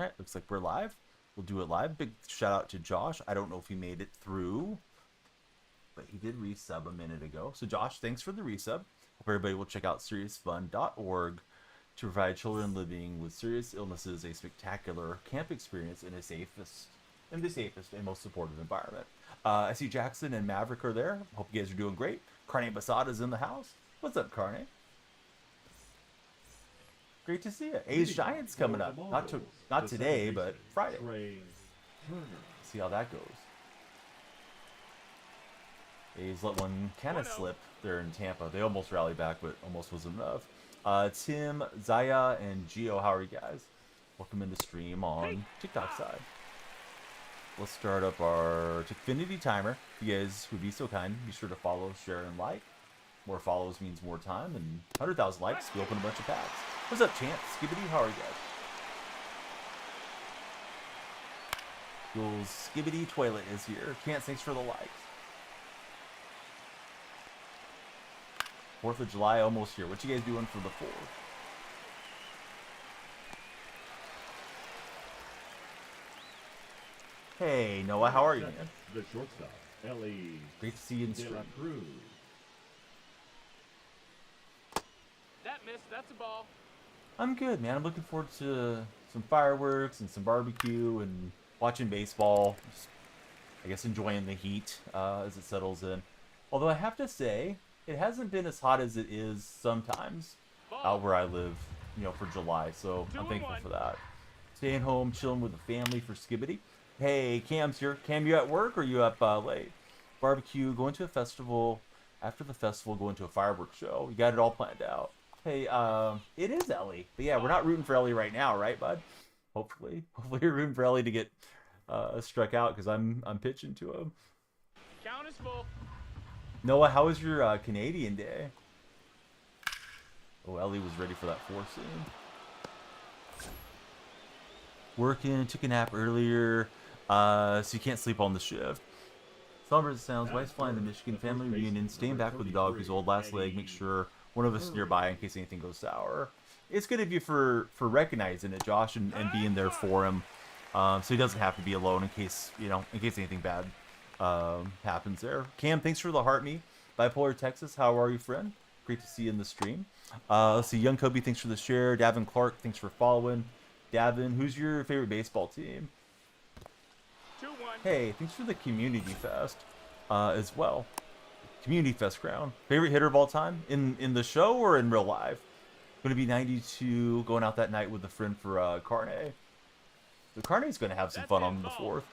All right, looks like we're live. We'll do it live. Big shout out to Josh. I don't know if he made it through, but he did resub a minute ago. So Josh, thanks for the resub. Hope everybody will check out seriousfun.org to provide children living with serious illnesses a spectacular camp experience in the safest and most supportive environment. I see Jackson and Maverick are there. Hope you guys are doing great. Carne Basada's in the house. What's up, Carne? Great to see you. A's Giants coming up. Not today, but Friday. See how that goes. A's let one kind of slip there in Tampa. They almost rallied back, but almost wasn't enough. Tim, Zaya, and Gio, how are you guys? Welcome into stream on TikTok side. Let's start up our Tickfinity timer. If you guys would be so kind, be sure to follow, share, and like. More follows means more time, and 100,000 likes, we open a bunch of packs. What's up, Chance? Skibbity, how are you guys? Your Skibbity Toilet is here. Chance, thanks for the likes. 4th of July almost here. What you guys doing for the 4th? Hey, Noah, how are you, man? The shortstop, Ellie. Great to see you in stream. That missed. That's a ball. I'm good, man. I'm looking forward to some fireworks and some barbecue and watching baseball. Just, I guess enjoying the heat as it settles in. Although I have to say, it hasn't been as hot as it is sometimes out where I live, you know, for July. So I'm thankful for that. Staying home, chilling with the family for Skibbity. Hey, Cam's here. Cam, you at work or you up late? Barbecue, going to a festival. After the festival, going to a fireworks show. You got it all planned out. Hey, it is Ellie. But yeah, we're not rooting for Ellie right now, right, bud? Hopefully you're rooting for Ellie to get struck out because I'm pitching to him. Count is full. Noah, how was your Canadian day? Oh, Ellie was ready for that 4 scene. Working, took a nap earlier, so you can't sleep on the shift. Somber sounds, wife's flying to Michigan, family reunion, staying back with the dog who's old last leg, make sure one of us is nearby in case anything goes sour. It's good of you for recognizing it, Josh, and being there for him, so he doesn't have to be alone in case, you know, in case anything bad happens there. Cam, thanks for the heart me. Bipolar Texas, how are you, friend? Great to see you in the stream. Let's see, Young Kobe, thanks for the share. Davin Clark, thanks for following. Davin, who's your favorite baseball team? 2-1. Hey, thanks for the Community Fest as well. Community Fest crown. Favorite hitter of all time? In the show or in real life? Going to be 92, going out that night with a friend for Carne. So Carne's going to have some fun on the 4th.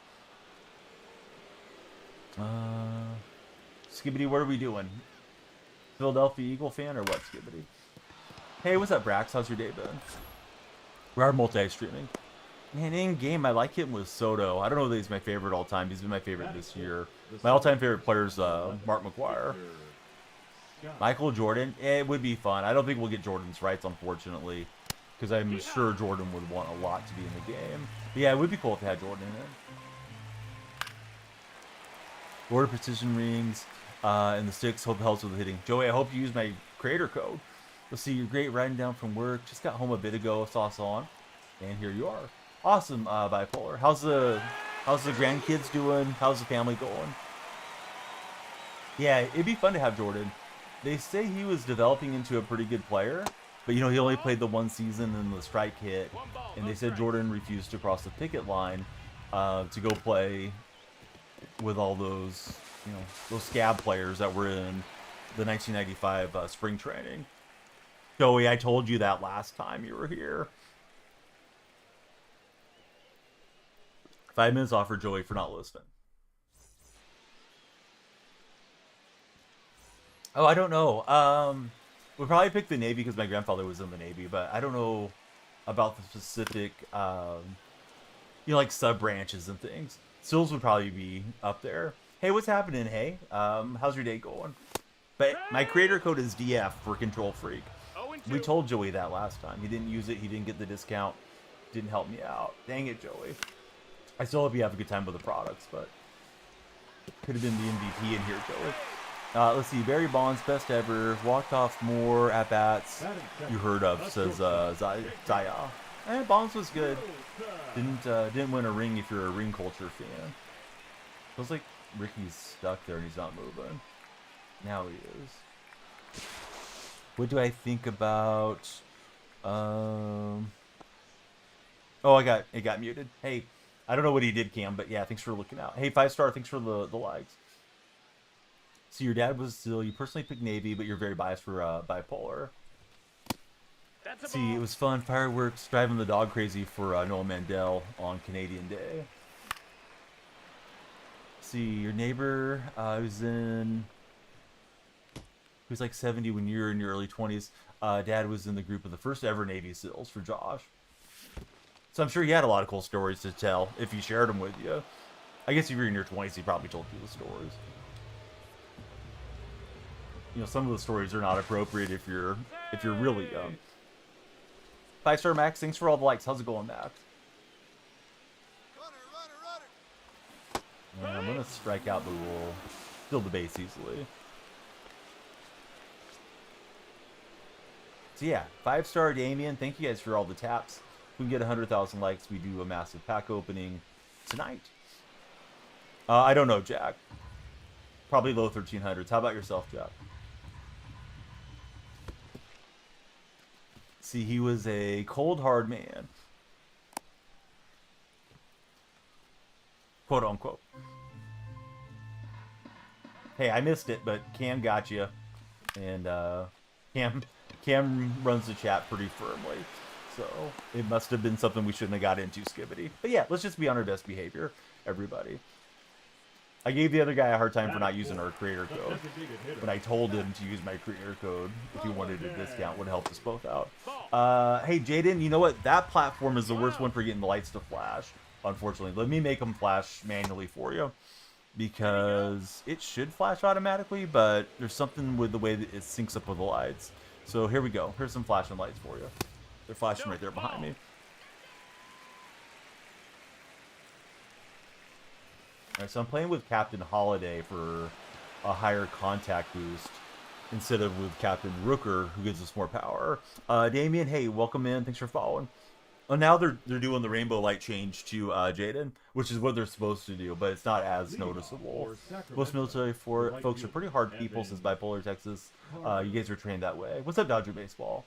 Skibbity, what are we doing? Philadelphia Eagle fan or what, Skibbity? Hey, what's up, Brax? How's your day been? We are multi-streaming. Man, in game, I like him with Soto. I don't know that he's my favorite all time. He's been my favorite this year. My all-time favorite player is Mark McGwire. Michael Jordan, it would be fun. I don't think we'll get Jordan's rights, unfortunately, because I'm sure Jordan would want a lot to be in the game. But yeah, it would be cool if they had Jordan in it. Lord of Precision Rings and the sticks. Hope it helps with the hitting. Joey, I hope you use my creator code. Let's see, you're great riding down from work. Just got home a bit ago. Saw us on, and here you are. Awesome, Bipolar. How's the grandkids doing? How's the family going? Yeah, it'd be fun to have Jordan. They say he was developing into a pretty good player, but you know he only played the 1 season and the strike hit, and they said Jordan refused to cross the picket line to go play with all those, you know, those scab players that were in the 1995 spring training. Joey, I told you that last time you were here. 5 minutes off for Joey for not listening. Oh, I don't know. We'll probably pick the Navy because my grandfather was in the Navy, but I don't know about the specific, you know, like sub-branches and things. Sills would probably be up there. Hey, what's happening, hey? How's your day going? But my creator code is DF for Control Freak. We told Joey that last time. He didn't use it. He didn't get the discount. Didn't help me out. Dang it, Joey. I still hope you have a good time with the products, but could have been the MVP in here, Joey. Let's see. Barry Bonds, best ever. Walked off more at-bats you heard of, says Zaya. Bombs was good. Didn't win a ring if you're a ring culture fan. Feels like Ricky's stuck there and he's not moving. Now he is. What do I think about? Oh, it got muted. Hey, I don't know what he did, Cam, but yeah, thanks for looking out. Hey, 5-star, thanks for the likes. So your dad was still, you personally picked Navy, but you're very biased for bipolar. See, it was fun. Fireworks, driving the dog crazy for Noel Mandel on Canadian Day. See, your neighbor was he was like 70 when you were in your early 20s. Dad was in the group of the first ever Navy SEALs for Josh. So I'm sure he had a lot of cool stories to tell if he shared them with you. I guess if you're in your 20s, he probably told you the stories. You know, some of the stories are not appropriate if you're really young. 5-star Max, thanks for all the likes. How's it going, Max? Yeah, I'm gonna strike out, but we'll steal the base easily. So yeah, 5-star Damien, thank you guys for all the taps. If we can get 100,000 likes, we do a massive pack opening tonight. I don't know, Jack. Probably low 1300s. How about yourself, Jack? See, he was a cold, hard man. Quote unquote. Hey, I missed it, but Cam got you. And Cam runs the chat pretty firmly. So it must have been something we shouldn't have got into, Skibbity. But yeah, let's just be on our best behavior, everybody. I gave the other guy a hard time for not using our creator code. But I told him to use my creator code if he wanted a discount. Would help us both out. Hey, Jaden, you know what? That platform is the worst one for getting the lights to flash, unfortunately. Let me make them flash manually for you. Because it should flash automatically, but there's something with the way that it syncs up with the lights. So here we go. Here's some flashing lights for you. They're flashing right there behind me. Alright, so I'm playing with Captain Holiday for a higher contact boost instead of with Captain Rooker, who gives us more power. Damien, hey, welcome in. Thanks for following. Oh, now they're doing the rainbow light change to Jaden, which is what they're supposed to do, but it's not as noticeable. Most military folks are pretty hard people since bipolar Texas. You guys are trained that way. What's up, Dodger Baseball?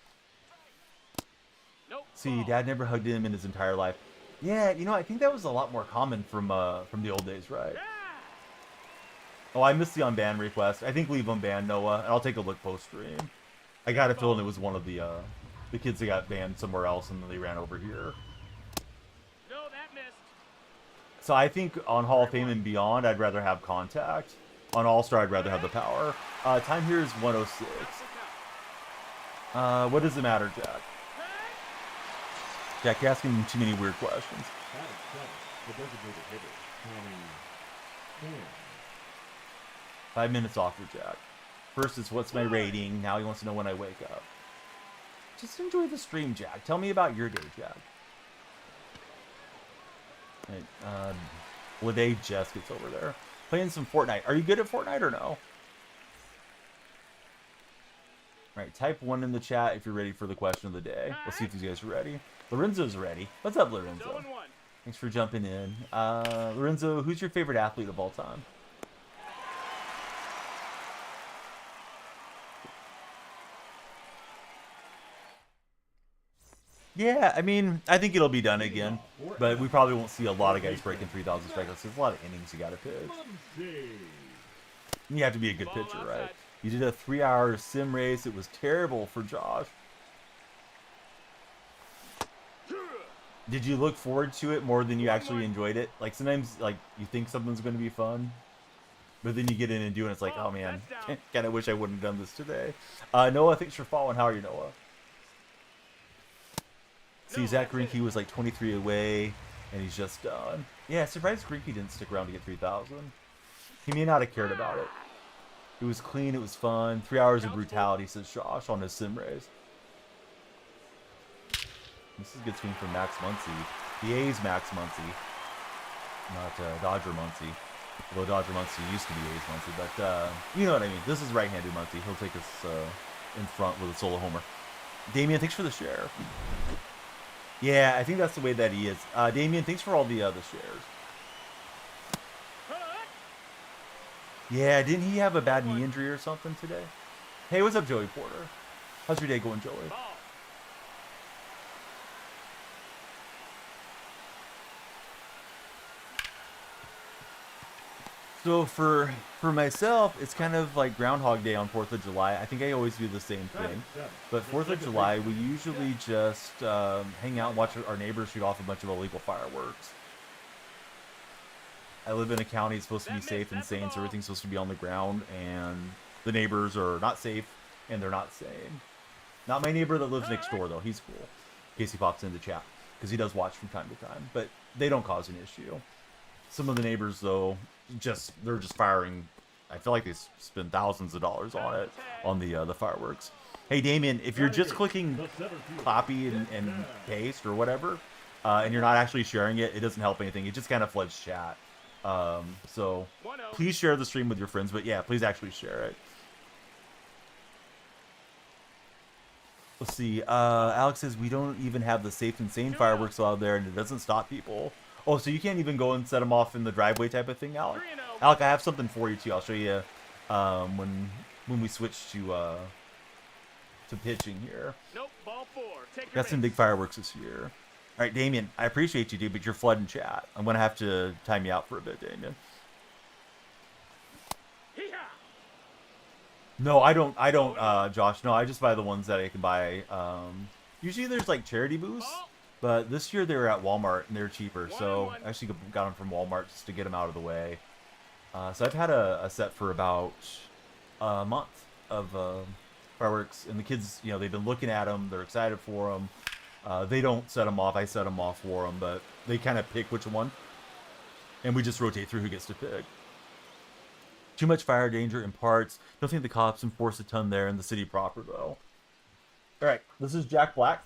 See, Dad never hugged him in his entire life. Yeah, you know, I think that was a lot more common from the old days, right? Oh, I missed the unban request. I think leave unban, Noah, and I'll take a look post-stream. I got a feeling it was one of the kids that got banned somewhere else and then they ran over here. No, that missed. So I think on Hall of Fame and beyond, I'd rather have contact. On All-Star, I'd rather have the power. Time here is 106. What does it matter, Jack? Jack, you're asking too many weird questions. 5 minutes off for Jack. First is what's my rating. Now he wants to know when I wake up. Just enjoy the stream, Jack. Tell me about your day, Jack. Right, Lede Jess gets over there. Playing some Fortnite. Are you good at Fortnite or no? Alright, type 1 in the chat if you're ready for the question of the day. Let's see if these guys are ready. Lorenzo's ready. What's up, Lorenzo? Thanks for jumping in. Lorenzo, who's your favorite athlete of all time? Yeah, I mean, I think it'll be done again, but we probably won't see a lot of guys breaking 3,000 strikeouts. There's a lot of innings you got to pitch. You have to be a good pitcher, right? You did a 3-hour sim race. It was terrible for Josh. Did you look forward to it more than you actually enjoyed it? Like, sometimes, like, you think something's going to be fun, but then you get in and do it, and it's like, oh, man, kind of wish I wouldn't have done this today. Noah, thanks for following. How are you, Noah? See, Zach Greinke was like 23 away, and he's just done. Yeah, surprised Greinke didn't stick around to get 3,000. He may not have cared about it. It was clean, it was fun. 3 hours of brutality, says Josh on his sim race. This is a good swing from Max Muncy. The A's Max Muncy, not Dodger Muncy. Although Dodger Muncy used to be A's Muncy, but you know what I mean. This is right-handed Muncy. He'll take us in front with a solo homer. Damien, thanks for the share. Yeah, I think that's the way that he is. Damien, thanks for all the shares. Yeah, didn't he have a bad knee injury or something today? Hey, what's up, Joey Porter? How's your day going, Joey? So for myself, it's kind of like Groundhog Day on 4th of July. I think I always do the same thing. But 4th of July, we usually just hang out and watch our neighbors shoot off a bunch of illegal fireworks. I live in a county that's supposed to be safe and sane, so everything's supposed to be on the ground, and the neighbors are not safe, and they're not sane. Not my neighbor that lives next door, though. He's cool. In case he pops into chat, because he does watch from time to time. But they don't cause an issue. Some of the neighbors, though, they're just firing. I feel like they spend thousands of dollars on it, on the fireworks. Hey, Damien, if you're just clicking copy and paste or whatever, and you're not actually sharing it, it doesn't help anything. It just kind of floods chat. So please share the stream with your friends, but yeah, please actually share it. Let's see. Alex says we don't even have the safe and sane fireworks out there, and it doesn't stop people. Oh, so you can't even go and set them off in the driveway type of thing, Alec? Alec, I have something for you too. I'll show you when we switch to pitching here. Nope, ball 4. Got some big fireworks this year. All right, Damien, I appreciate you, dude, but you're flooding chat. I'm gonna have to time you out for a bit, Damien. No, I don't, Josh. No, I just buy the ones that I can buy. Usually there's like charity booths, but this year they were at Walmart and they're cheaper. So I actually got them from Walmart just to get them out of the way. So I've had a set for about a month of fireworks, and the kids, you know, they've been looking at them. They're excited for them. They don't set them off. I set them off for them, but they kind of pick which one, and we just rotate through who gets to pick. Too much fire danger in parts. Don't think the cops enforce a ton there in the city proper, though. All right, this is Jack Black.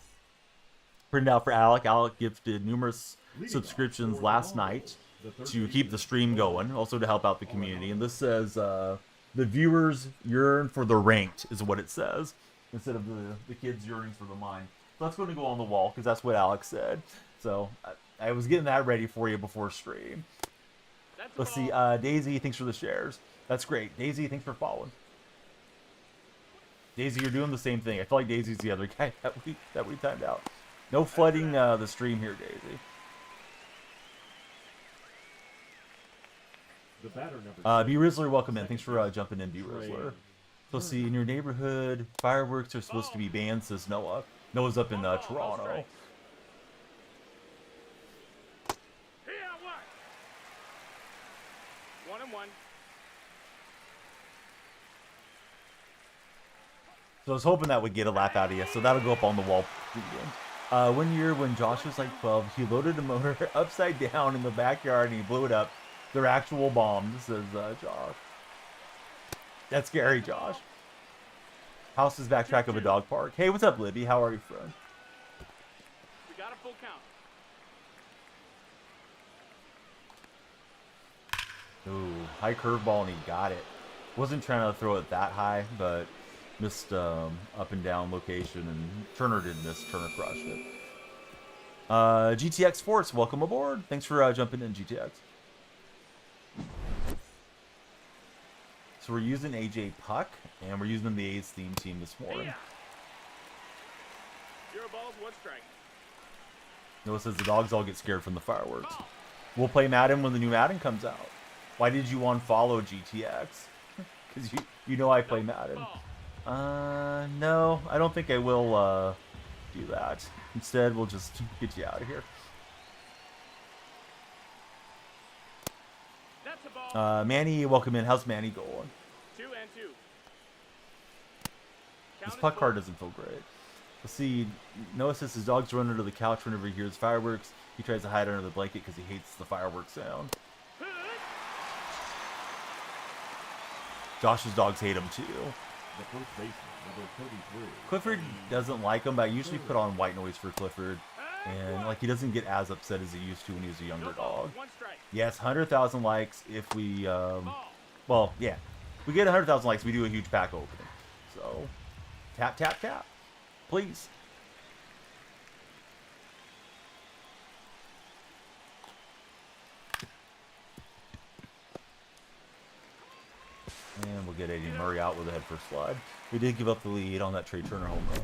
Printed out for Alec. Alec gifted numerous subscriptions last night to keep the stream going, also to help out the community. And this says, the viewers yearn for the ranked, is what it says, instead of the kids yearning for the mine. So that's going to go on the wall, because that's what Alex said. So I was getting that ready for you before stream. Let's see. Daisy, thanks for the shares. That's great. Daisy, thanks for following. Daisy, you're doing the same thing. I feel like Daisy's the other guy that we timed out. No flooding the stream here, Daisy. B Rizzler, welcome in. Thanks for jumping in, B Rizzler. So see, in your neighborhood, fireworks are supposed to be banned, says Noah. Noah's up in Toronto. So I was hoping that would get a laugh out of you, so that'll go up on the wall. One year when Josh was like 12, he loaded a motor upside down in the backyard and he blew it up. They're actual bombs, says Josh. That's scary, Josh. House is backtrack of a dog park. Hey, what's up, Libby? How are you, friend? We got a full count. Ooh, high curveball and he got it. Wasn't trying to throw it that high, but missed up and down location, and Turner did miss. Turner crushed it. GTX Force, welcome aboard. Thanks for jumping in, GTX. So we're using AJ Puck, and we're using the A's theme team this morning. Zero balls, 1 strike. Noah says the dogs all get scared from the fireworks. We'll play Madden when the new Madden comes out. Why did you unfollow GTX? Because you know I play Madden. No, I don't think I will do that. Instead, we'll just get you out of here. That's a ball. Manny, welcome in. How's Manny going? 2 and 2. This puck card doesn't feel great. Let's see. Noah says his dogs run under the couch whenever he hears fireworks. He tries to hide under the blanket because he hates the fireworks sound. Josh's dogs hate him too. The first baseman, number 33. Clifford doesn't like him, but I usually put on white noise for Clifford. And like he doesn't get as upset as he used to when he was a younger dog. Yes, 100,000 likes if we, well, yeah. We get 100,000 likes, we do a huge pack opening. So, tap, tap, tap. Please. get Eddie Murray out with a head first slide. We did give up the lead on that Trey Turner home run.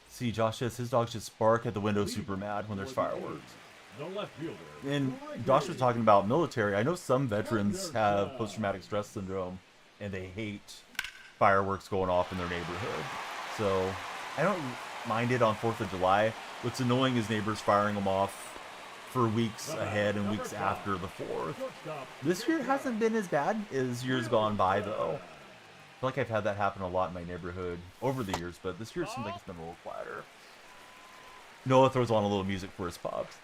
See, Josh says his dogs just bark at the window super mad when there's fireworks. No left fielder. And Josh was talking about military. I know some veterans have post-traumatic stress syndrome, and they hate fireworks going off in their neighborhood. So I don't mind it on 4th of July. What's annoying is neighbors firing them off for weeks ahead and weeks after the 4th. This year hasn't been as bad as years gone by, though. I feel like I've had that happen a lot in my neighborhood over the years, but this year it seems like it's been a little quieter. Noah throws on a little music for his pops.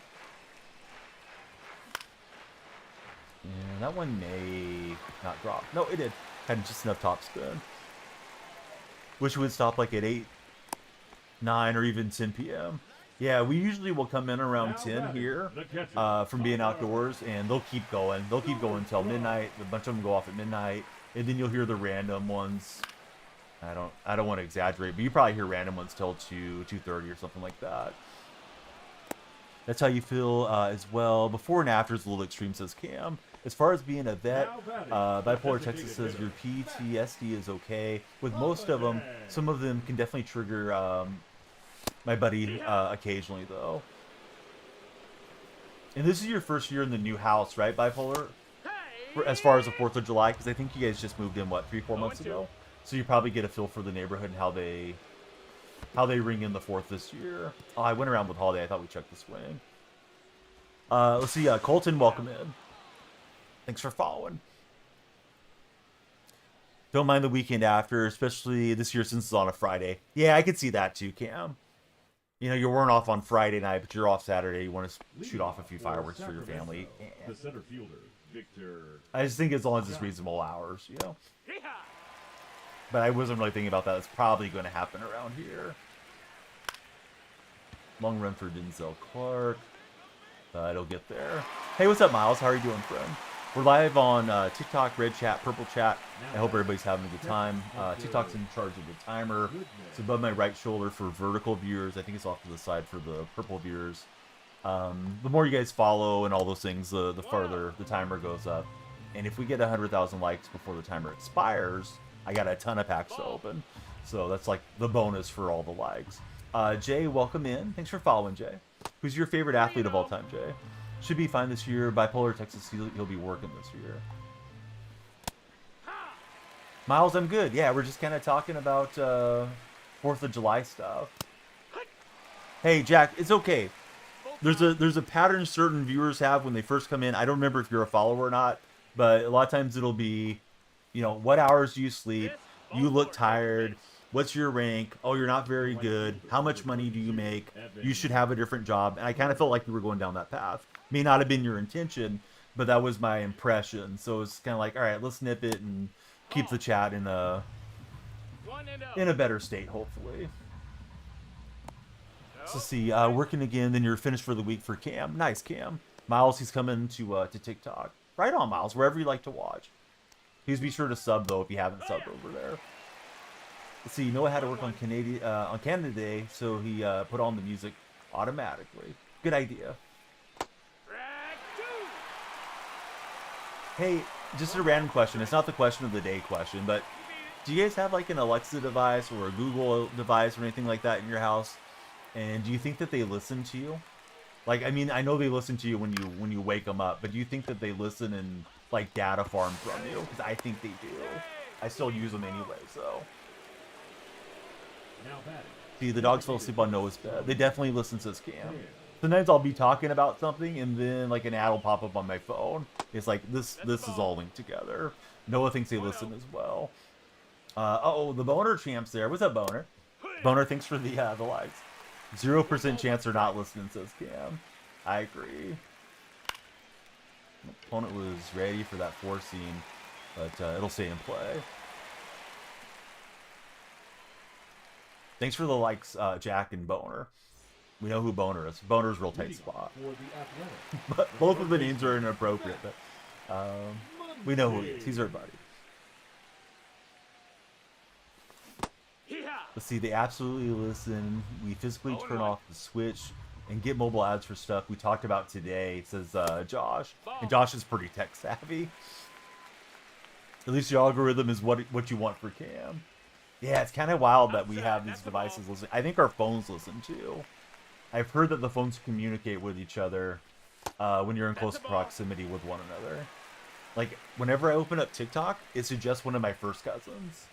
And that one may not drop. No, it did. Had just enough top spin. Wish it would stop like at 8, 9, or even 10 p.m. Yeah, we usually will come in around 10 here from being outdoors, and they'll keep going. They'll keep going until midnight. A bunch of them go off at midnight, and then you'll hear the random ones. I don't want to exaggerate, but you probably hear random ones till 2, 2:30 or something like that. That's how you feel as well. Before and after is a little extreme, says Cam. As far as being a vet, Bipolar Texas says your PTSD is okay. With most of them, some of them can definitely trigger my buddy occasionally, though. And this is your first year in the new house, right, Bipolar? As far as the 4th of July, because I think you guys just moved in, what, 3-4 months ago? So you probably get a feel for the neighborhood and how they ring in the 4th this year. Oh, I went around with Holiday. I thought we checked the swing. Let's see. Colton, welcome in. Thanks for following. Don't mind the weekend after, especially this year since it's on a Friday. Yeah, I could see that too, Cam. You know, you weren't off on Friday night, but you're off Saturday. You want to shoot off a few fireworks for your family. The center fielder, Victor. I just think as long as it's reasonable hours, you know. But I wasn't really thinking about that. It's probably going to happen around here. Long run for Denzel Clark. It'll get there. Hey, what's up, Miles? How are you doing, friend? We're live on TikTok, Red Chat, Purple Chat. I hope everybody's having a good time. TikTok's in charge of the timer. It's above my right shoulder for vertical viewers. I think it's off to the side for the purple viewers. The more you guys follow and all those things, the farther the timer goes up. And if we get 100,000 likes before the timer expires, I got a ton of packs to open. So that's like the bonus for all the likes. Jay, welcome in. Thanks for following, Jay. Who's your favorite athlete of all time, Jay? Should be fine this year. Bipolar Texas, he'll be working this year. Miles, I'm good. Yeah, we're just kind of talking about 4th of July stuff. Hey, Jack, it's okay. There's a pattern certain viewers have when they first come in. I don't remember if you're a follower or not, but a lot of times it'll be, you know, what hours do you sleep? You look tired. What's your rank? Oh, you're not very good. How much money do you make? You should have a different job. And I kind of felt like we were going down that path. May not have been your intention, but that was my impression. So it's kind of like, all right, let's nip it and keep the chat in a better state, hopefully. So see, working again, then you're finished for the week for Cam. Nice, Cam. Miles, he's coming to TikTok. Right on, Miles, wherever you like to watch. Please be sure to sub, though, if you haven't subbed over there. Let's see, Noah had to work on Canada Day, so he put on the music automatically. Good idea. Hey, just a random question. It's not the question of the day question, but do you guys have like an Alexa device or a Google device or anything like that in your house? And do you think that they listen to you? Like, I mean, I know they listen to you when you wake them up, but do you think that they listen and like data farm from you? Because I think they do. I still use them anyway, so. See, the dogs fell asleep on Noah's bed. They definitely listen, says Cam. Sometimes I'll be talking about something and then like an ad will pop up on my phone. It's like this is all linked together. Noah thinks they listen as well. Oh, the Boner champ's there. What's up, Boner? Boner, thanks for the likes. 0% chance they're not listening, says Cam. I agree. Opponent was ready for that 4 seam, but it'll stay in play. Thanks for the likes, Jack and Boner. We know who Boner is. Boner's real tight spot. But both of the names are inappropriate, but we know who he is. He's our buddy. Let's see, they absolutely listen. We physically turn off the switch and get mobile ads for stuff we talked about today, says Josh. And Josh is pretty tech savvy. At least your algorithm is what you want for Cam. Yeah, it's kind of wild that we have these devices listening. I think our phones listen too. I've heard that the phones communicate with each other when you're in close proximity with one another. Like, whenever I open up TikTok, it suggests one of my first cousins.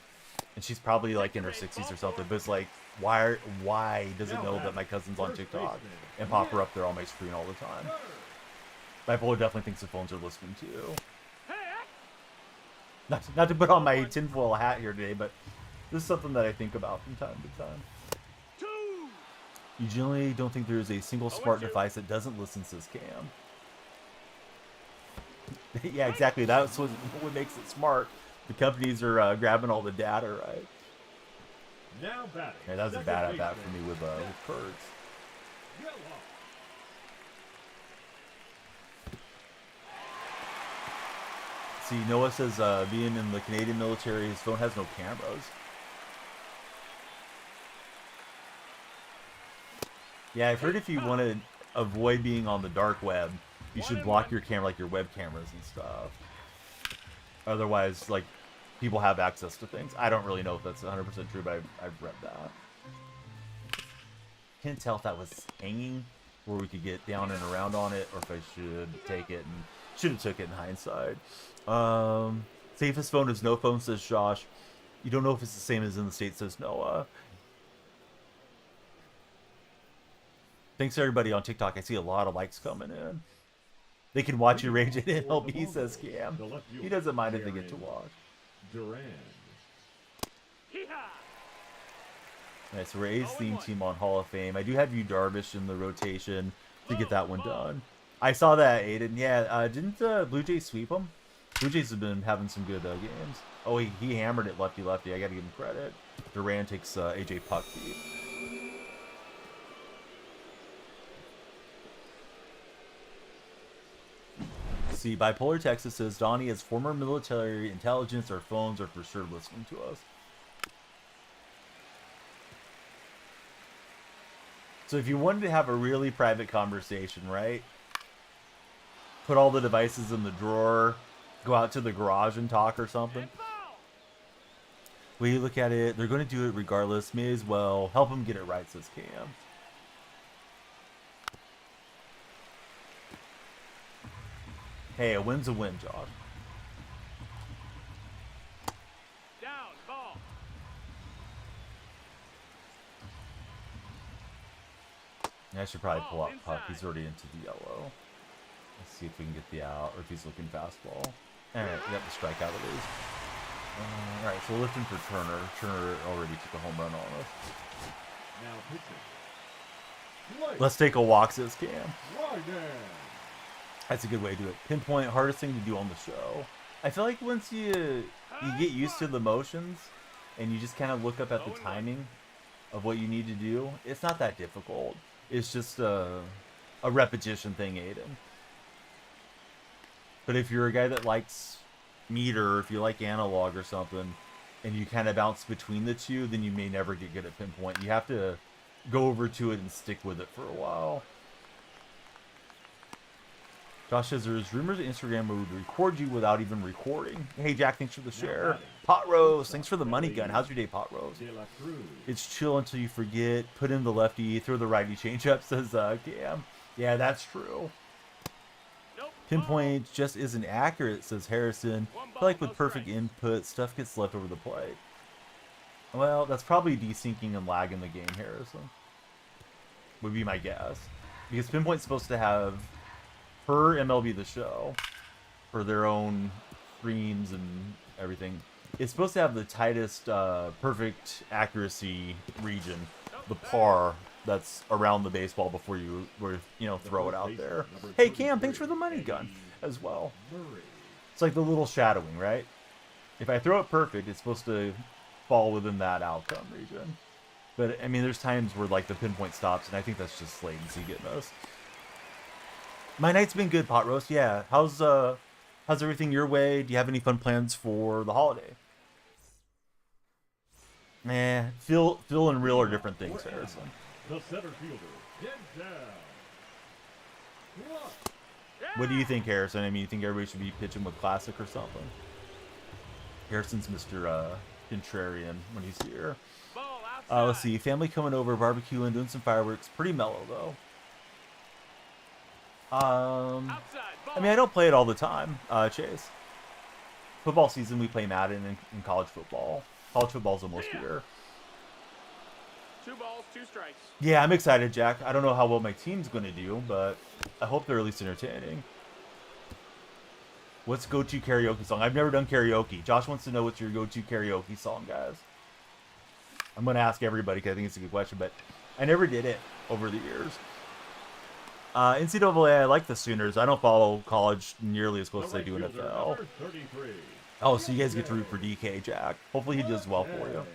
And she's probably like in her 60s or something, but it's like, why does it know that my cousin's on TikTok and pop her up there on my screen all the time? Bipolar definitely thinks the phones are listening too. Not to put on my tinfoil hat here today, but this is something that I think about from time to time. You generally don't think there is a single smart device that doesn't listen, says Cam. Yeah, exactly. That's what makes it smart. The companies are grabbing all the data, right? Now batting. Yeah, that was a bad at bat for me with birds. See, Noah says being in the Canadian military, his phone has no cameras. Yeah, I've heard if you want to avoid being on the dark web, you should block your camera, like your web cameras and stuff. Otherwise, like, people have access to things. I don't really know if that's 100% true, but I've read that. Can't tell if that was hanging, where we could get down and around on it, or if I should take it, and should have took it in hindsight. Safest phone is no phone, says Josh. You don't know if it's the same as in the States, says Noah. Thanks to everybody on TikTok. I see a lot of likes coming in. They can watch you rage at MLB, says Cam. He doesn't mind if they get to watch. Duran. Alright, so we're A's theme team on Hall of Fame. I do have you Darvish in the rotation to get that one done. I saw that, Aiden. Yeah, didn't Blue Jays sweep them? Blue Jays have been having some good games. Oh, he hammered it lefty-lefty. I got to give him credit. Duran takes AJ Puck beat. See, Bipolar Texas says Donnie has former military intelligence. Our phones are for sure listening to us. So if you wanted to have a really private conversation, right? Put all the devices in the drawer, go out to the garage and talk or something. When you look at it, they're going to do it regardless. May as well help them get it right, says Cam. Hey, a win's a win, Josh. Down, ball. I should probably pull out Puck. He's already into the yellow. Let's see if we can get the out, or if he's looking fastball. Alright, we got the strikeout at least. Alright, so we're lifting for Turner. Turner already took a home run on us. Now pitching. Let's take a walk, says Cam. Right there. That's a good way to do it. Pinpoint, hardest thing to do on the show. I feel like once you get used to the motions and you just kind of look up at the timing of what you need to do, it's not that difficult. It's just a repetition thing, Aiden. But if you're a guy that likes meter, if you like analog or something, and you kind of bounce between the two, then you may never get good at pinpoint. You have to go over to it and stick with it for a while. Josh says there's rumors that Instagram would record you without even recording. Hey, Jack, thanks for the share. Pot Rose, thanks for the money gun. How's your day, Pot Rose? It's chill until you forget. Put in the lefty, throw the righty changeup, says Cam. Yeah, that's true. Pinpoint just isn't accurate, says Harrison. I feel like with perfect input, stuff gets left over the plate. Well, that's probably desyncing and lag in the game, Harrison. Would be my guess. Because Pinpoint's supposed to have, per MLB The Show, for their own screens and everything, it's supposed to have the tightest perfect accuracy region, the par that's around the baseball before you throw it out there. Hey Cam, thanks for the money gun as well. It's like the little shadowing, right? If I throw it perfect, it's supposed to fall within that outcome region. But I mean, there's times where like the pinpoint stops, and I think that's just latency getting us. My night's been good, Pot Roast. Yeah, how's everything your way? Do you have any fun plans for the holiday? Phil and real are different things, Harrison. The center fielder, dead down. One. What do you think, Harrison? I mean, you think everybody should be pitching with classic or something? Harrison's Mr. Contrarian when he's here. Ball outside. Let's see. Family coming over, barbecuing, doing some fireworks. Pretty mellow, though. Outside. Ball. I mean, I don't play it all the time, Chase. Football season, we play Madden in college football. College football's almost here. 2 balls, 2 strikes. Yeah, I'm excited, Jack. I don't know how well my team's going to do, but I hope they're at least entertaining. What's go-to karaoke song? I've never done karaoke. Josh wants to know what's your go-to karaoke song, guys. I'm going to ask everybody because I think it's a good question, but I never did it over the years. NCAA, I like the Sooners. I don't follow college nearly as close as I do NFL. Oh, so you guys get to root for DK, Jack. Hopefully he does well for you.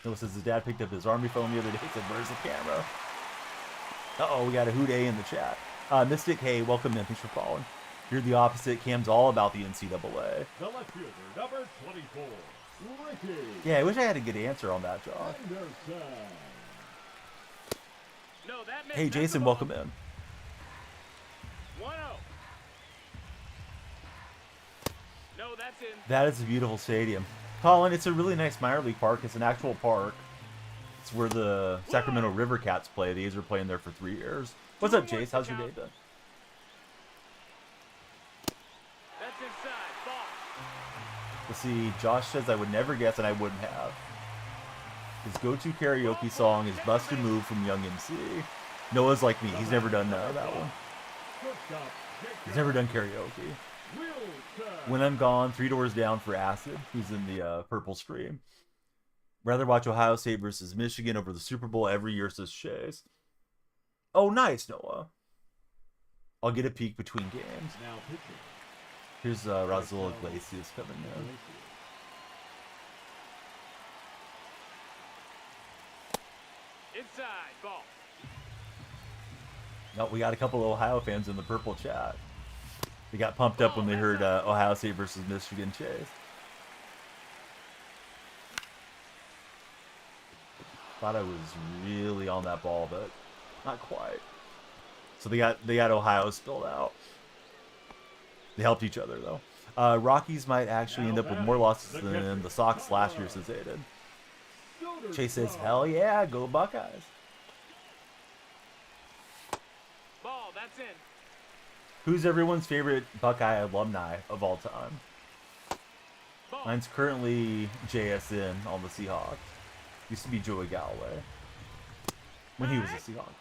Noah says his dad picked up his Army phone the other day. He said, where's the camera? Uh-oh, we got a hoot A in the chat. Mystic, hey, welcome in. Thanks for following. You're the opposite. Cam's all about the NCAA. The left fielder, number 24, Ricky. Yeah, I wish I had a good answer on that, Josh. Anderson. No, that missed. Hey, That's the Jason, ball. welcome in. 1-0. No, that's in. That is a beautiful stadium. Colin, it's a really nice minor league park. It's an actual park. It's where the Sacramento River Cats play. The A's were playing there for 3 years. What's up, Chase? How's your day been? That's inside. Ball. Let's see. Josh says I would never guess, and I wouldn't have. His go-to karaoke song is Busted Move from Young MC. Noah's like me. He's never done that one. He's never done karaoke. When I'm Gone, 3 Doors Down for Acid, who's in the purple stream. Rather watch Ohio State versus Michigan over the Super Bowl every year, says Chase. Oh, nice, Noah. I'll get a peek between games. Now pitching. Here's Rasul Iglesias coming in. Inside. Ball. Oh, we got a couple of Ohio fans in the purple chat. They got pumped up when they heard Ohio State versus Michigan, Chase. Thought I was really on that ball, but not quite. So they got Ohio spilled out. They helped each other though. Rockies might actually end up with more losses than the Sox last year, says Aiden. Chase says, "Hell yeah, go Buckeyes." Ball. That's in. Who's everyone's favorite Buckeye alumni of all time? Ball. Mine's currently JSN on the Seahawks. Used to be Joey Galloway when he was a Seahawk.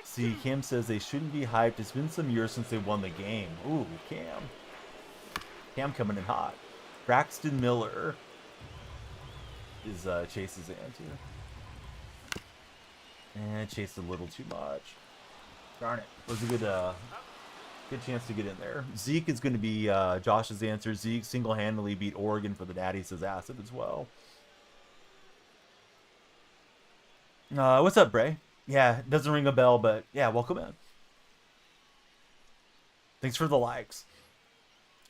See, Cam says they shouldn't be hyped. It's been some years since they won the game. Ooh, Cam. Cam coming in hot. Braxton Miller is Chase's answer. And chased a little too much. Darn it. Was a good chance to get in there. Zeke is going to be Josh's answer. Zeke single-handedly beat Oregon for the Natty, says Acid as well. What's up, Bray? Yeah, it doesn't ring a bell, but yeah, welcome in. Thanks for the likes.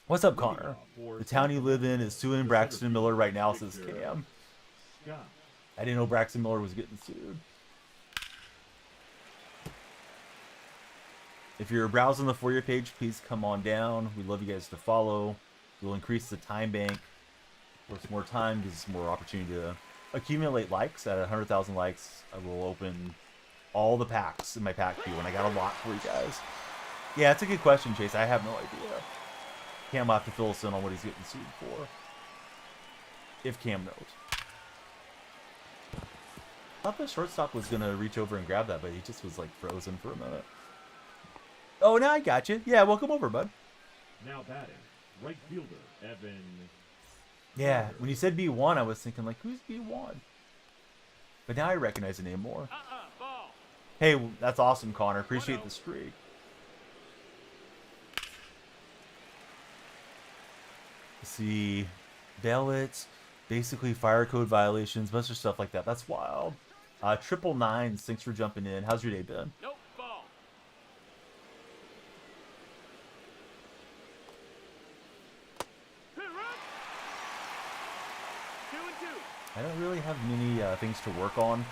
What's up, Connor? The town you live in is suing Braxton Miller right now, says Cam. I didn't know Braxton Miller was getting sued. If you're browsing the For You page, please come on down. We'd love you guys to follow. We'll increase the time bank. Works more time, gives us more opportunity to accumulate likes. At 100,000 likes, I will open all the packs in my pack queue, and I got a lot for you guys. Yeah, it's a good question, Chase. I have no idea. Cam will have to fill us in on what he's getting sued for. If Cam knows. I thought the shortstop was going to reach over and grab that, but he just was like frozen for a minute. Oh, now I got you. Yeah, welcome over, bud. Now batting, right fielder, Evan. Yeah, when you said B1, I was thinking, like, who's B1? But now I recognize the name more. Ball. Hey, that's awesome, Connor. Appreciate the streak. Let's see. Ballots, basically fire code violations, bunch of stuff like that. That's wild. 999, thanks for jumping in. How's your day been? Nope. Ball. I don't really have many things to work on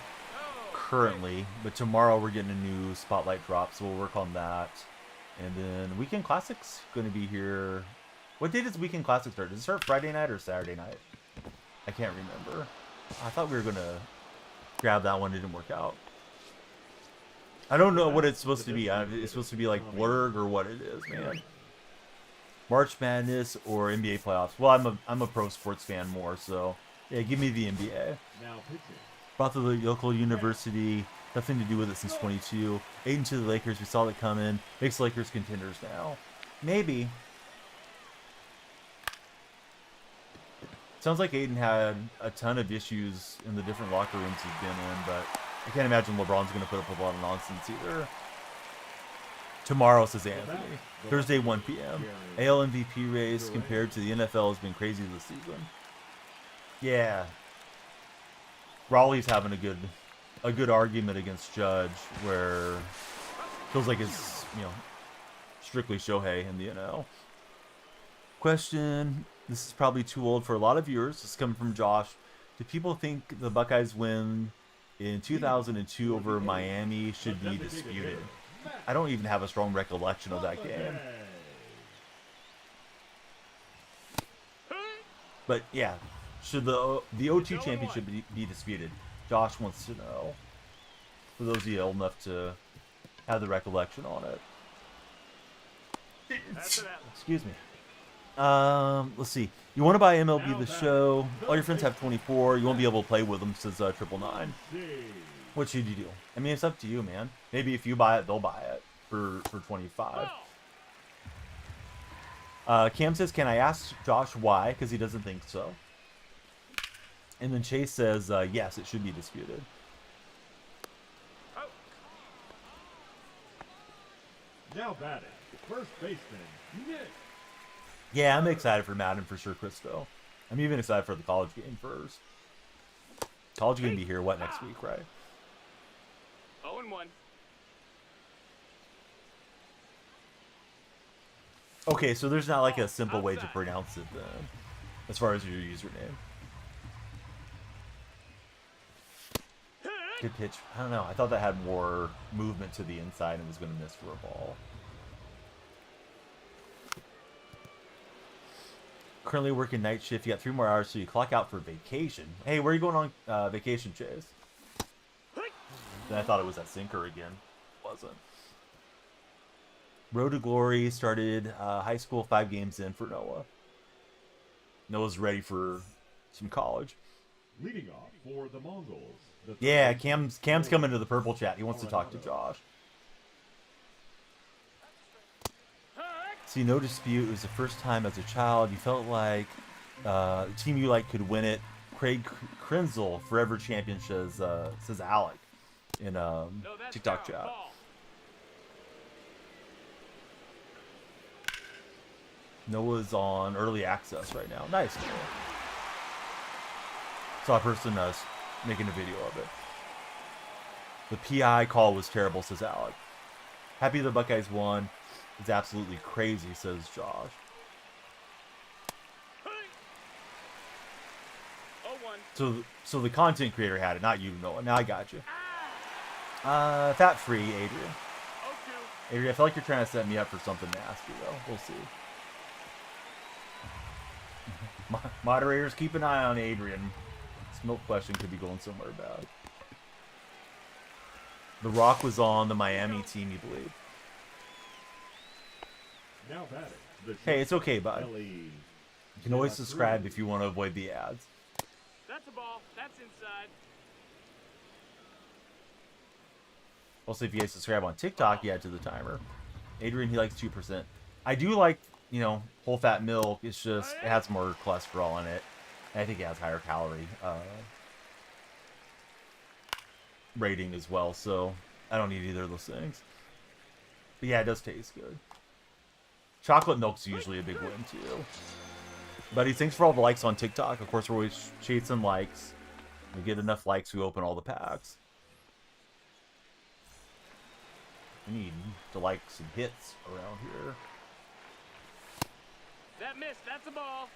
currently, but tomorrow we're getting a new spotlight drop, so we'll work on that. And then Weekend Classics going to be here. What day does Weekend Classic start? Does it start Friday night or Saturday night? I can't remember. I thought we were going to grab that one. It didn't work out. I don't know what it's supposed to be. It's supposed to be like Blurg or what it is, man. March Madness or NBA playoffs. Well, I'm a pro sports fan more, so yeah, give me the NBA. Now pitching. Brought to the local university. Nothing to do with it since 22. Aiden to the Lakers. We saw it coming. Makes Lakers contenders now. Maybe. Sounds like Aiden had a ton of issues in the different locker rooms he's been in, but I can't imagine LeBron's going to put up with a lot of nonsense either. Tomorrow, says Anthony. Thursday, 1 p.m. AL MVP race compared to the NFL has been crazy this season. Yeah. Raleigh's having a good argument against Judge, where feels like it's, strictly Shohei in the NL. Question, this is probably too old for a lot of viewers. This is coming from Josh. Do people think the Buckeyes win in 2002 over Miami should be disputed? I don't even have a strong recollection of that game. But yeah, should the 02 championship be disputed? Josh wants to know. For those of you old enough to have the recollection on it. Excuse me. Let's see. You want to buy MLB The Show? All your friends have 24. You won't be able to play with them, says 999. What should you do? I mean, it's up to you, man. Maybe if you buy it, they'll buy it for 25. Cam says, can I ask Josh why? Because he doesn't think so. And then Chase says, yes, it should be disputed. Now batting, first baseman, Nick. Yeah, I'm excited for Madden for sure, Christo. I'm even excited for the college game first. College game be here, what, next week, right? 0-1. Okay, so there's not like a simple way to pronounce it then, as far as your username. Good pitch. I don't know. I thought that had more movement to the inside and was going to miss for a ball. Currently working night shift. You got 3 more hours, so you clock out for vacation. Hey, where are you going on vacation, Chase? Then I thought it was that sinker again. Wasn't. Road to Glory started high school 5 games in for Noah. Noah's ready for some college. Leading off for the Mongols. Yeah, Cam's coming to the purple chat. He wants to talk to Josh. See, no dispute. It was the first time as a child you felt like the team you like could win it. Craig Krenzel, forever champion, says Alec in TikTok chat. Noah's on early access right now. Nice. Saw a person making a video of it. The PI call was terrible, says Alec. Happy the Buckeyes won. It's absolutely crazy, says Josh. 0-1. So the content creator had it, not you, Noah. Now I got you. Fat free, Adrian. 0-2. Adrian, I feel like you're trying to set me up for something nasty, though. We'll see. Moderators, keep an eye on Adrian. This milk question could be going somewhere bad. The Rock was on the Miami team, you believe. Now batting. Hey, it's okay, bud. You can always subscribe if you want to avoid the ads. That's a ball. That's inside. Also, if you guys subscribe on TikTok, you add to the timer. Adrian, he likes 2%. I do like, whole fat milk. It's just, it has more cholesterol in it. And I think it has higher calorie rating as well. So I don't need either of those things. But yeah, it does taste good. Chocolate milk's usually a big win too. Buddy, thanks for all the likes on TikTok. Of course, we're always chasing likes. We get enough likes, we open all the packs. We need to like some hits around here. That missed. That's a ball.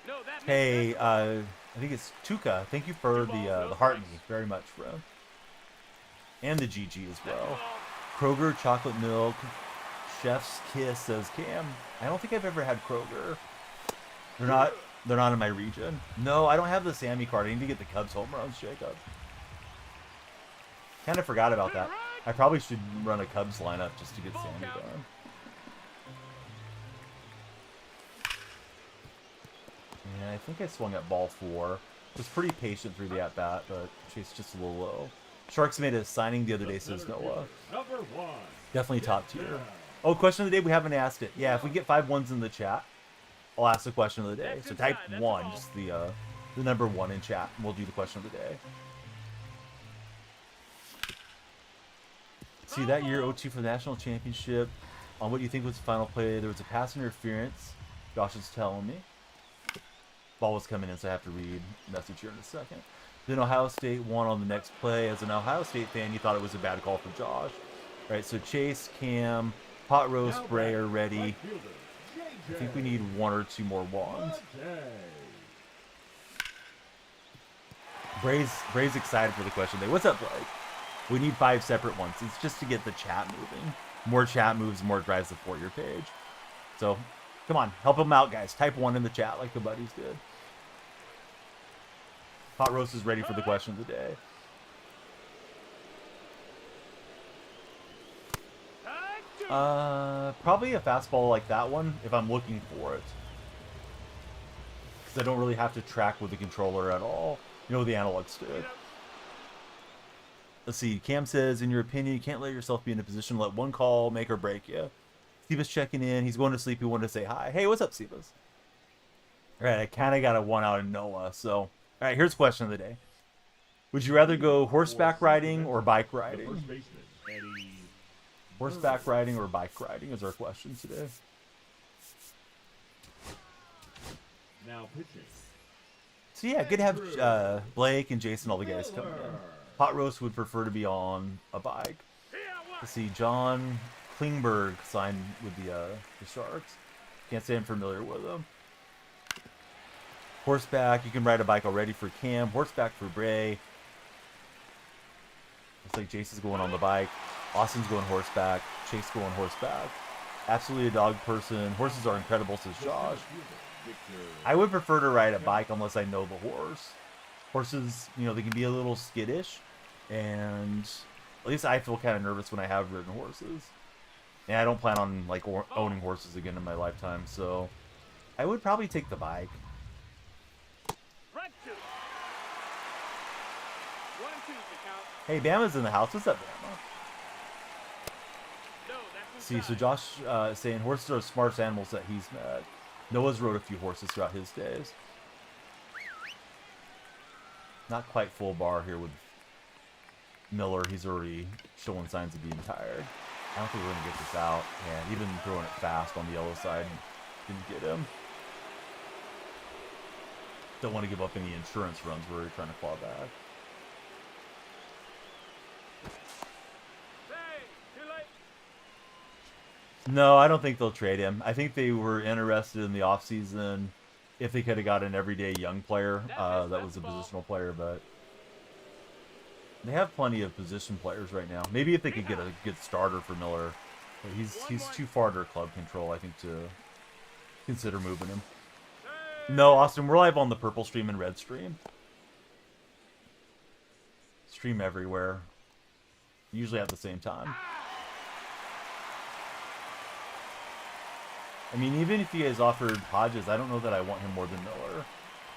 No, that makes Hey, sense. I think it's Tuka. Thank you for the heart me very much, bro. And the GG as well. Kroger chocolate milk. Chef's kiss, says Cam. I don't think I've ever had Kroger. They're not in my region. No, I don't have the Sammy card. I need to get the Cubs home runs, Jacob. Kind of forgot about that. I probably should run a Cubs lineup just to get Sammy done. Yeah, I think I swung at ball 4. Was pretty patient through the at-bat, but Chase just a little low. Sharks made a signing the other day, says Noah. Number 1. Definitely top tier. Oh, question of the day, we haven't asked it. Yeah, if we get 5 ones in the chat, I'll ask the question of the day. So type 1, just the number 1 in chat, and we'll do the question of the day. See, that year, 0-2 for the national championship. On what you think was the final play, there was a pass interference. Josh is telling me. Ball was coming in, so I have to read message here in a second. Then Ohio State won on the next play. As an Ohio State fan, you thought it was a bad call for Josh. Right, so Chase, Cam, Pot Roast, Bray are ready. I think we need 1 or 2 more wands. Bray's excited for the question today. What's up, Blake? We need 5 separate ones. It's just to get the chat moving. More chat moves, more drives the For Your page. So, come on, help them out, guys. Type 1 in the chat like the buddies did. Pot Roast is ready for the question of the day. Probably a fastball like that one if I'm looking for it. Because I don't really have to track with the controller at all. You know, the analog stick. Let's see. Cam says, in your opinion, you can't let yourself be in a position to let one call make or break you. Seba's checking in. He's going to sleep. He wanted to say hi. Hey, what's up, Sebas? All right, I kind of got a 1 out of Noah. So, all right, here's the question of the day. Would you rather go horseback riding or bike riding? Horseback riding or bike riding is our question today. Now pitching. So yeah, good to have Blake and Jason, all the guys coming in. Pot Roast would prefer to be on a bike. Let's see, John Klingberg signed with the Sharks. Can't say I'm familiar with them. Horseback, you can ride a bike already for Cam. Horseback for Bray. Looks like Jason's going on the bike. Austin's going horseback. Chase going horseback. Absolutely a dog person. Horses are incredible, says Josh. I would prefer to ride a bike unless I know the horse. Horses, you know, they can be a little skittish. And at least I feel kind of nervous when I have ridden horses. And I don't plan on, like, owning horses again in my lifetime. So I would probably take the bike. Hey, Bama's in the house. What's up, Bama? See, so Josh is saying horses are the smartest animals that he's met. Noah's rode a few horses throughout his days. Not quite full bar here with Miller. He's already showing signs of being tired. I don't think we're going to get this out. And even throwing it fast on the yellow side didn't get him. Don't want to give up any insurance runs where we're trying to claw back. No, I don't think they'll trade him. I think they were interested in the offseason if they could have got an everyday young player that was a positional player, but they have plenty of position players right now. Maybe if they could get a good starter for Miller. But he's too far to club control, I think, to consider moving him. No, Austin, we're live on the purple stream and red stream. Stream everywhere. Usually at the same time. I mean, even if you guys offered Hodges, I don't know that I want him more than Miller,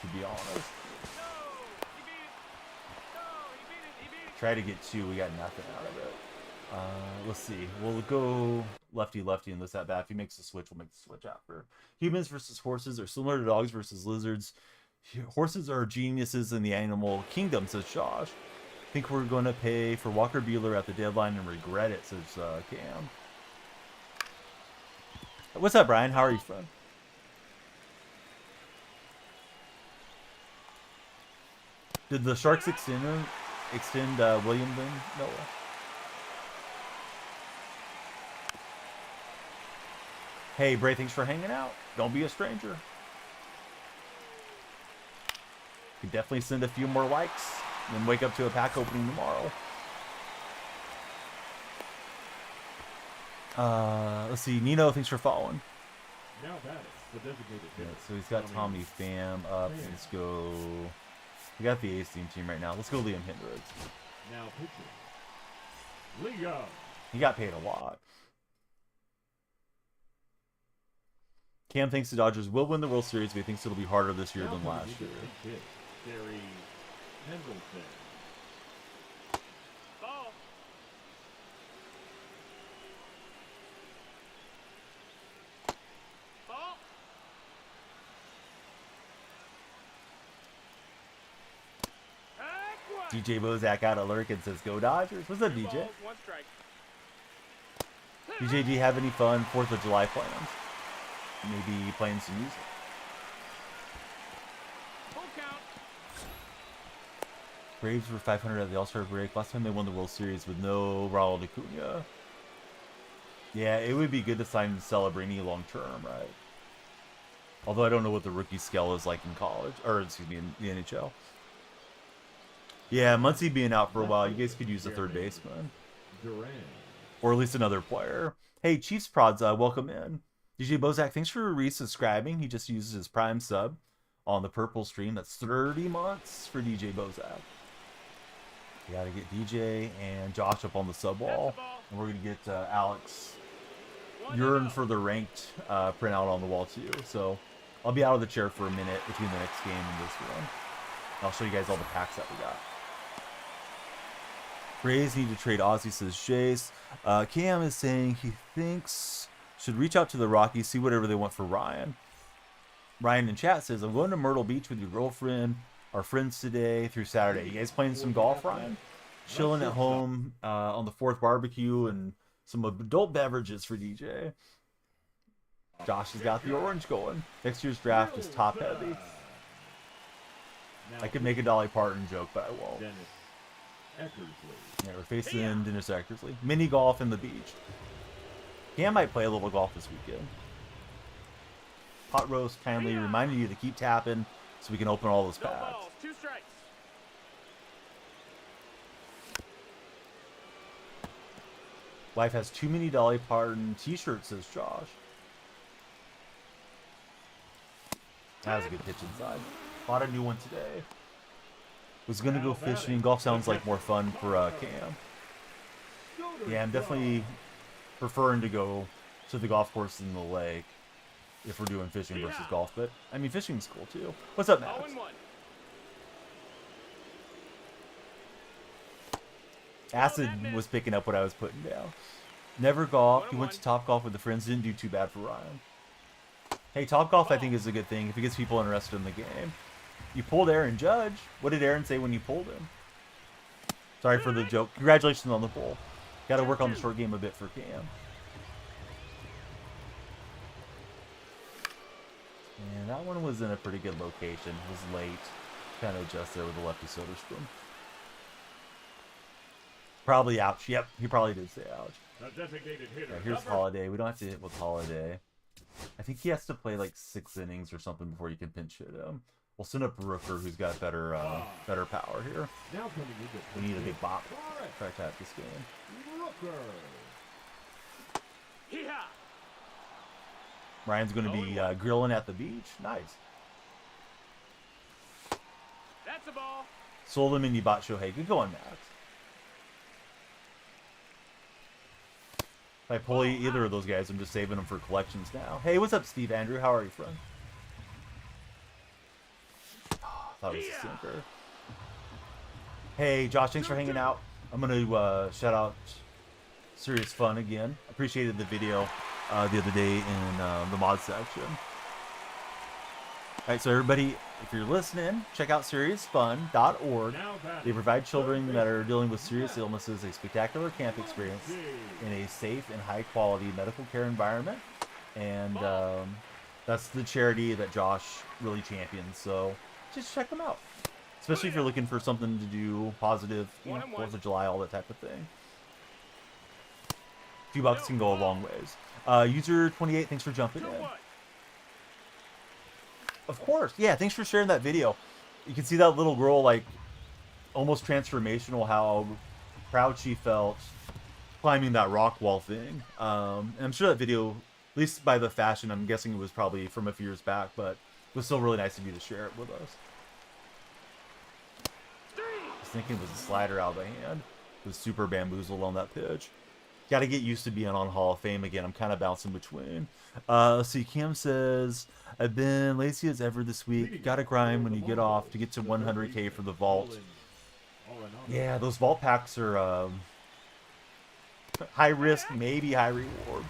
to be honest. Try to get 2, we got nothing out of it. Let's see. We'll go lefty-lefty in this at-bat. If he makes the switch, we'll make the switch after. Humans versus horses are similar to dogs versus lizards. Horses are geniuses in the animal kingdom, says Josh. Think we're going to pay for Walker Buehler at the deadline and regret it, says Cam. What's up, Brian? How are you, friend? Did the Sharks extend William then? Noah? Hey, Bray, thanks for hanging out. Don't be a stranger. Could definitely send a few more likes and then wake up to a pack opening tomorrow. Let's see. Nino, thanks for following. Now batting, the designated Yeah, hitter. so he's got Tommy Pham up. Let's go. We got the Ace team right now. Let's go Liam Hendricks. Now pitching. Liam. He got paid a lot. Cam thinks the Dodgers will win the World Series, but he thinks it'll be harder this year than last year. Gary Pendleton. Ball. Ball. Heck, what? DJ Bozak out of Lurk and says, "Go Dodgers." What's up, Two DJ? balls, one strike. DJ, do you have any fun 4th of July plans? Maybe playing some music. Full count. Braves were 500 at the All-Star break. Last time they won the World Series with no Raul Acuna. Yeah, it would be good to sign Celebrini long-term, right? Although I don't know what the rookie scale is like in college, or excuse me, in the NHL. Yeah, Muncy being out for a while, you guys could use a third baseman. Duran. Or at least another player. Hey, Chiefs Prods, welcome in. DJ Bozak, thanks for resubscribing. He just uses his Prime sub on the Purple stream. That's 30 months for DJ Bozak. You gotta get DJ and Josh up on the sub wall. And we're gonna get Alex Urine for the ranked printout on the wall too. So I'll be out of the chair for a minute between the next game and this one. I'll show you guys all the packs that we got. Braves need to trade Ozzy, says Chase. Cam is saying he thinks should reach out to the Rockies, see whatever they want for Ryan. Ryan in chat says, I'm going to Myrtle Beach with your girlfriend, our friends today through Saturday. You guys playing some golf, Ryan? Chilling at home on the 4th barbecue and some adult beverages for DJ. Josh has got the orange going. Next year's draft is top heavy. I could make a Dolly Parton joke, but I won't. Yeah, we're facing Dennis Eckersley. Mini golf in the beach. Cam might play a little golf this weekend. Hot Roast kindly reminded you to keep tapping so we can open all those No packs. balls, 2 strikes. Wife has too many Dolly Parton t-shirts, says Josh. That was a good pitch inside. Bought a new one today. Was gonna go fishing. Golf sounds like more fun for Cam. Yeah, I'm definitely preferring to go to the golf course than the lake if we're doing fishing versus golf. But I mean, fishing's cool too. What's up, Max? 0-1. Acid was picking up what I was putting down. Never golf. He went to Top Golf with the friends. Didn't do too bad for Ryan. Hey, Top Golf I think is a good thing if it gets people interested in the game. You pulled Aaron Judge. What did Aaron say when you pulled him? Sorry for the joke. Congratulations on the pull. Got to work on the short game a bit for Cam. And that one was in a pretty good location. It was late. Kind of just there with the lefty soda spoon. Probably ouch. Yep, he probably did say ouch. Yeah, here's Holiday. We don't have to hit with Holiday. I think he has to play like 6 innings or something before you can pinch hit him. We'll send up Rooker, who's got better power here. We need a big bop. Try to tap this game. Ryan's going to be grilling at the beach. Nice. That's a ball. Sold him and you bought Shohei. Good going, Max. If I pull either of those guys, I'm just saving them for collections now. Hey, what's up, Steve Andrew? How are you, friend? Oh, I thought it was a sinker. Hey, Josh, thanks for hanging out. I'm going to shout out Serious Fun again. Appreciated the video the other day in the mod section. All right, so everybody, if you're listening, check out seriousfun.org. They provide children that are dealing with serious illnesses a spectacular camp experience in a safe and high-quality medical care environment. And that's the charity that Josh really champions. So just check them out, especially if you're looking for something to do positive, you know, 4th of July, all that type of thing. A few bucks can go a long ways. User 28, thanks for jumping in. Of course. Yeah, thanks for sharing that video. you can see that little girl, like, almost transformational, how proud she felt climbing that rock wall thing. And I'm sure that video, at least by the fashion, I'm guessing it was probably from a few years back, but it was still really nice of you to share it with us. I was thinking it was a slider out of the hand. It was super bamboozled on that pitch. Got to get used to being on Hall of Fame again. I'm kind of bouncing between. Let's see. Cam says, I've been lazy as ever this week. Got to grind when you get off to get to 100K for the vault. Yeah, those vault packs are high risk, maybe high reward.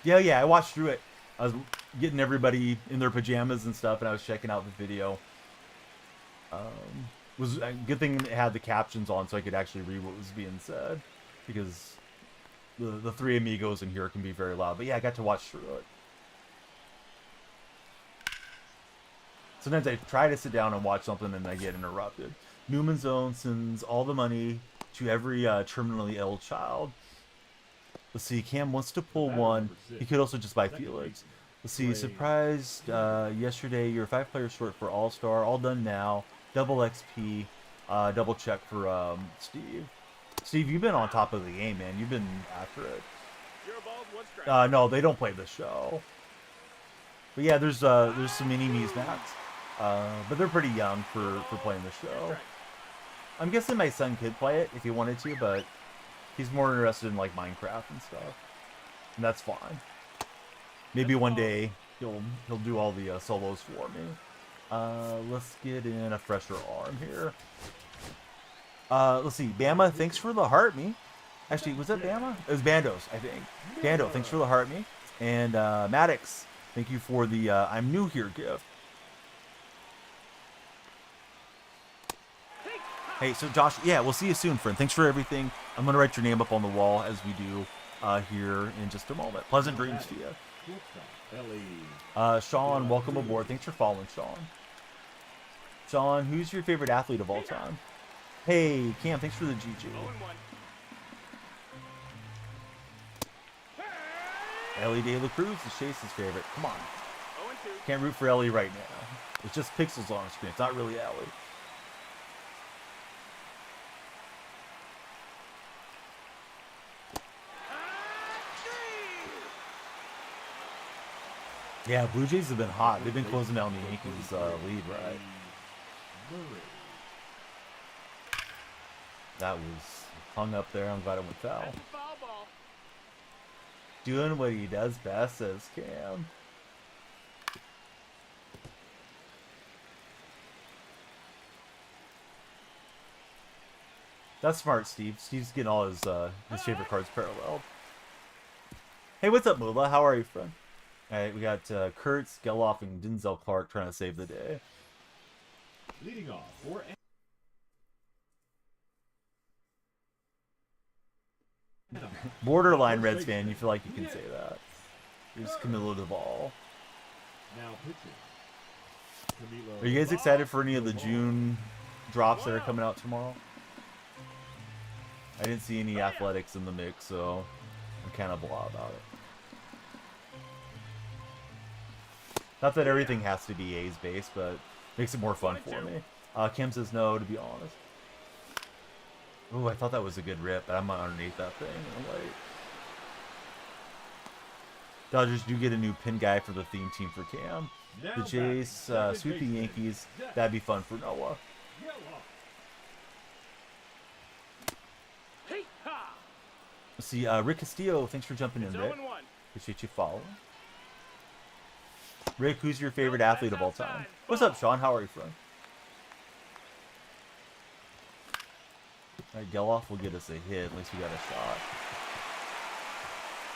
Yeah, I watched through it. I was getting everybody in their pajamas and stuff, and I was checking out the video. Was a good thing it had the captions on so I could actually read what was being said, because the three amigos in here can be very loud. But yeah, I got to watch through it. Sometimes I try to sit down and watch something and I get interrupted. Newman Zone sends all the money to every terminally ill child. Let's see, Cam wants to pull one. He could also just buy Felix. Let's see, surprised yesterday you're 5 players short for All-Star. All done now. Double XP. Double check for Steve. Steve, you've been on top of the game, man. You've been after it. No, they don't play the show. But yeah, there's some mini-me's max. But they're pretty young for playing the show. I'm guessing my son could play it if he wanted to, but he's more interested in like Minecraft and stuff. And that's fine. Maybe one day he'll do all the solos for me. Let's get in a fresher arm here. Let's see. Bama, thanks for the heart me. Actually, was that Bama? It was Bandos, I think. Bando, thanks for the heart me. And Maddox, thank you for the I'm new here gift. Hey, so Josh, yeah, we'll see you soon, friend. Thanks for everything. I'm going to write your name up on the wall as we do here in just a moment. Pleasant dreams to you. Sean, welcome aboard. Thanks for following, Sean. Sean, who's your favorite athlete of all time? Hey, Cam, thanks for the GG. Ellie De La Cruz is Chase's favorite. Come on. Can't root for Ellie right now. It's just pixels on the screen. It's not really Ellie. Yeah, Blue Jays have been hot. They've been closing down the Yankees' lead, right? That was hung up there. I'm glad it went foul. Doing what he does best, says Cam. That's smart, Steve. Steve's getting all his favorite cards paralleled. Hey, what's up, Moolah? How are you, friend? Alright, we got Kurtz, Geloff, and Denzel Clark trying to save the day. Leading off for Borderline Reds fan, you feel like you can say that. Here's Camilo Duvall. now pitching. Are you guys excited for any of the June drops that are coming out tomorrow? I didn't see any athletics in the mix, so I'm kind of blah about it. Not that everything has to be A's based, but makes it more fun for me. Kim says no, to be honest. Ooh, I thought that was a good rip, but I'm underneath that thing. Like, Dodgers do get a new pin guy for the theme team for Cam. The Jays sweep the Yankees. That'd be fun for Noah. Let's see, Rick Castillo, thanks for jumping in, Rick. Appreciate you following. Rick, who's your favorite athlete of all time? What's up, Sean? How are you, friend? Alright, Geloff will get us a hit. At least we got a shot.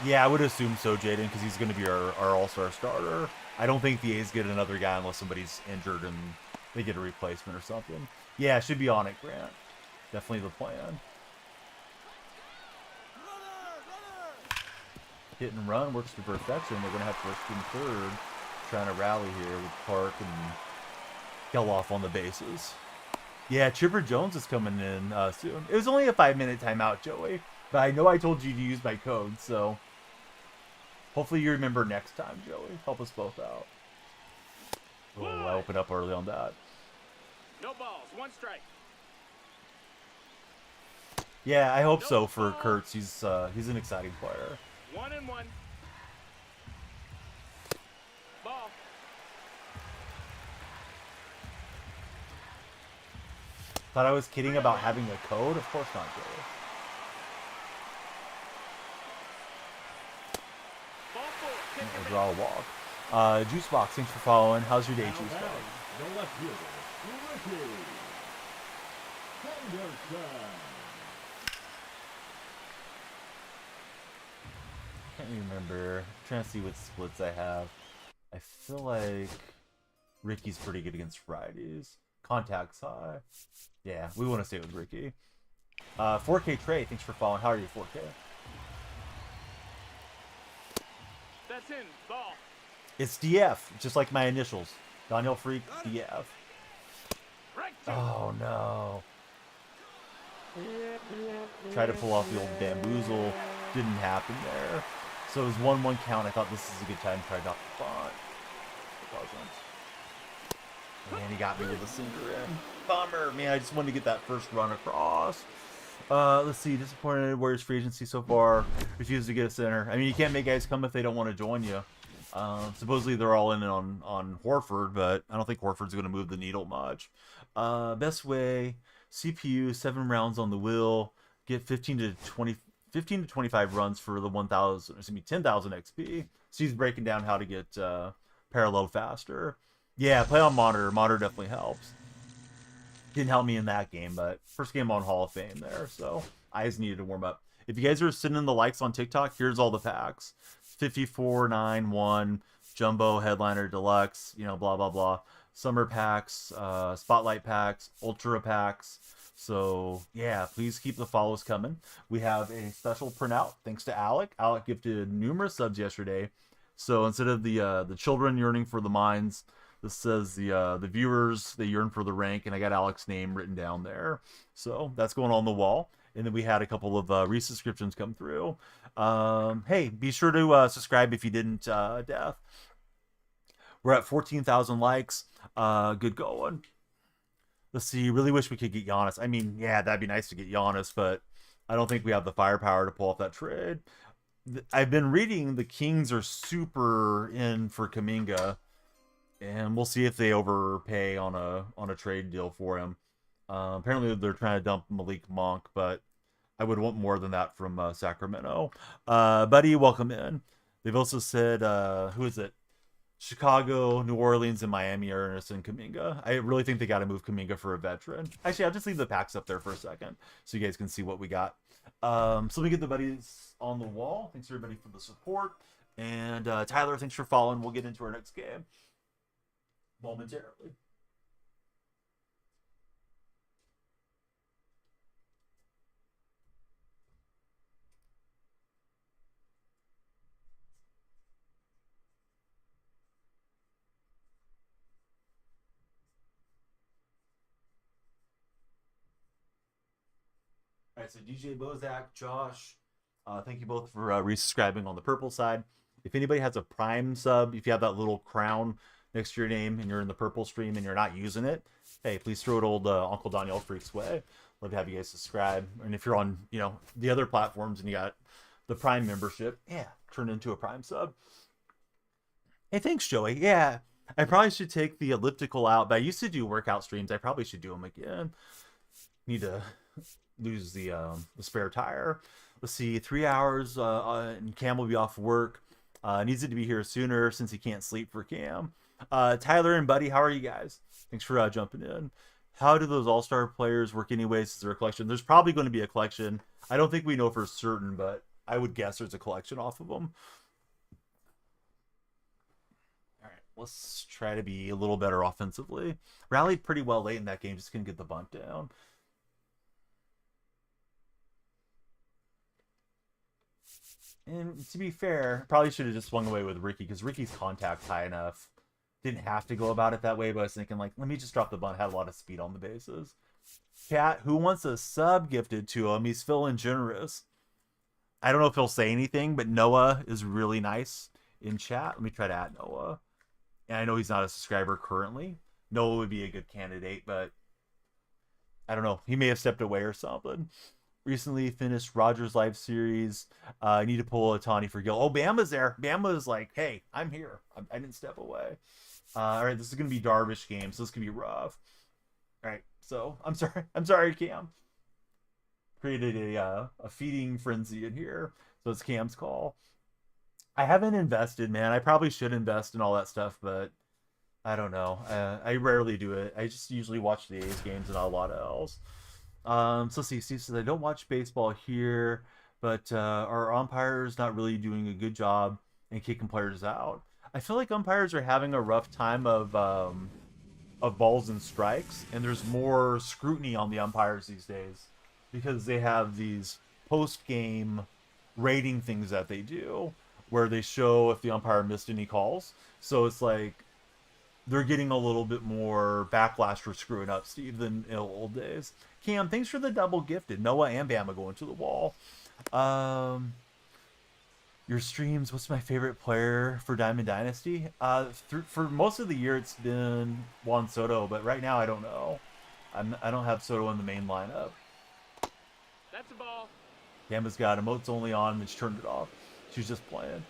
Yeah, I would assume so, Jaden, because he's going to be our all-star starter. I don't think the A's get another guy unless somebody's injured and they get a replacement or something. Yeah, should be on it, Grant. Definitely the plan. Hit and run works to perfection. We're going to have first and third. Trying to rally here with Park and Geloff on the bases. Yeah, Chipper Jones is coming in soon. It was only a 5-minute timeout, Joey. But I know I told you to use my code, so hopefully you remember next time, Joey. Help us both out. Oh, I opened up early on that. No balls. One strike. Yeah, I hope so No for ball. Kurtz. He's an exciting player. 1-1. Ball. Thought I was kidding about having a code? Of course not, Joey. Ball 4. Take I'll your draw a man. walk. Juicebox, thanks for following. How's your day, Now Juicebox? batting, the left fielder, Ricky Henderson. Can't remember. I'm trying to see what splits I have. I feel like Ricky's pretty good against Fridays. Contact's high. Yeah, we want to stay with Ricky. 4K Trey, thanks for following. How are you, 4K? That's in. Ball. It's DF, just like my initials. Daniel Freak, DF. Right to. Oh, no. Try to pull off the old bamboozle. Didn't happen there. So it was 1-1 count. I thought this is a good time to try to drop the font. It wasn't. And he got me with a sinker in. Bummer. Man, I just wanted to get that first run across. Let's see. Disappointed Warriors free agency so far. Refused to get a center. I mean, you can't make guys come if they don't want to join you. Supposedly they're all in on Horford, but I don't think Horford's going to move the needle much. Best way, CPU, 7 rounds on the wheel, get 15 to 25 runs for the 10,000 XP. So he's breaking down how to get parallel faster. Yeah, play on monitor. Monitor definitely helps. Didn't help me in that game, but first game on Hall of Fame there, so eyes needed to warm up. If you guys are sending the likes on TikTok, here's all the packs. 54, 9, 1, Jumbo, Headliner, Deluxe, you know, blah, blah, blah. Summer packs, Spotlight packs, Ultra packs. So, yeah, please keep the follows coming. We have a special printout, thanks to Alec. Alec gifted numerous subs yesterday. So instead of the children yearning for the mines, this says the viewers, they yearn for the rank, and I got Alec's name written down there. So that's going on the wall. And then we had a couple of resubscriptions come through. Hey, be sure to subscribe if you didn't, Death. We're at 14,000 likes. Good going. Let's see. Really wish we could get Giannis. I mean, yeah, that'd be nice to get Giannis, but I don't think we have the firepower to pull off that trade. I've been reading the Kings are super in for Kuminga, and we'll see if they overpay on a trade deal for him. Apparently, they're trying to dump Malik Monk, but I would want more than that from Sacramento. Buddy, welcome in. They've also said, who is it? Chicago, New Orleans, and Miami are interested in Kuminga. I really think they got to move Kuminga for a veteran. Actually, I'll just leave the packs up there for a second so you guys can see what we got. So let me get the buddies on the wall. Thanks everybody for the support. And Tyler, thanks for following. We'll get into our next game momentarily. All right, so DJ Bozak, Josh, thank you both for resubscribing on the purple side. If anybody has a Prime sub, if you have that little crown next to your name and you're in the purple stream and you're not using it, hey, please throw it old Uncle Daniel Freak's way. Love to have you guys subscribe. And if you're on, you know, the other platforms and you got the Prime membership, yeah, turn into a Prime sub. Hey, thanks, Joey. Yeah, I probably should take the elliptical out, but I used to do workout streams. I probably should do them again. Need to lose the spare tire. Let's see, 3 hours and Cam will be off work. Needs it to be here sooner since he can't sleep for Cam. Tyler and Buddy, how are you guys? Thanks for jumping in. How do those all-star players work anyways? Is there a collection? There's probably going to be a collection. I don't think we know for certain, but I would guess there's a collection off of them. All right, let's try to be a little better offensively. Rallied pretty well late in that game, just couldn't get the bunt down. And to be fair, probably should have just swung away with Ricky because Ricky's contact high enough. Didn't have to go about it that way, but I was thinking, like, let me just drop the bunt. Had a lot of speed on the bases. Cat, who wants a sub gifted to him? He's feeling generous. I don't know if he'll say anything, but Noah is really nice in chat. Let me try to add Noah. And I know he's not a subscriber currently. Noah would be a good candidate, but I don't know. He may have stepped away or something. Recently finished Rogers live series. I need to pull a Tawny for Gil. Oh, Bama's there. Bama's like, hey, I'm here. I didn't step away. All right, this is gonna be Darvish game, so this could be rough. All right, so I'm sorry, Cam. Created a feeding frenzy in here, so it's Cam's call. I haven't invested, man. I probably should invest in all that stuff, but I don't know. I rarely do it. I just usually watch the A's games and not a lot else. So see, Steve says I don't watch baseball here, but our umpires not really doing a good job and kicking players out. I feel like umpires are having a rough time of balls and strikes, and there's more scrutiny on the umpires these days because they have these post-game rating things that they do where they show if the umpire missed any calls. So it's like they're getting a little bit more backlash for screwing up, Steve, than in old days. Cam, thanks for the double gifted. Noah and Bama going to the wall. Your streams, what's my favorite player for Diamond Dynasty? For most of the year, it's been Juan Soto, but right now I don't know. I don't have Soto in the main lineup. That's a ball. Bama's got emotes only on, and she turned it off. She's just playing.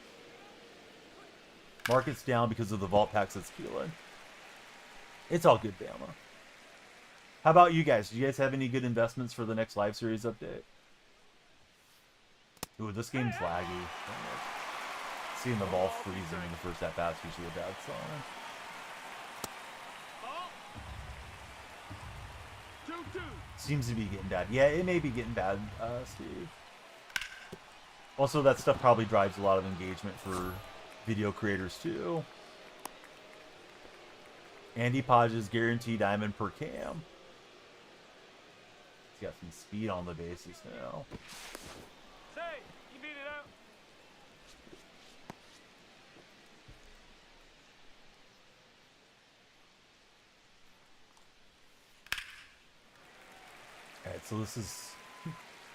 Market's down because of the vault packs that's killing. It's all good, Bama. How about you guys? Do you guys have any good investments for the next live series update? Ooh, this game's laggy. Seeing the ball freezing in the first at bat's usually a bad sign. Ball. 2-2. Seems to be getting bad. Yeah, it may be getting bad, Steve. Also, that stuff probably drives a lot of engagement for video creators too. Andy Podge's guaranteed diamond per cam. He's got some speed on the bases now. Say, you beat it out. Alright, so this is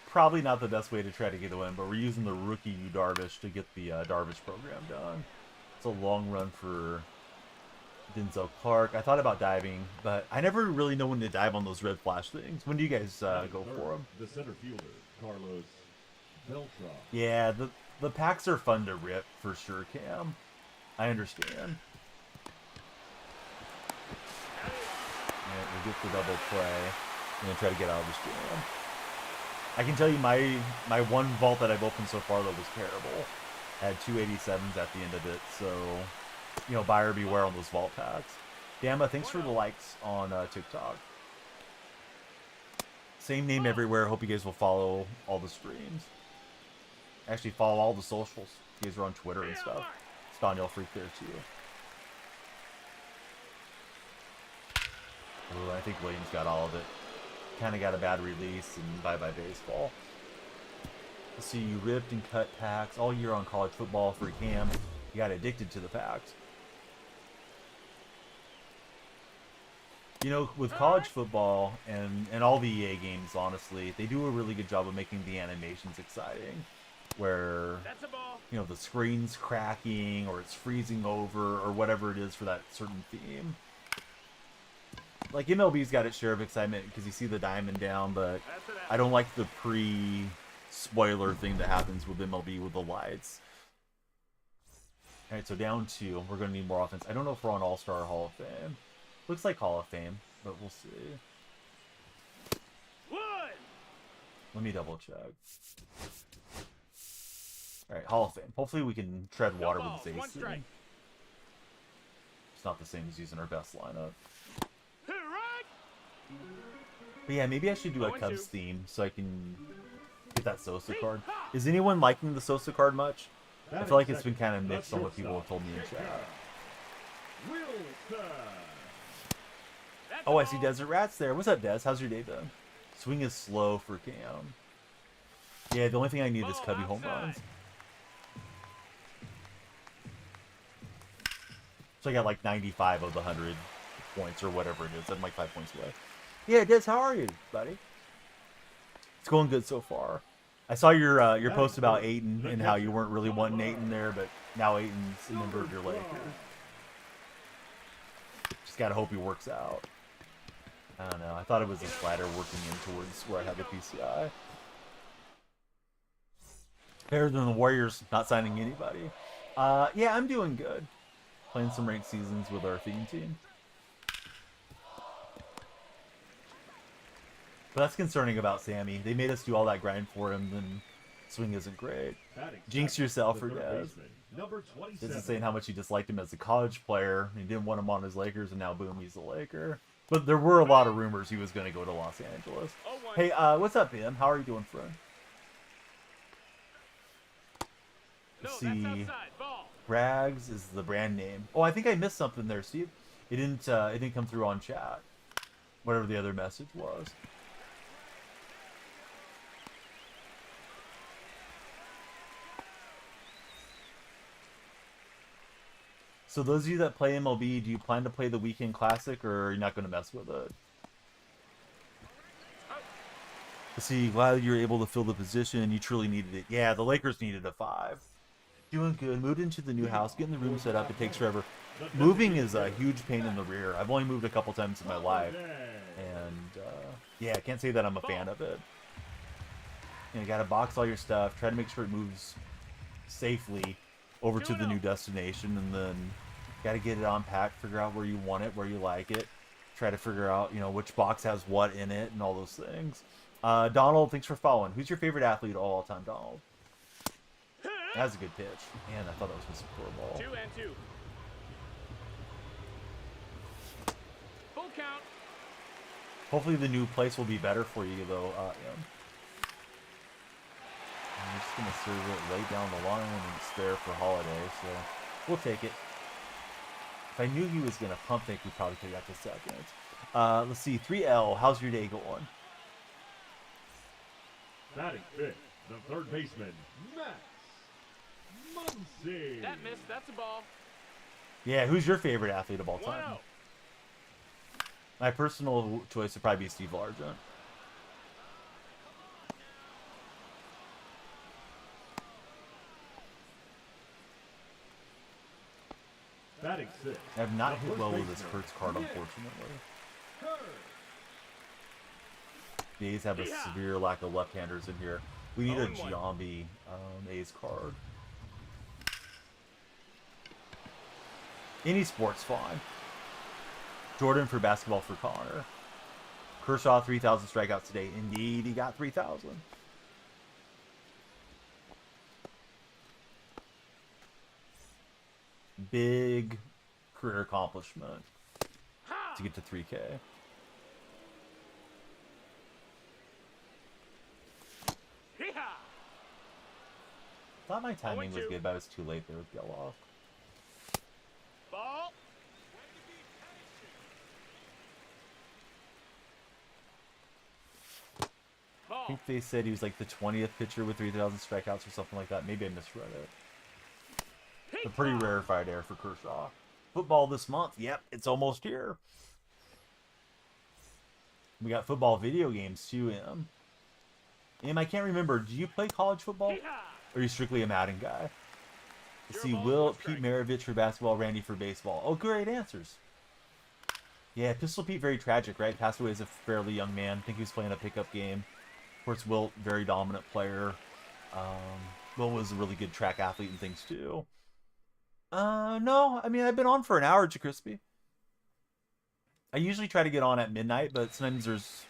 probably not the best way to try to get a win, but we're using the rookie Darvish to get the Darvish program done. It's a long run for Denzel Clark. I thought about diving, but I never really know when to dive on those red flash things. When do you guys go for them? The center fielder, Carlos Beltran. Yeah, the packs are fun to rip for sure, Cam. I understand. Yeah, we get the double play. I'm gonna try to get out of this jam. I can tell you my one vault that I've opened so far that was terrible. I had 287s at the end of it, so you know, buyer beware on those vault packs. Dama, thanks for the likes on TikTok. Same name everywhere. Hope you guys will follow all the streams. Actually, follow all the socials. You guys are on Twitter and stuff. Spaniel Freak there too. Ooh, I think Williams got all of it. Kind of got a bad release and bye-bye baseball. Let's see, you ripped and cut packs all year on college football for Cam. You got addicted to the packs. You know, with college football and all the EA games, honestly, they do a really good job of making the animations exciting. Where, That's a ball. you know, the screen's cracking or it's freezing over or whatever it is for that certain theme. Like, MLB's got its share of excitement because you see the diamond down, but I don't like the pre-spoiler thing that happens with MLB with the lights. Alright, so down 2. We're going to need more offense. I don't know if we're on All-Star Hall of Fame. Looks like Hall of Fame, but we'll see. Wood. Let me double check. Alright, Hall of Fame. Hopefully we can tread water with this ace. It's not the same as using our best lineup. But yeah, maybe I should do a Cubs theme so I can get that Sosa card. Is anyone liking the Sosa card much? I feel like it's been kind of mixed on what people have told me in chat. Oh, I see Desert Rats there. What's up, Des? How's your day been? Swing is slow for Cam. Yeah, the only thing I need is Cubby home runs. So I got like 95 of the 100 points or whatever it is. I'm like 5 points away. Yeah, Des, how are you, buddy? It's going good so far. I saw your post about Ayton and how you weren't really wanting Ayton there, but now Ayton's a member of your Lakers. gotta hope he works out. I don't know. I thought it was a slider working in towards where I had the PCI. Better than the Warriors not signing anybody. Yeah, I'm doing good. Playing some ranked seasons with our theme team. But that's concerning about Sammy. They made us do all that grind for him, then swing isn't great. Jinx yourself for Dez. This is saying how much he disliked him as a college player. He didn't want him on his Lakers, and now boom, he's a Laker. But there were a lot of rumors he was going to go to Los Angeles. Hey, what's up, Ben? How are you doing, friend? Let's see. Rags is the brand name. Oh, I think I missed something there, Steve. It didn't come through on chat. Whatever the other message was. So those of you that play MLB, do you plan to play the Weekend Classic, or are you not going to mess with it? Let's see, glad you were able to fill the position. You truly needed it. Yeah, the Lakers needed a 5. Doing good. Moved into the new house, getting the room set up. It takes forever. Moving is a huge pain in the rear. I've only moved a couple times in my life, and yeah, I can't say that I'm a fan of it. You gotta box all your stuff, try to make sure it moves safely over to the new destination, and then gotta get it unpacked, figure out where you want it, where you like it, try to figure out, you know, which box has what in it, and all those things. Donald, thanks for following. Who's your favorite athlete of all time, Donald? That was a good pitch. Man, I thought that was a poor ball. 2 and 2. Full count. Hopefully the new place will be better for you, though, Em. I'm just going to serve it right down the line and spare for Holiday, so we'll take it. If I knew he was going to pump fake, we probably could have got to second. Let's see, 3L, how's your day going? Batting fifth, the third baseman, Max Muncy. That missed. That's a ball. Yeah, who's your favorite athlete of all time? 1-0. My personal choice would probably be Steve Largent. Batting sixth. I have not hit the well first with this baseman, Kurtz card, Nick unfortunately. Kurtz. The A's have a severe lack of left-handers in here. We need a 0-1. Giambi A's card. Any sport's fine. Jordan for basketball for Connor. Kershaw, 3,000 strikeouts today. Indeed, he got 3,000. Big career accomplishment to get to 3K. Thought my timing was good, but I was too late there with Geloff. Ball. I think they said he was like the 20th pitcher with 3,000 strikeouts or something like that. Maybe I misread it. A pretty rarefied air for Kershaw. Football this month. Yep, it's almost here. We got football video games too, Em. I can't remember. Do you play college football? Or are you strictly a Madden guy? Let's see, Will, Pete Maravich for basketball, Randy for baseball. Oh, great answers. Yeah, Pistol Pete, very tragic, right? Passed away as a fairly young man. I think he was playing a pickup game. Of course, Will, very dominant player. Will was a really good track athlete and things too. No, I mean, I've been on for an hour, Crispy. I usually try to get on at midnight, but sometimes there's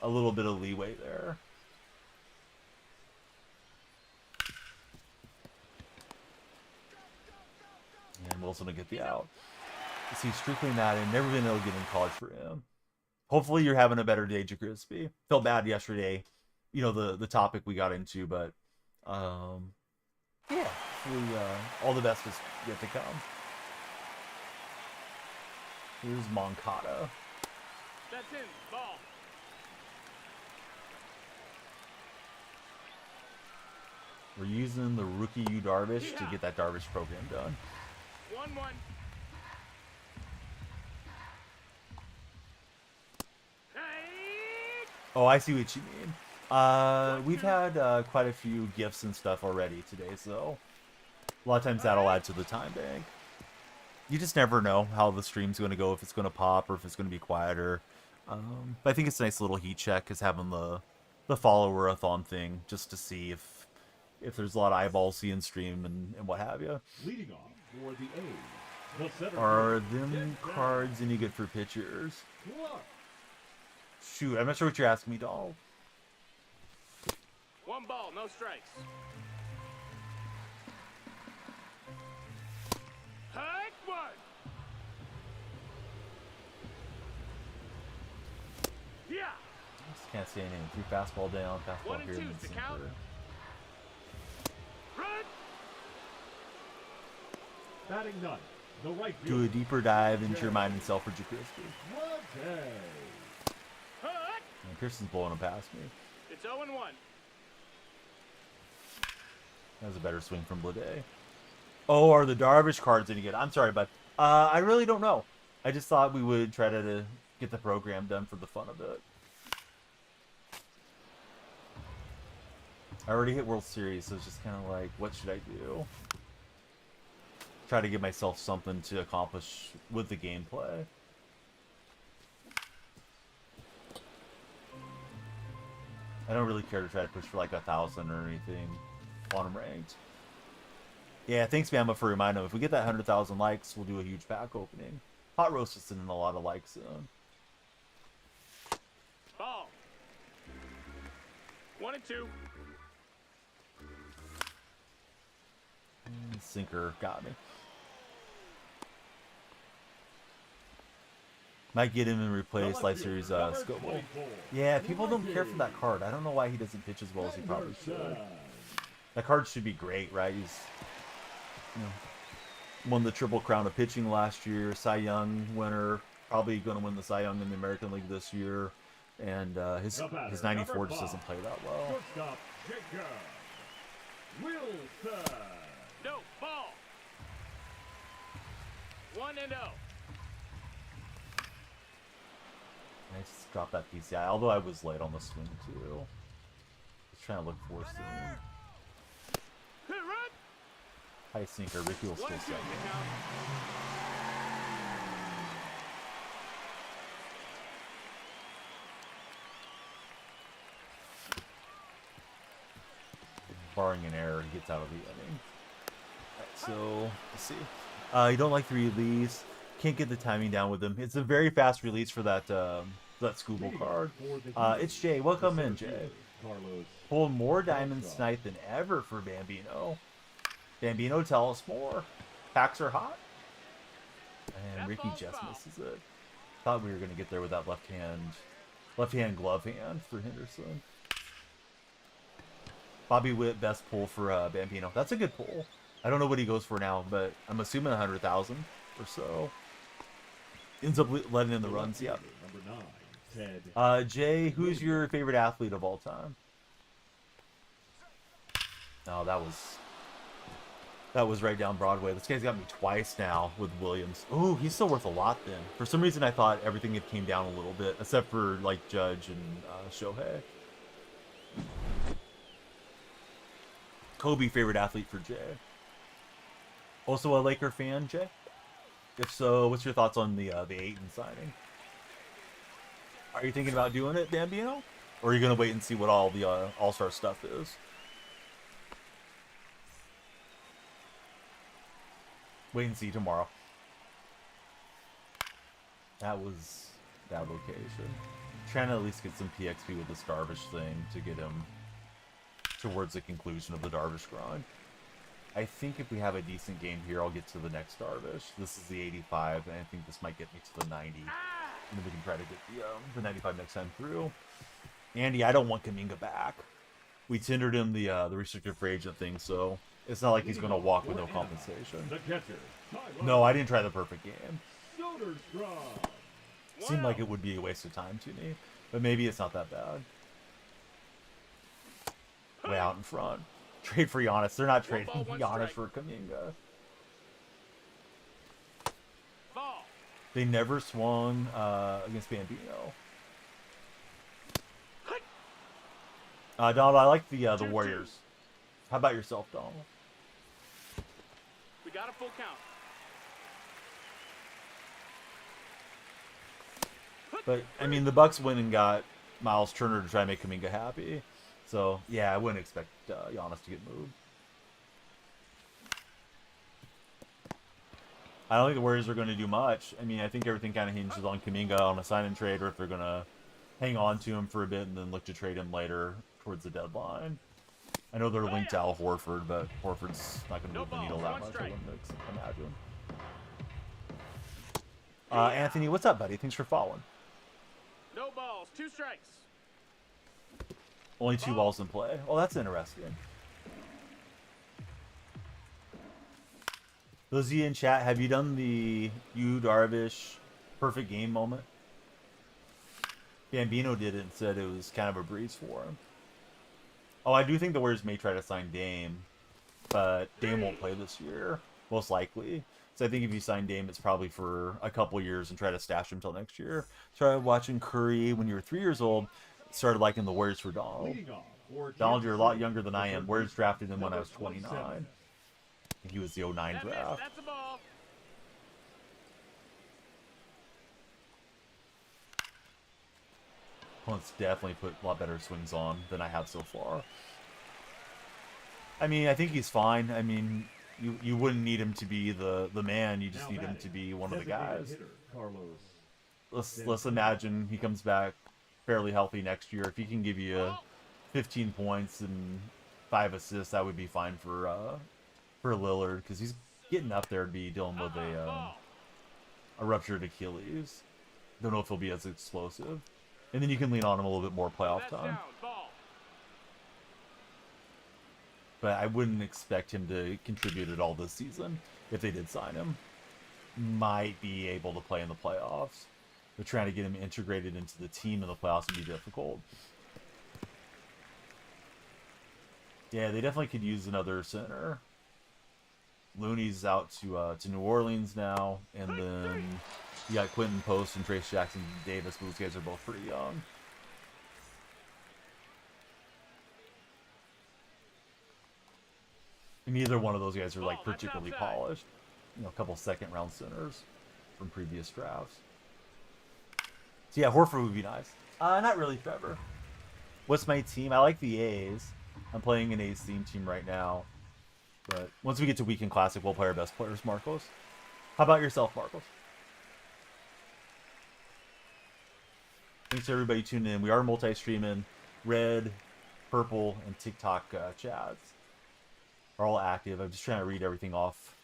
a little bit of leeway there. And Wilson will get the out. Let's see, strictly Madden. Never been able to get in college for him. Hopefully you're having a better day, Crispy. Felt bad yesterday, you know, the topic we got into, but yeah, all the best is yet to come. Here's Moncada. That's in. Ball. We're using the rookie Yu Darvish to get that Darvish program done. 1-1. Oh, I see what you mean. We've had quite a few gifts and stuff already today, so a lot of times that'll add to the time bank. You just never know how the stream's going to go, if it's going to pop or if it's going to be quieter. But I think it's a nice little heat check, is having the follower-a-thon thing, just to see if there's a lot of eyeballs seeing stream and what have you. Leading off for the A's, the center Are fielder, them Ted cards any good for pitchers? Clark. Shoot, I'm not sure what you're asking me, doll. 1 ball, no strikes. Hike 1. Yeah. Just can't say anything. 3 fastball down, fastball 1 and here, 2 and is the sinker. count. Run. Batting ninth, the right Do a fielder, deeper dive into your mind and self for Jakuski. Rajay. Hike. And Pearson's blowing him past me. It's 0 and 1. That was a better swing from Blade. Oh, are the Darvish cards any good? I'm sorry, but I really don't know. I just thought we would try to get the program done for the fun of it. I already hit World Series, so it's just kind of like, what should I do? Try to give myself something to accomplish with the gameplay. I don't really care to try to push for like 1,000 or anything on them ranked. Yeah, thanks, Bama, for reminding me. If we get that 100,000 likes, we'll do a huge pack opening. Hot Roast is in a lot of likes soon. Ball. 1 and 2. Sinker got me. Might get him and replace Life Series Scoble. Yeah, people don't care for that card. I don't know why he doesn't pitch as well as he probably should. That card should be great, right? He's, you know, won the Triple Crown of pitching last year, Cy Young winner, probably going to win the Cy Young in the American League this year, and his 94 just doesn't play that well. Shortstop, Jacob Wilson. No, ball. 1 and 0. I just dropped that PCI, although I was late on the swing too. Just trying to look for soon. Hit run. High sinker, Ricky will 1 still and 2 set is me. the count. Barring an error, he gets out of the inning. Alright, so, let's see. You don't like the release. Can't get the timing down with him. It's a very fast release for that that Scooble card. It's Jay. Welcome in, Jay. Carlos. Pulled more diamonds tonight than ever for Bambino. Bambino, tell us more. Packs are hot. And Ricky just misses it. Thought we were going to get there with that left hand glove hand for Henderson. Bobby Witt, best pull for Bambino. That's a good pull. I don't know what he goes for now, but I'm assuming 100,000 or so. Ends up letting in the runs. Yep. Number 9, Ted. Jay, who's your favorite athlete of all time? Oh, that was right down Broadway. This guy's got me twice now with Williams. Oh, he's still worth a lot then. For some reason, I thought everything had came down a little bit, except for like Judge and Shohei. Kobe, favorite athlete for Jay. Also a Laker fan, Jay? If so, what's your thoughts on the Ayton signing? Are you thinking about doing it, Bambino? Or are you going to wait and see what all the All-Star stuff is? Wait and see tomorrow. That was that location. Trying to at least get some PXP with this Darvish thing to get him towards the conclusion of the Darvish grind. I think if we have a decent game here, I'll get to the next Darvish. This is the 85, and I think this might get me to the 90. And then we can try to get the 95 next time through. Andy, I don't want Kuminga back. We tendered him the restricted free agent thing, so it's not like he's going to walk with no compensation. The catcher. No, I didn't try the perfect game. Soderstrom. Seemed like it would be a waste of time to me, but maybe it's not that bad. Way out in front. Trade for Giannis. They're not trading ball, one Giannis strike. for Kuminga. Ball. They never swung against Bambino. Donald, I like the 2-2. Warriors. How about yourself, Donald? We got a full count. But I mean, the Bucks went and got Miles Turner to try and make Kuminga happy. So yeah, I wouldn't expect Giannis to get moved. I don't think the Warriors are going to do much. I mean, I think everything kind of hinges on Kuminga on a sign-and trade, or if they're going to hang on to him for a bit and then look to trade him later towards the deadline. I know they're linked to Al Horford, but Horford's not going to move the needle that much, I wouldn't imagine. Anthony, what's up, buddy? Thanks for following. No balls. 2 strikes. Only 2 balls in play. Oh, that's interesting. Those of you in chat, have you done the Yu Darvish perfect game moment? Bambino did it and said it was kind of a breeze for him. Oh, I do think the Warriors may try to sign Dame, but Dame won't play this year, most likely. So I think if you sign Dame, it's probably for a couple years and try to stash him until next year. Started watching Curry when you were 3 years old. Started liking the Warriors for Donald. Donald, you're a lot younger than I am. Warriors drafted him when I was 29. He was the 09 draft. That's a ball. Opponents definitely put a lot better swings on than I have so far. I mean, I think he's fine. I mean, you wouldn't need him to be the man. You just need him to be one of the guys. Let's imagine he comes back fairly healthy next year. If he can give you 15 points and 5 assists, that would be fine for Lillard, because he's getting up there to be dealing with a ruptured Achilles. Don't know if he'll be as explosive. And then you can lean on him a little bit more playoff time. But I wouldn't expect him to contribute at all this season if they did sign him. Might be able to play in the playoffs. But trying to get him integrated into the team in the playoffs would be difficult. Yeah, they definitely could use another center. Looney's out to New Orleans now, and then you got Quentin Post and Trace Jackson Davis, but those guys are both pretty young. And neither one of those guys are like particularly polished. You know, a couple second-round centers from previous drafts. So yeah, Horford would be nice. Not really, Trevor. What's my team? I like the A's. I'm playing an A's theme team right now. But once we get to Weekend Classic, we'll play our best players, Marcos. How about yourself, Marcos? Thanks to everybody tuning in. We are multi-streaming. Red, Purple, and TikTok chats are all active. I'm just trying to read everything off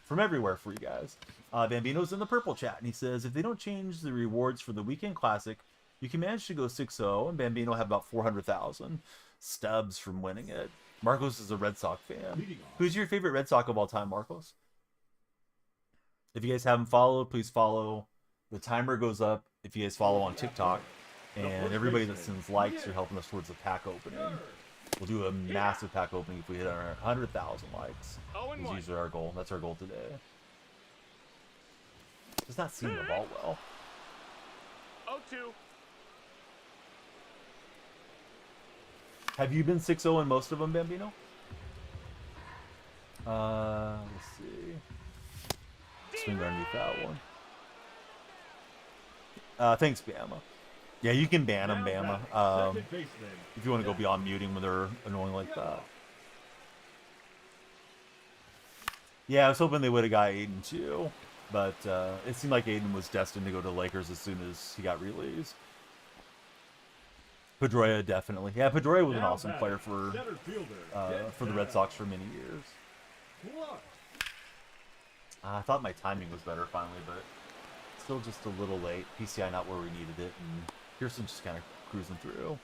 from everywhere for you guys. Bambino's in the Purple chat, and he says, if they don't change the rewards for the Weekend Classic, you can manage to go 6-0, and Bambino have about 400,000 stubs from winning it. Marcos is a Red Sox fan. Who's your favorite Red Sox of all time, Marcos? If you guys haven't followed, please follow. The timer goes up if you guys follow on TikTok. And everybody that sends likes are helping us towards the pack opening. We'll do a massive pack opening if we hit our 100,000 likes. That's usually our goal. That's our goal today. Does not seem the ball well. 0-2. Have you been 6-0 in most of them, Bambino? Let's see. Swing underneath that one. Thanks, Bama. Yeah, you can ban them, Bama. If you want to go beyond muting when they're annoying like that. Yeah, I was hoping they would have got Aiden too, but it seemed like Aiden was destined to go to the Lakers as soon as he got released. Pedroia, definitely. Yeah, Pedroia was an awesome player for the Red Sox for many years. I thought my timing was better finally, but still just a little late. PCI not where we needed it, and Pearson's just kind of cruising through.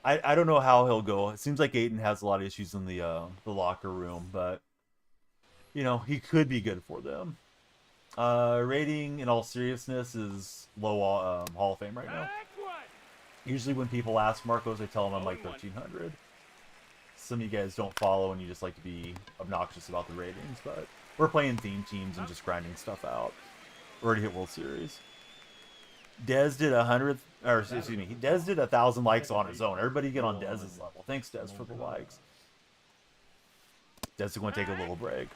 I don't know how he'll go. It seems like Aiden has a lot of issues in the locker room, but you know, he could be good for them. Rating, in all seriousness, is low Hall of Fame right now. Usually when people ask Marcos, I tell them I'm like 1,300. Some of you guys don't follow and you just like to be obnoxious about the ratings, but we're playing theme teams and just grinding stuff out. We already hit World Series. Dez did 1,000 likes on his own. Everybody get on Dez's level. Thanks, Dez, for the likes. Dez is going to take a little break.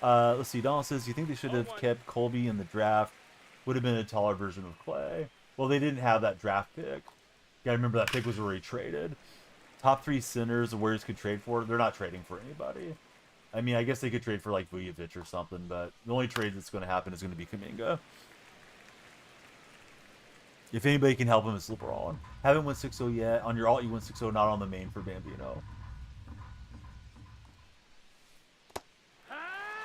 Let's see. Donald says, do you think they should have kept Colby in the draft? Would have been a taller version of Clay. Well, they didn't have that draft pick. Yeah, I remember that pick was already traded. Top 3 centers the Warriors could trade for, they're not trading for anybody. I mean, I guess they could trade for like Vujovic or something, but the only trade that's going to happen is going to be Kuminga. If anybody can help him, it's LeBron. Haven't won 6-0 yet. On your alt, you win 6-0, not on the main for Bambino.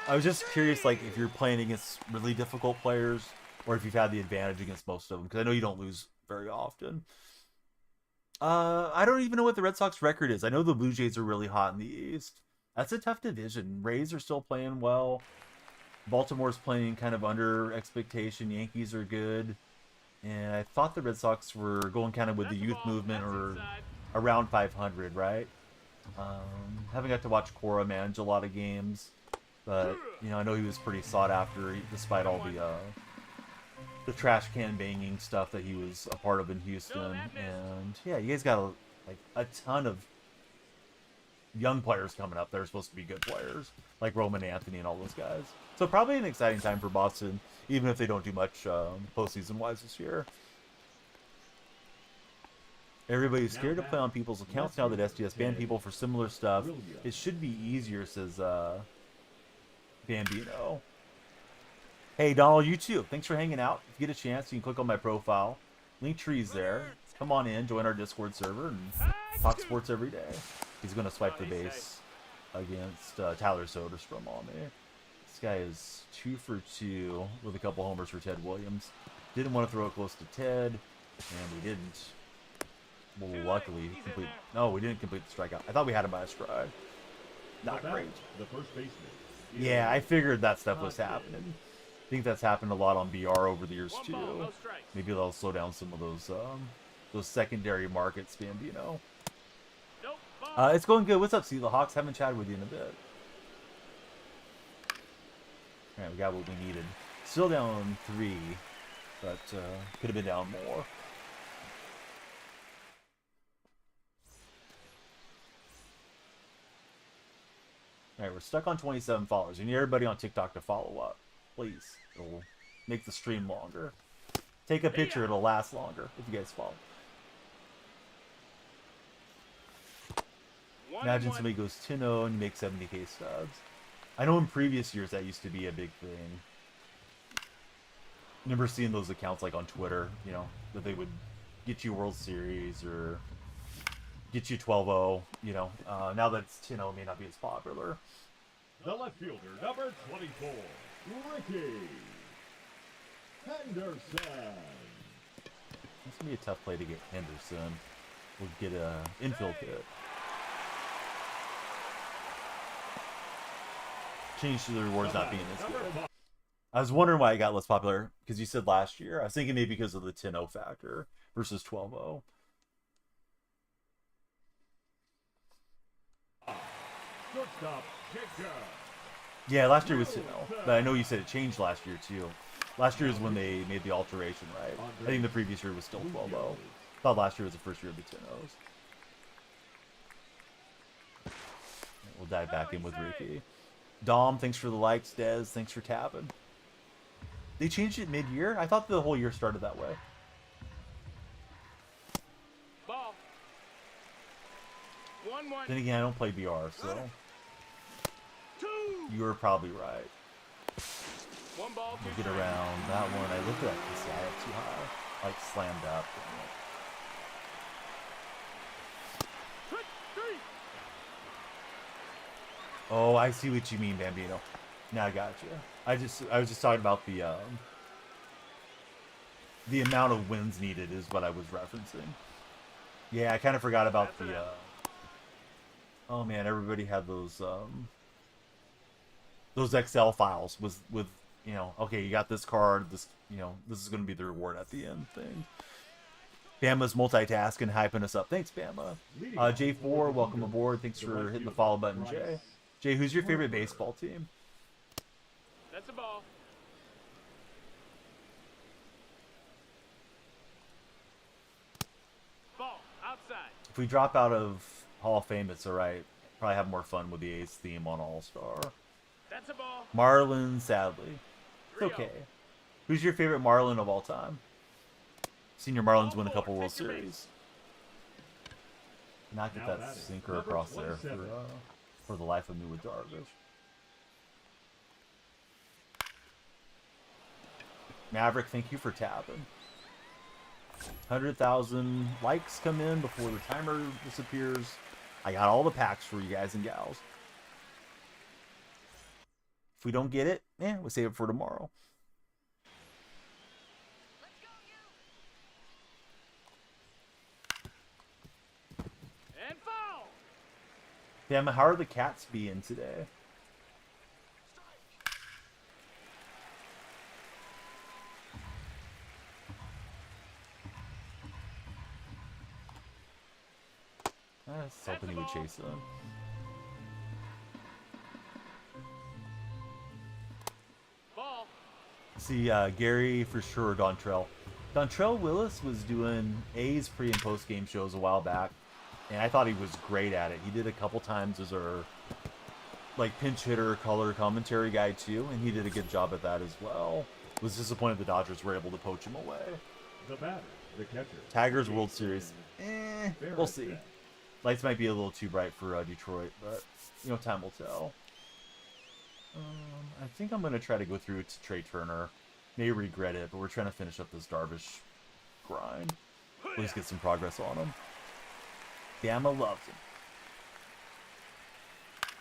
I was just curious, like, if you're playing against really difficult players, or if you've had the advantage against most of them, because I know you don't lose very often. I don't even know what the Red Sox record is. I know the Blue Jays are really hot in the East. That's a tough division. Rays are still playing well. Baltimore's playing kind of under expectation. Yankees are good. And I thought the Red Sox were going kind of with the youth movement or around 500, right? Haven't got to watch Cora manage a lot of games. But, you know, I know he was pretty sought after despite all the trash can banging stuff that he was a part of in Houston. And, yeah, you guys got a ton of young players coming up that are supposed to be good players. Like Roman Anthony and all those guys. So probably an exciting time for Boston, even if they don't do much postseason-wise this year. Everybody's scared to play on people's accounts now that SDS banned people for similar stuff. It should be easier, says Bambino. Hey, Donald, you too. Thanks for hanging out. If you get a chance, you can click on my profile. Linktree's there. Come on in, join our Discord server, and talk sports every day. He's going to swipe the base against Tyler Soderstrom on me. This guy is 2 for 2 with a couple homers for Ted Williams. Didn't want to throw it close to Ted, and we didn't. Well, luckily, we didn't complete the strikeout. I thought we had him by a stride. Not great. The first baseman. Yeah, I figured that stuff was happening. I think that's happened a lot on BR over the years too. Maybe they'll slow down some of those secondary markets, Bambino. It's going good. What's up, See the Hawks? Haven't chatted with you in a bit. All right, we got what we needed. Still down 3, but could have been down more. All right, we're stuck on 27 followers. We need everybody on TikTok to follow up, please. It'll make the stream longer. Take a picture; it'll last longer if you guys follow. Imagine somebody goes 10-0 and makes 70K subs. I know in previous years that used to be a big thing. Remember seeing those accounts like on Twitter, you know, that they would get you World Series or get you 12-0, you know. Now that it's 10-0, it may not be as popular. The left fielder, number 24, Ricky Henderson. It's going to be a tough play to get Henderson. We'll get a infield hit. Change to the rewards not being as good. I was wondering why it got less popular, because you said last year. I was thinking maybe because of the 10-0 factor versus 12-0. Yeah, last year was 10-0, but I know you said it changed last year too. Last year is when they made the alteration, right? I think the previous year was still 12-0. I thought last year was the first year of the 10-0s. We'll dive back in with Ricky. Dom, thanks for the likes. Dez, thanks for tapping. They changed it mid-year? I thought the whole year started that way. Ball. 1-1. Then again, I don't play BR, so you were probably right. 1 ball, 2 We'll get around that one. I looked at this guy up too high. Like slammed up. Oh, I see what you mean, Bambino. Now I got you. I was just talking about the amount of wins needed is what I was referencing. Yeah, I kind of forgot about the oh man, everybody had those Excel files with you know, okay, you got this card, this, you know, this is going to be the reward at the end thing. Bama's multitasking, hyping us up. Thanks, Bama. J4, welcome aboard. Thanks for hitting the follow button, Jay. Jay, who's your favorite baseball team? That's a ball. Ball, outside. If we drop out of Hall of Fame, it's alright. Probably have more fun with the A's theme on All-Star. That's a ball. Marlin, sadly. It's okay. Who's your favorite Marlin of all time? Senior Marlins win a couple World Series. Not get that sinker across there for the life of me with Darvish. Maverick, thank you for tapping. 100,000 likes come in before the timer disappears. I got all the packs for you guys and gals. If we don't get it, we'll save it for tomorrow. And foul. Damn, how are the Cats being today? I was hoping he would chase them. Ball. See, Gary for sure, Dontrell. Dontrell Willis was doing A's pre and post game shows a while back, and I thought he was great at it. He did a couple times as our like pinch hitter, color commentary guy too, and he did a good job at that as well. Was disappointed the Dodgers were able to poach him away. The batter, the catcher. Tigers World Series, we'll see. Lights might be a little too bright for Detroit, but you know, time will tell. I think I'm gonna try to go through to Trey Turner. May regret it, but we're trying to finish up this Darvish grind. At least get some progress on him. Bama loves him.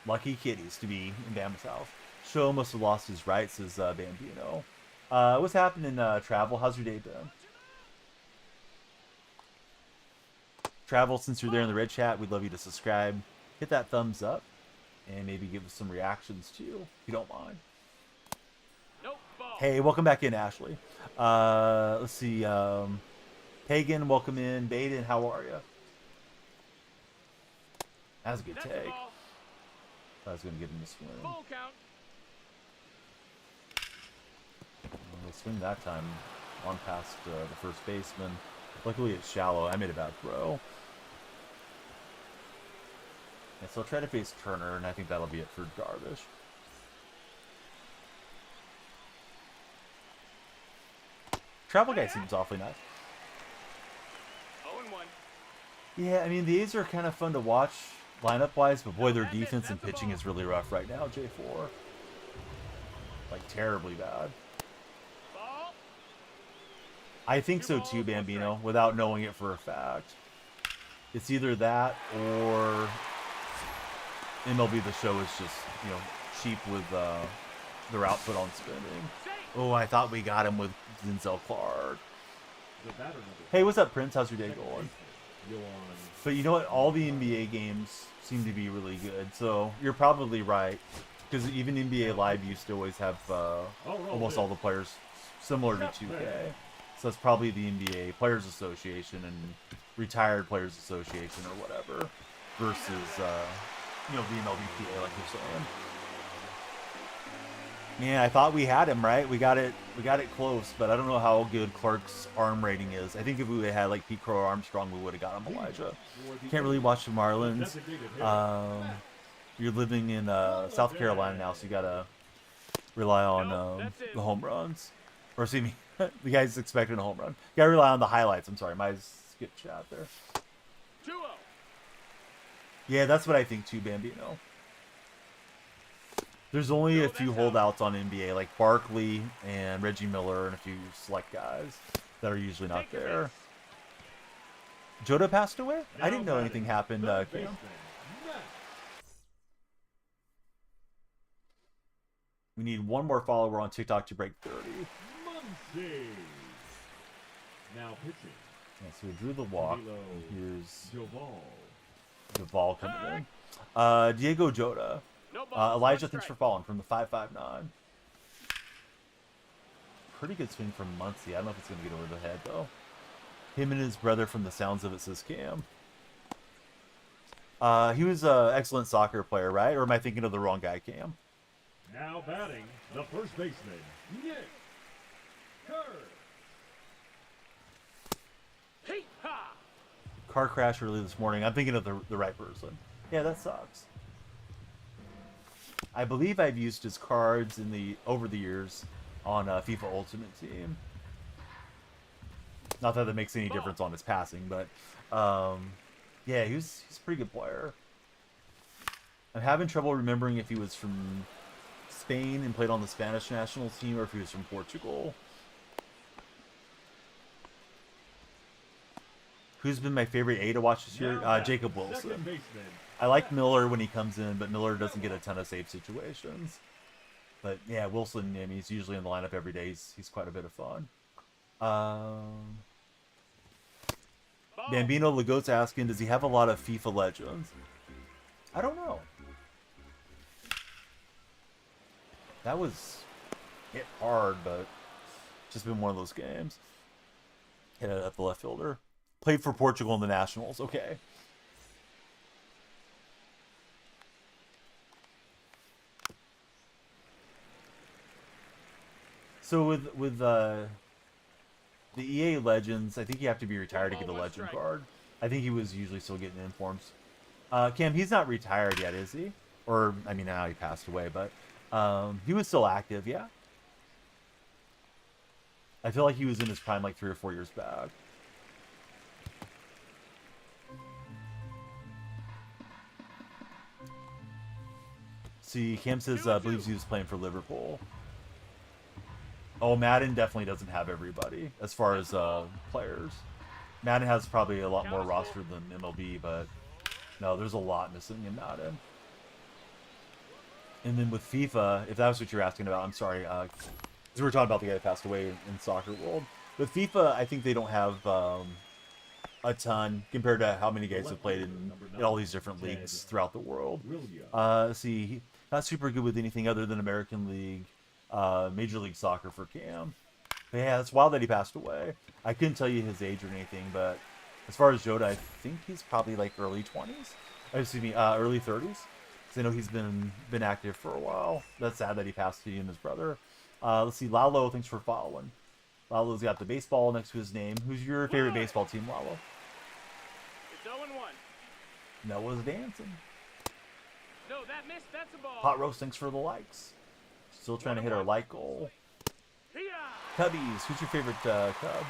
Lucky kitties to be in Bama's house. Show must have lost his rights, says Bambino. What's happening, Travel? How's your day been? Travel, since you're there in the red chat, we'd love you to subscribe. Hit that thumbs up. And maybe give us some reactions too, if you don't mind. Nope, ball. Hey, welcome back in, Ashley. Let's see. Pagan, welcome in. Baden, how are you? That was a good That's take. a ball. I was going to give him a swing. Full count. We'll swing that time on past the first baseman. Luckily, it's shallow. I made a bad throw. And so I'll try to face Turner, and I think that'll be it for Darvish. Travel guy seems awfully nice. 0-1. Yeah, I mean, the A's are kind of fun to watch lineup-wise, but boy, their defense and pitching is really rough right now, J4. Like, terribly bad. Ball. I think so too, Bambino, without knowing it for a fact. It's either that or MLB The Show is just, you know, cheap with their output on spending. Oh, I thought we got him with Denzel Clark. The batter number. Hey, what's up, Prince? How's your day going? Yohan. But you know what? All the NBA games seem to be really good, so you're probably right. Because even NBA Live used to always have almost all the players similar to 2K. So that's probably the NBA Players Association and Retired Players Association or whatever versus, you know, the MLBPA, like you're saying. Man, I thought we had him, right? We got it close, but I don't know how good Clark's arm rating is. I think if we had like Pete Crow Armstrong, we would have got him, Elijah. Can't really watch the Marlins. You're living in South Carolina now, so you gotta rely on the home runs. Or excuse me, the guy's expecting a home run. You gotta rely on the highlights. I'm sorry, my skip chat there. 2-0. Yeah, that's what I think too, Bambino. There's only a few holdouts on NBA, like Barkley and Reggie Miller and a few select guys that are usually not there. Jota passed away? I didn't know anything happened, Cam. We need one more follower on TikTok to break 30. Muncy. Now pitching. Yeah, so we drew the walk. Danilo Here's Joval. Duvall coming in. Diego Jota. No ball. Elijah, One thanks for strike. following from the 559. Pretty good swing from Muncy. I don't know if it's going to get over the head, though. Him and his brother, from the sounds of it, says Cam. He was an excellent soccer player, right? Or am I thinking of the wrong guy, Cam? Now batting, the first baseman, Nick Kerr. Hee-ha! Car crash early this morning. I'm thinking of the right person. Yeah, that sucks. I believe I've used his cards over the years on FIFA Ultimate Team. Not that makes any difference on his passing, but yeah, he's a pretty good player. I'm having trouble remembering if he was from Spain and played on the Spanish national team or if he was from Portugal. Who's been my favorite A to watch this year? Jacob Wilson. I like Miller when he comes in, but Miller doesn't get a ton of save situations. But yeah, Wilson, I mean, he's usually in the lineup every day. He's quite a bit of fun. Bambino Lagote's asking, does he have a lot of FIFA legends? I don't know. That was hit hard, but just been one of those games. Hit it at the left fielder. Played for Portugal in the Nationals. Okay. So with the EA Legends, I think you have to be retired to get a Legend card. I think he was usually still getting informs. Cam, he's not retired yet, is he? Or, I mean, now he passed away, but he was still active, yeah. I feel like he was in his prime like 3 or 4 years back. See, Cam says believes he was playing for Liverpool. Oh, Madden definitely doesn't have everybody as far as players. Madden has probably a lot more roster than MLB, but no, there's a lot missing in Madden. And then with FIFA, if that was what you're asking about, I'm sorry, because we were talking about the guy that passed away in soccer world. With FIFA, I think they don't have a ton compared to how many guys have played in all these different leagues throughout the world. See, not super good with anything other than American League, Major League Soccer for Cam. But yeah, it's wild that he passed away. I couldn't tell you his age or anything, but as far as Jota, I think he's probably like early 20s. Excuse me, early 30s. Because I know he's been active for a while. That's sad that he passed to you and his brother. Let's see, Lalo, thanks for following. Lalo's got the baseball next to his name. Who's your favorite baseball team, Lalo? It's 0-1. Noah's dancing. No, that missed. That's a ball. Hot Roast, thanks for the likes. Still trying to hit our like goal. Cubbies, who's your favorite Cub?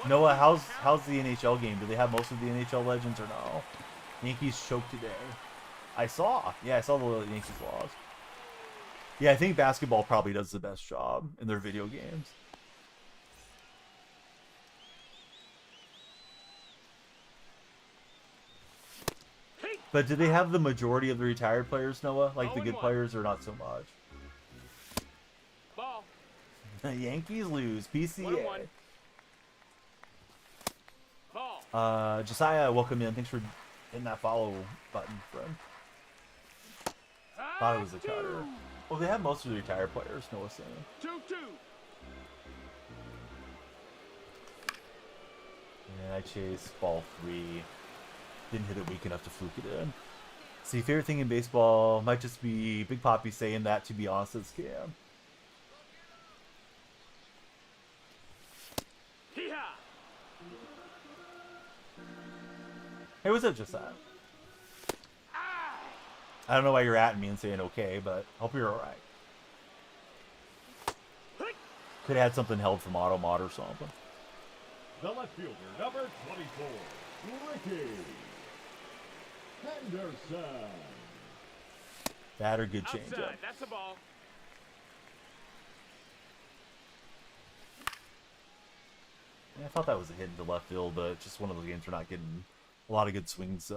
Noah, how's the NHL game? Do they have most of the NHL legends or no? Yankees choked today. I saw the Yankees lost. Yeah, I think basketball probably does the best job in their video games. But do they have the majority of the retired players, Noah? Like the good players, or not so much? Ball. Yankees lose. PCA. 1-1. Ball. Josiah, welcome in. Thanks for hitting that follow button, friend. Thought it was a cutter. Well, they have most of the retired players, Noah saying. 2-2. Yeah, I chased ball 3. Didn't hit it weak enough to fluke it in. See, favorite thing in baseball might just be Big Poppy saying that, to be honest, it's Cam. Hey, what's up, Josiah? I don't know why you're at me and saying okay, but hope you're alright. Could have had something held from Automod or something. The left fielder, number 24, Ricky Henderson. That or good change up. That's a ball. Yeah, I thought that was a hit into left field, but just one of those games we're not getting a lot of good swings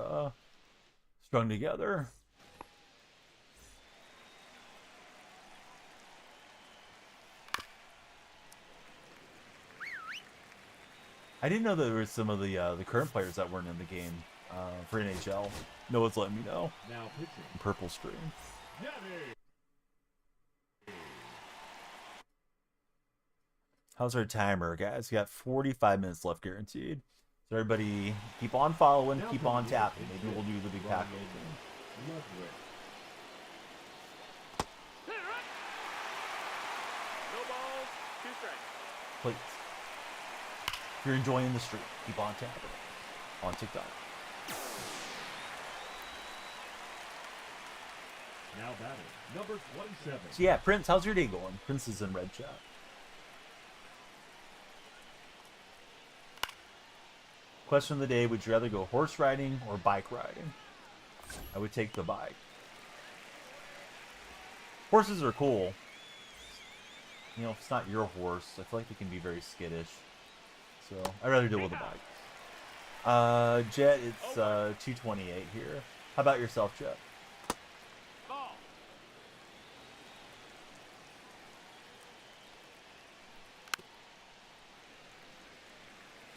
strung together. I didn't know there were some of the current players that weren't in the game for NHL. Noah's letting me know. Now pitching. Purple stream. How's our timer, guys? We got 45 minutes left guaranteed. So everybody keep on following, keep on tapping. Maybe we'll do the big pack opening. No balls, 2 strikes. Please. If you're enjoying the stream, keep on tapping on TikTok. Now batting, number 27. So yeah, Prince, how's your day going? Prince is in red chat. Question of the day, would you rather go horse riding or bike riding? I would take the bike. Horses are cool. You know, if it's not your horse, I feel like it can be very skittish. So, I'd rather deal with a bike. Jet, it's 228 here. How about yourself, Jet? Ball.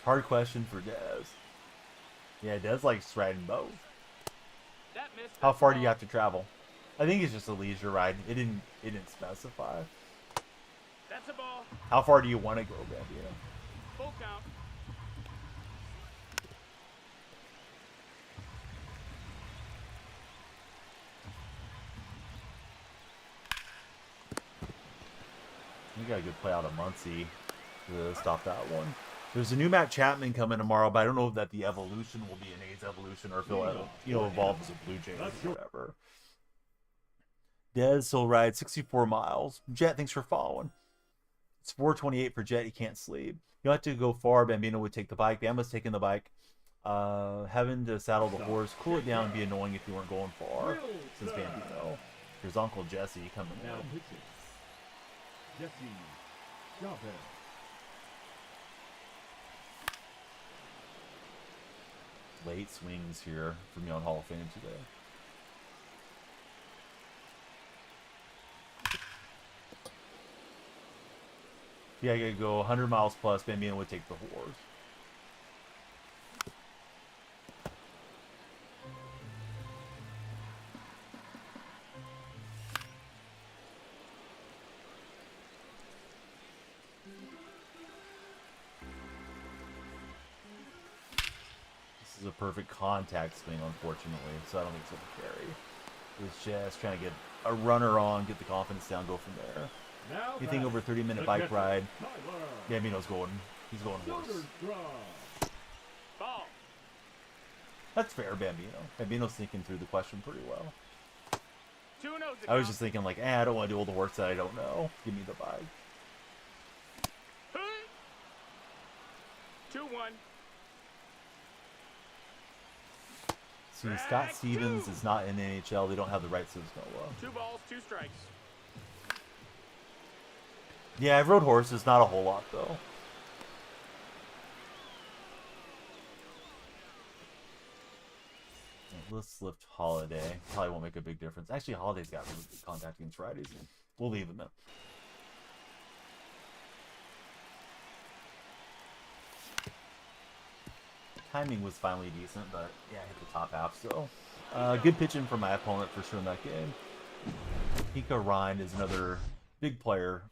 Hard question for Dez. Yeah, Dez likes riding both. That missed. How That's far a do you ball. have to travel? I think it's just a leisure ride. It didn't specify. That's a ball. How far do you want to go, Bambino? Full count. You got a good play out of Muncie to stop that one. There's a new Matt Chapman coming tomorrow, but I don't know if that the evolution will be an A's evolution or if he'll evolve as a Blue Jay or whatever. Dez will ride 64 miles. Jet, thanks for following. It's 4:28 for Jet. He can't sleep. You don't have to go far. Bambino would take the bike. Bama's taking the bike. Having to saddle the horse, cool it down, and be annoying if you weren't going far. Says Bambino. Here's Uncle Jesse coming Now in. pitching. Jesse Chavez. Late swings here from Young Hall of Fame today. Yeah, I gotta go 100 miles plus. Bambino would take the horse. This is a perfect contact swing, unfortunately, so I don't think it's gonna carry. It's just trying to get a runner on, get the confidence down, go from there. Now Anything over 30-minute bike ride, Bambino's going. He's going horse. Ball. That's fair, Bambino. Bambino's thinking through the question pretty well. 2-0 's the I was count. just thinking like, I don't want to do all the work that I don't know. Give me the bike. 2-1. See, Scott Stevens is not in the NHL. They don't have the rights to his Noah. 2 balls, 2 strikes. Yeah, I've rode horses, not a whole lot though. Let's lift Holiday. Probably won't make a big difference. Actually, Holiday's got really good contact against righties. We'll leave him in. Timing was finally decent, but yeah, I hit the top half. So, good pitching for my opponent for sure in that game. Pika Ryan is another big player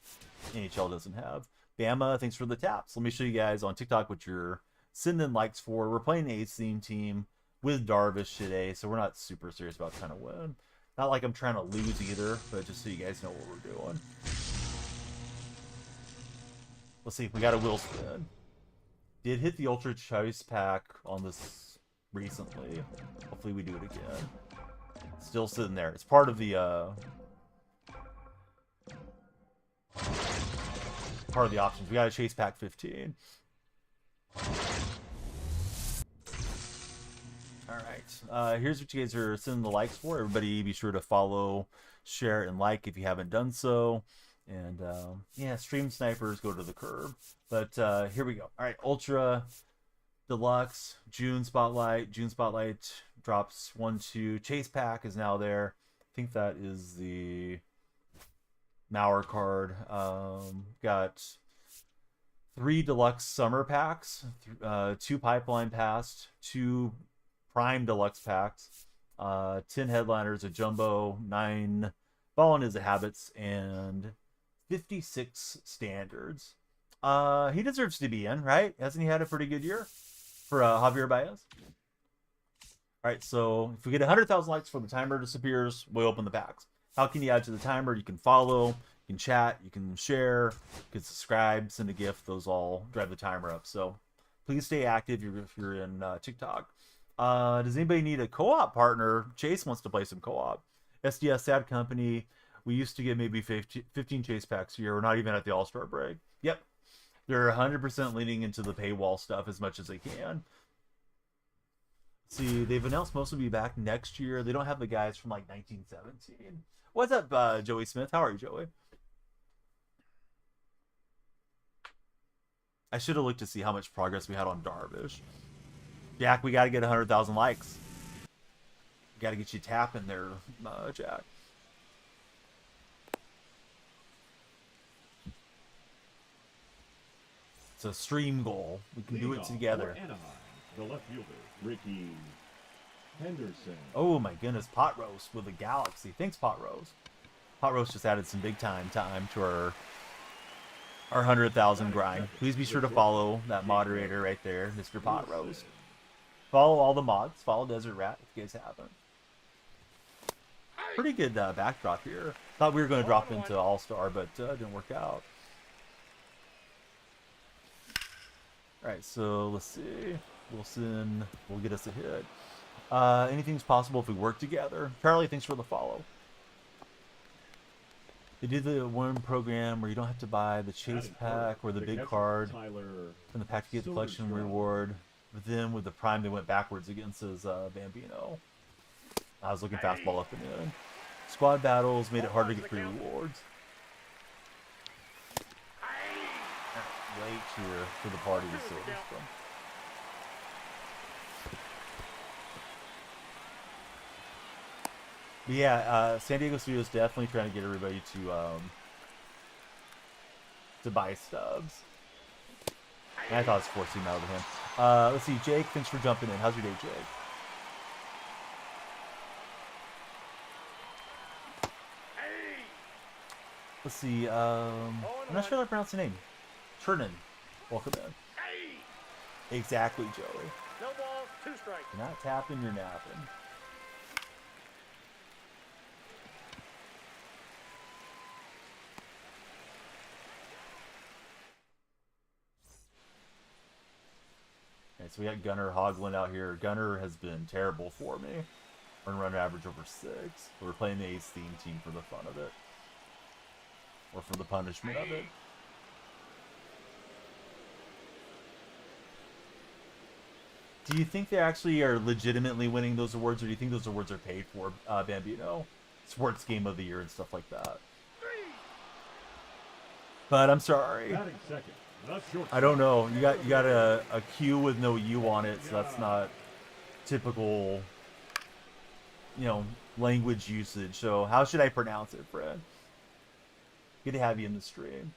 NHL doesn't have. Bama, thanks for the taps. Let me show you guys on TikTok what you're sending likes for. We're playing the A's theme team with Darvish today, so we're not super serious about trying to win. Not like I'm trying to lose either, but just so you guys know what we're doing. Let's see, we got a wheel spin. Did hit the Ultra Choice Pack on this recently. Hopefully we do it again. Still sitting there. It's part of the options. We got a Chase Pack 15. Alright. Here's what you guys are sending the likes for. Everybody be sure to follow, share, and like if you haven't done so. And yeah, Stream Snipers go to the curb. But here we go. Alright, Ultra Deluxe, June Spotlight. June Spotlight drops 1-2. Chase Pack is now there. I think that is the Mauer card. Got 3 Deluxe Summer Packs, 2 Pipeline Past, 2 Prime Deluxe Packs, 10 Headliners, a Jumbo, 9 Ballin' is a Habits, and 56 Standards. He deserves to be in, right? Hasn't he had a pretty good year for Javier Baez? All right, so if we get 100,000 likes before the timer disappears, we open the packs. How can you add to the timer? You can follow, you can chat, you can share, you can subscribe, send a gift. Those all drive the timer up. So please stay active if you're in TikTok. Does anybody need a co-op partner? Chase wants to play some co-op. SDS Sad Company. We used to get maybe 15 Chase packs a year. We're not even at the All-Star break. Yep. They're 100% leaning into the paywall stuff as much as they can. See, they've announced most will be back next year. They don't have the guys from like 1917. What's up, Joey Smith? How are you, Joey? I should have looked to see how much progress we had on Darvish. Jack, we got to get 100,000 likes. Got to get you tapping there, Jack. It's a stream goal. We can do it together. Anaheim, the left fielder, Ricky Henderson. Oh my goodness, Pot Roast with the Galaxy. Thanks, Pot Roast. Pot Roast just added some big time to our 100,000 grind. Please be sure to follow that moderator right there, Mr. Pot Roast. Follow all the mods. Follow Desert Rat if you guys haven't. Pretty good backdrop here. Thought we were going to drop into All-Star, but didn't work out. Alright, so let's see. Wilson will get us a hit. Anything's possible if we work together. Charlie, thanks for the follow. They did the one program where you don't have to buy the chase pack or the big card from the pack to get the collection reward. But then with the prime, they went backwards against his Bambino. I was looking fastball up and in. Squad battles made it harder to get free rewards. Late here for the party to see this from. But yeah, San Diego Studios definitely trying to get everybody to buy stubs. And I thought it was forcing out of him. Let's see, Jake, thanks for jumping in. How's your day, Jake? Let's see, I'm not sure how to pronounce the name. Chernin, welcome in. Exactly, Joey. No balls, 2 strikes. You're not tapping, you're napping. Okay, so we got Gunner Hoglund out here. Gunner has been terrible for me. Run average over 6. We're playing the Ace theme team for the fun of it. Or for the punishment of it. Do you think they actually are legitimately winning those awards, or do you think those awards are paid for, Bambino? Sports Game of the Year and stuff like that. But I'm sorry. I don't know. You got a Q with no U on it, so that's not typical, language usage. So how should I pronounce it, Fred? Good to have you in the stream.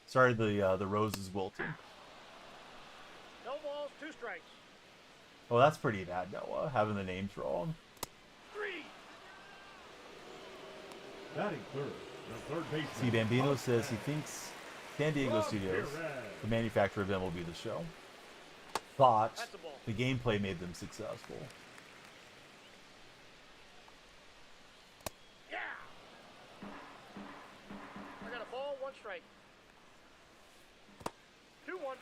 Sorry, the rose is wilting. No balls, 2 strikes. Oh, that's pretty bad, Noah, having the names wrong. 3. Batting third, the third baseman. See, Bambino says he thinks San Diego Studios, the manufacturer of them, will be the show. Thought the gameplay made them successful. Yeah. I got a ball, 1 strike. 2-1.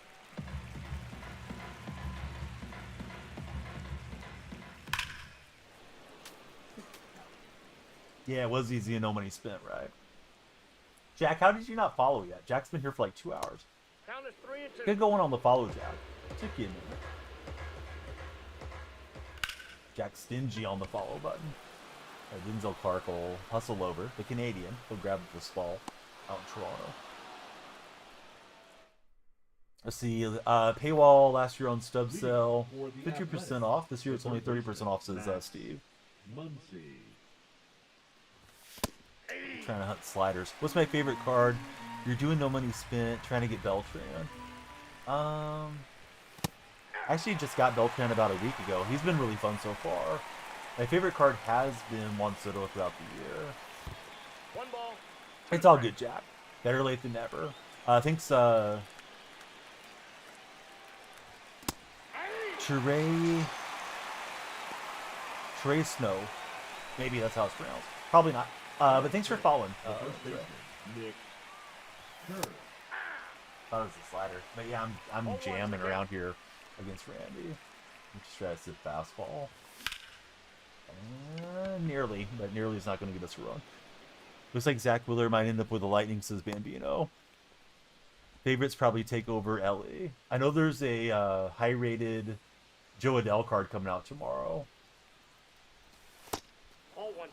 Yeah, it was easy and no money spent, right? Jack, how did you not follow yet? Jack's been here for like 2 hours. Count is 3 and 2. Get going on the follow, Jack. Took you a minute. Jack's stingy on the follow button. Denzel Clark will hustle over. The Canadian. He'll grab it for Spall out in Toronto. Let's see. Paywall last year on stub sale. 50% off. This year it's only 30% off, says Steve. Muncie. Trying to hunt sliders. What's my favorite card? You're doing no money spent. Trying to get Beltran. Actually just got Beltran about a week ago. He's been really fun so far. My favorite card has been Juan Soto throughout the year. 1 ball. It's all good, Jack. Better late than never. Thanks, Trey Snow. Maybe that's how it's pronounced. Probably not. But thanks for following. Nick. Thought it was a slider. But yeah, I'm jamming around here against Randy. I'm just trying to sit fastball. Nearly, but nearly is not going to get us a run. Looks like Zach Wheeler might end up with a lightning, says Bambino. Favorites probably take over LA. I know there's a high-rated Joe Adele card coming out tomorrow. All one.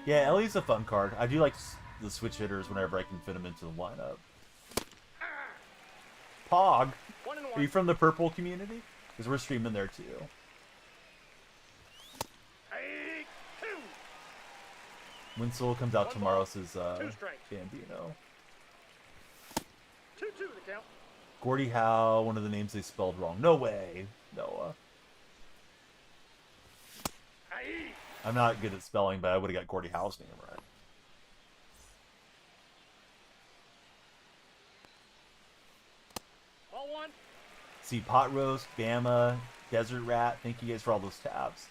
Yeah, Ellie's a fun card. I do like the switch hitters whenever I can fit them into the lineup. Pog, 1 and are 1. you from the purple community? Because we're streaming there too. Hey, 2. Winslow comes out One tomorrow, ball, says 2 strikes. Bambino. 2-2 the count. Gordie Howe, one of the names they spelled wrong. No way, Noah. Hey. I'm not good at spelling, but I would have got Gordie Howe's name right. All one. See, Pot Roast, Bama, Desert Rat, thank you guys for all those tabs.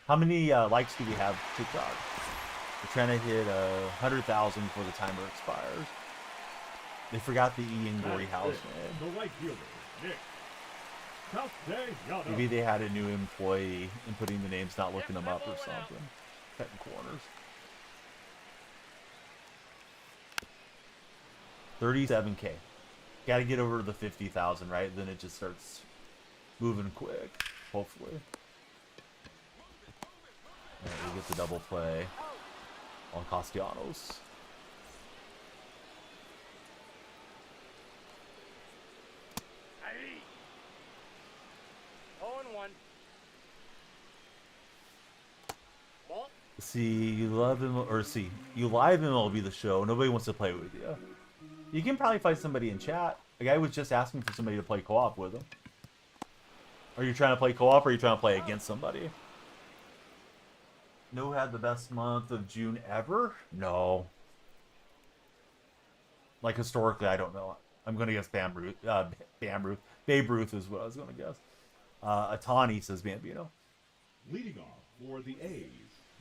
How many likes do we have TikTok? We're trying to hit 100,000 before the timer expires. They forgot the E in Gordie Howe's name. The right fielder, Nick. Castellanos. Maybe they had a new employee and putting the names, not looking them up or something. Cutting corners. 37K. Got to get over the 50,000, right? Then it just starts moving quick, hopefully. All right, we get the double play on Castellanos. Hey. 0 and 1. Ball. See, you love him, or see, you live MLB the show. Nobody wants to play with you. You can probably find somebody in chat. A guy was just asking for somebody to play co-op with him. Are you trying to play co-op, or are you trying to play against somebody? No had the best month of June ever? No. Like, historically, I don't know. I'm going to guess Babe Ruth is what I was going to guess. Atani says Bambino. Leading off for the A's.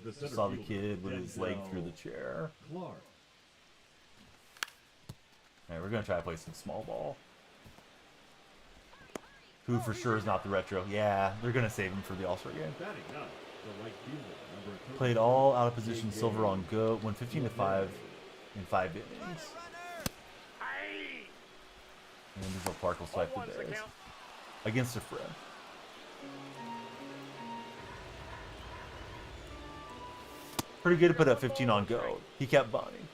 The center Saw the fielder, kid with his leg through the Denzel chair. Clark. Alright, we're going to try to play some small ball. Who for sure is not the retro. Yeah, they're going to save him for the All-Star game. Batting up, the right fielder, number 30. Played all out of position silver on go. Won 15-5 in 5 innings. Hey. And Diesel Clark will swipe All the one's the Bears. count. Against a friend. Pretty good to put up 15 on go. He kept bunting.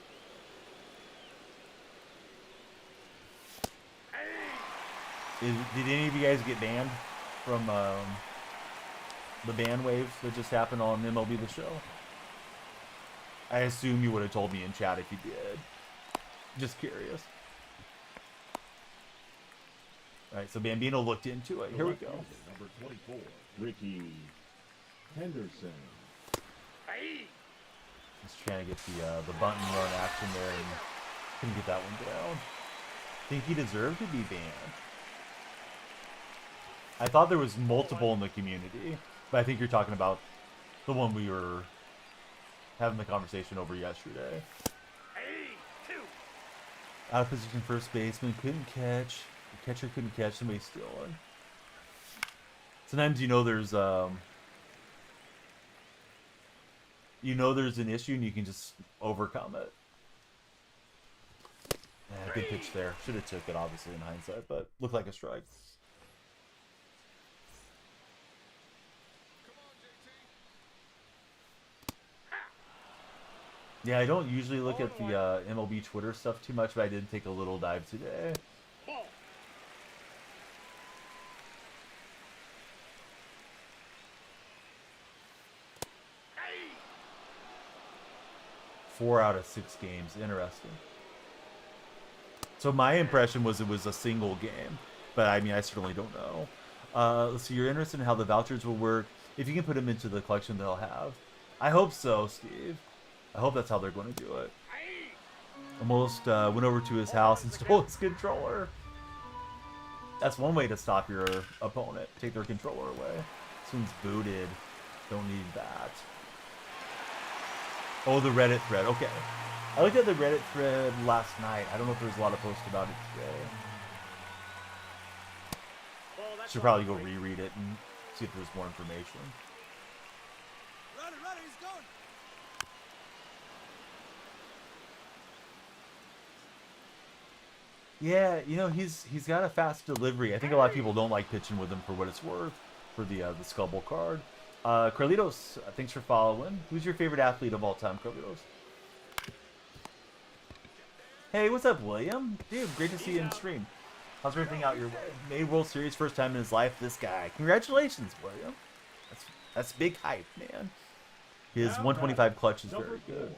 Did any of you guys get banned from the ban wave that just happened on MLB The Show? I assume you would have told me in chat if you did. Just curious. Alright, so Bambino looked into it. Here we go. Number 24, Ricky Henderson. Hey. Just trying to get the bunt and run action there and couldn't get that one down. Think he deserved to be banned. I thought there was multiple in the community, but I think you're talking about the one we were having the conversation over yesterday. Hey. 2. Out of position first baseman, couldn't catch. The catcher couldn't catch, somebody stealing. Sometimes there's there's an issue and you can just overcome it. Good pitch there. Should have took it obviously in hindsight, but looked like a strike. Yeah, I don't usually look at the MLB Twitter stuff too much, but I did take a little dive today. Ball. 4 out of 6 games. Interesting. So my impression was it was a single game, but I mean, I certainly don't know. So you're interested in how the vouchers will work. If you can put them into the collection they'll have. I hope so, Steve. I hope that's how they're going to do it. Almost went over to his house and stole his controller. That's one way to stop your opponent. Take their controller away. This one's booted. Don't need that. Oh, the Reddit thread. Okay. I looked at the Reddit thread last night. I don't know if there's a lot of posts about it today. Should probably go reread it and see if there's more information. Runner, he's going. Yeah, you know, he's got a fast delivery. I think a lot of people don't like pitching with him for what it's worth for the Scubble card. Carlitos, thanks for following. Who's your favorite athlete of all time, Carlitos? Hey, what's up, William? Dude, great to see you in stream. How's everything out your way? Made World Series first time in his life. This guy. Congratulations, William. That's big hype, man. His 125 clutch is very good.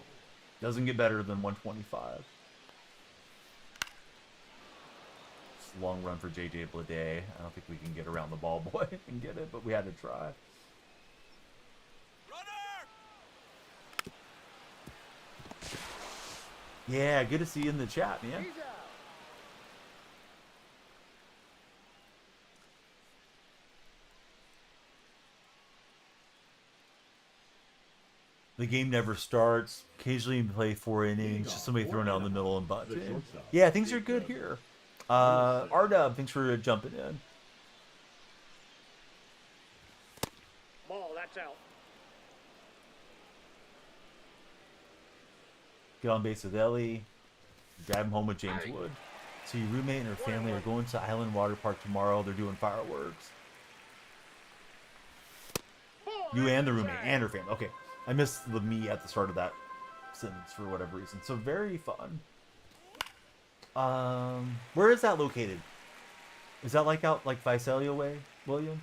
Doesn't get better than 125. It's a long run for JJ Bleday. I don't think we can get around the ball boy and get it, but we had to try. Yeah, good to see you in the chat, man. He's out. The game never starts. Occasionally you play 4 innings, just somebody thrown out in the middle and bunting. Yeah, things are good here. R-Dub, thanks for jumping in. Ball, that's out. Get on base with Ellie. Drive him home with James Wood. So your roommate and her family are going to Island Water Park tomorrow. They're doing fireworks. You and the roommate and her family. Okay. I missed the me at the start of that sentence for whatever reason. So very fun. Where is that located? Is that like out like Visalia way, William?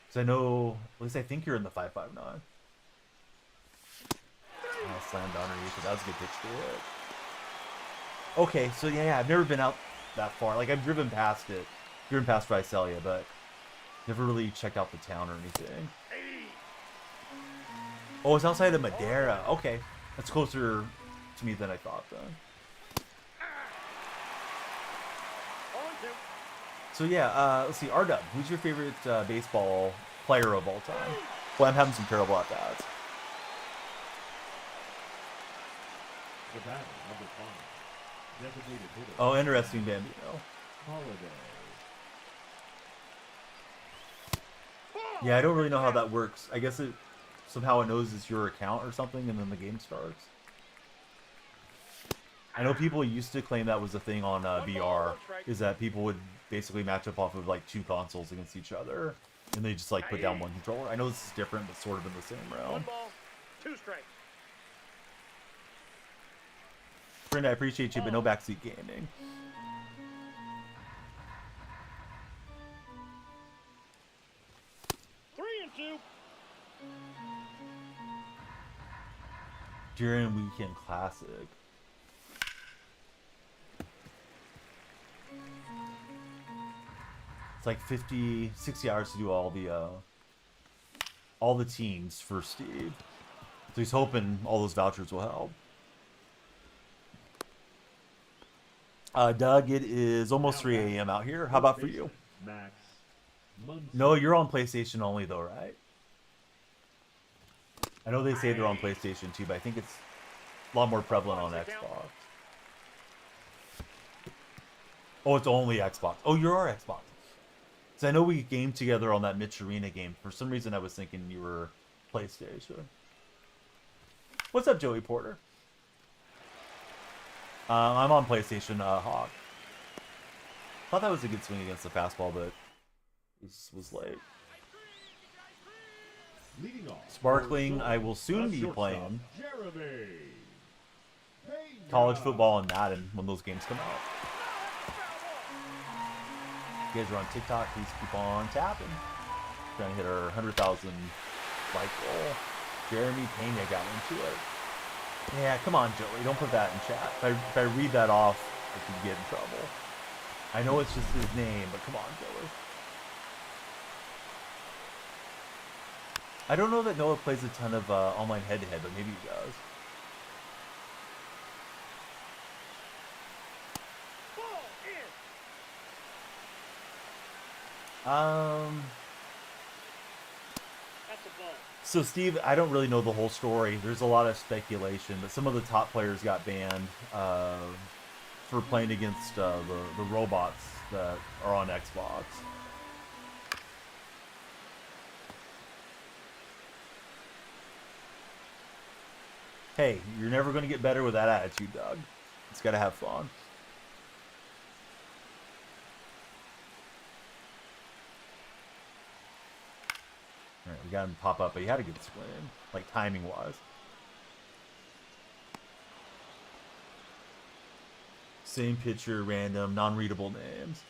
Because I know, at least I think you're in the 559. Oh, slammed underneath it. That was a good pitch to hit. Okay, so yeah, I've never been out that far. Like, I've driven past it. Driven past Visalia, but never really checked out the town or anything. Oh, it's outside of Madera. Okay. That's closer to me than I thought, then. So, yeah, let's see. R-Dub, who's your favorite baseball player of all time? Well, I'm having some terrible at-bats. The batter, number 5. Designated hitter. Oh, interesting, Bambino. Holiday. Yeah, I don't really know how that works. I guess it somehow it knows it's your account or something, and then the game starts. I know people used to claim that was a thing on VR, is that people would basically match up off of like 2 consoles against each other, and they just like put down 1 controller. I know this is different, but sort of in the same realm. 1 ball, 2 strikes. Friend, I appreciate you, but no backseat gaming. During Weekend Classic. It's like 50, 60 hours to do all the teams for Steve. So he's hoping all those vouchers will help. Doug, it is almost 3 a.m. out here. How about for you? Max. No, you're on PlayStation only though, right? I know they say they're on PlayStation too, but I think it's a lot more prevalent on Xbox. Oh, it's only Xbox. Oh, you're our Xbox. So I know we gamed together on that Mitch Arena game. For some reason, I was thinking you were PlayStation. What's up, Joey Porter? I'm on PlayStation, Hawk. Thought that was a good swing against the fastball, but this was late. Leading off. Sparkling, I will soon be playing Jeremy. college football and Madden when those games come out. If you guys are on TikTok, please keep on tapping. Trying to hit our 100,000 like goal. Jeremy Pena got into it. Yeah, come on, Joey. Don't put that in chat. If I read that off, I could get in trouble. I know it's just his name, but come on, Joey. I don't know that Noah plays a ton of online head-to-head, but maybe he does. So Steve, I don't really know the whole story. There's a lot of speculation, but some of the top players got banned for playing against the robots that are on Xbox. Hey, you're never going to get better with that attitude, Doug. It's got to have fun. got him to pop up, but he had a good swing, like timing-wise. Same pitcher, random, non-readable names.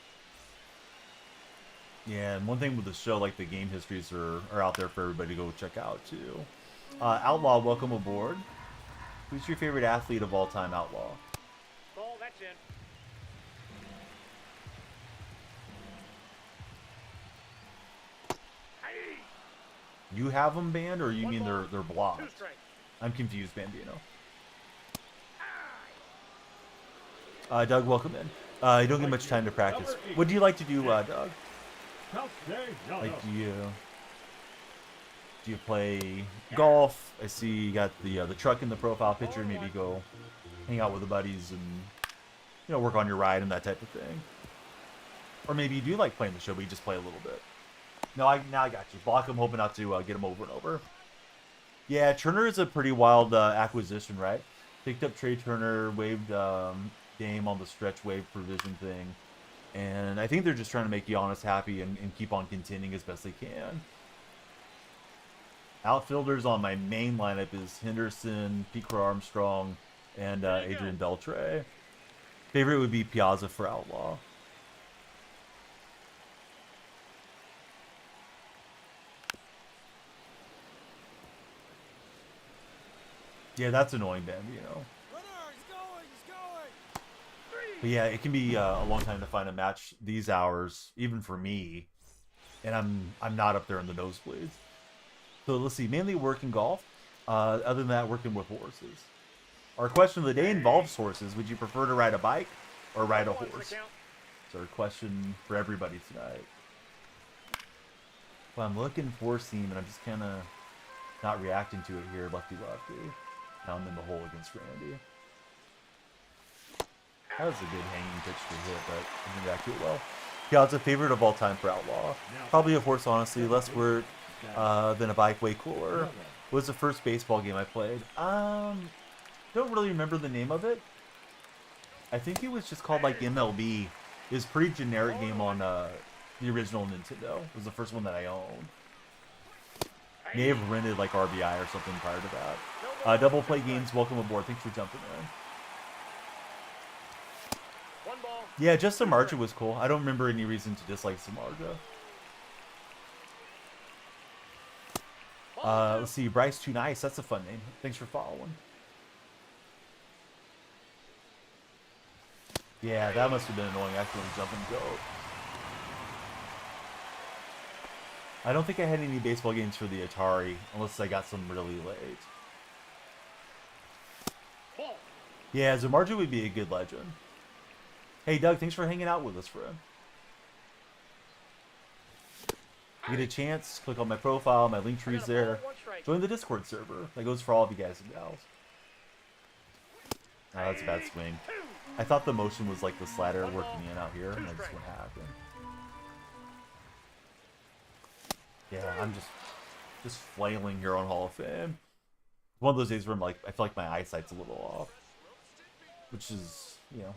Yeah, and one thing with the show, like the game histories are out there for everybody to go check out too. Outlaw, welcome aboard. Who's your favorite athlete of all time, Outlaw? Ball, that's in. You have them banned, or you mean they're Two blocked? strikes. I'm confused, Bambino. Doug, welcome in. You don't get much time to practice. What do you like to do, Doug? Count stay. No, Like, no. do you play golf? I see you got the truck in the profile picture. Maybe go hang out with the buddies and work on your ride and that type of thing. Or maybe you do like playing the show, but you just play a little bit. No, now I got you. Block him, hoping not to get him over and over. Yeah, Turner is a pretty wild acquisition, right? Picked up Trey Turner, waived game on the stretch wave provision thing. And I think they're just trying to make Giannis happy and keep on contending as best they can. Outfielders on my main lineup is Henderson, Pete Armstrong, and Adrian Beltre. Favorite would be Piazza for Outlaw. Yeah, that's annoying, Bambino. Runner, he's going. But yeah, it can be a long time to find a match these hours, even for me. And I'm not up there in the nosebleeds. So let's see, mainly working golf. Other than that, working with horses. Our question of the day involves horses. Would you prefer to ride a bike or ride a horse? It's our question for everybody tonight. Well, I'm looking for seam, and I'm just kind of not reacting to it here, lefty. Now I'm in the hole against Randy. That was a good hanging pitch to hit, but I didn't react to it well. Yeah, it's a favorite of all time for Outlaw. Probably a horse, honestly. Less word than a bike, way cooler. What was the first baseball game I played? Don't really remember the name of it. I think it was just called like MLB. It was a pretty generic game on the original Nintendo. It was the first one that I owned. May have rented like RBI or something prior to that. Double Play Games, welcome aboard. Thanks for jumping in. Yeah, just Samarja was cool. I don't remember any reason to dislike Samarja. Let's see, Bryce Too Nice. That's a fun name. Thanks for following. Yeah, that must have been annoying. Accidentally jumping goat. I don't think I had any baseball games for the Atari, unless I got some really late. Yeah, Zamarja would be a good legend. Hey, Doug, thanks for hanging out with us, friend. You get a chance, click on my profile, my link tree's there. Join the Discord server. That goes for all of you guys and gals. Oh, that's a bad swing. I thought the motion was like the slider working in out here, and that's what happened. Yeah, I'm just flailing here on Hall of Fame. One of those days where I'm like, I feel like my eyesight's a little off. Which is,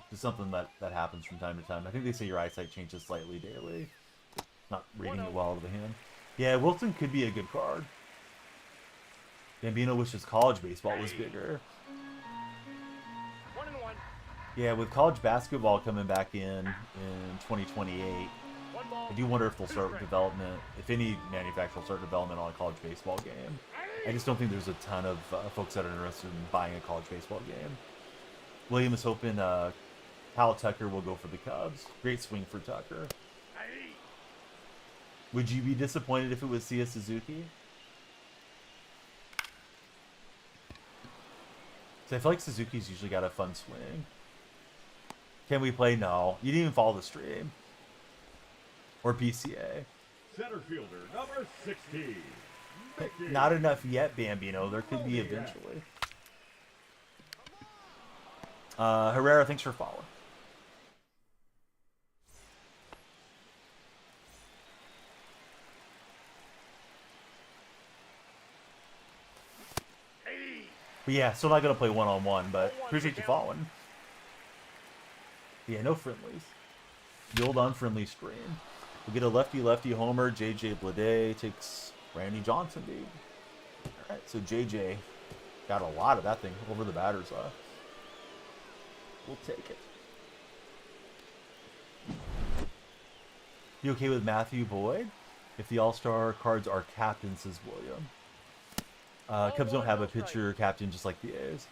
just something that happens from time to time. I think they say your eyesight changes slightly daily. Not reading it well out of the hand. Yeah, Wilson could be a good card. Gambino wishes college baseball was bigger. 1-1. Yeah, with college basketball coming back in 2028, I do wonder if they'll start development, if any manufacturer will start development on a college baseball game. I just don't think there's a ton of folks that are interested in buying a college baseball game. William is hoping Kyle Tucker will go for the Cubs. Great swing for Tucker. Would you be disappointed if it was Sia Suzuki? So I feel like Suzuki's usually got a fun swing. Can we play? No. You didn't even follow the stream. Or PCA. Center fielder, number 16. Not enough yet, Bambino. There could be eventually. Herrera, thanks for following. But yeah, still not going to play one-on-one, but appreciate you following. Yeah, no friendlies. The old unfriendly stream. We'll get a lefty-lefty homer. JJ Blade takes Randy Johnson, dude. Alright, so JJ got a lot of that thing over the batter's eye. We'll take it. You okay with Matthew Boyd? If the All-Star cards are captains, says William. Cubs don't have a pitcher captain just like the A's.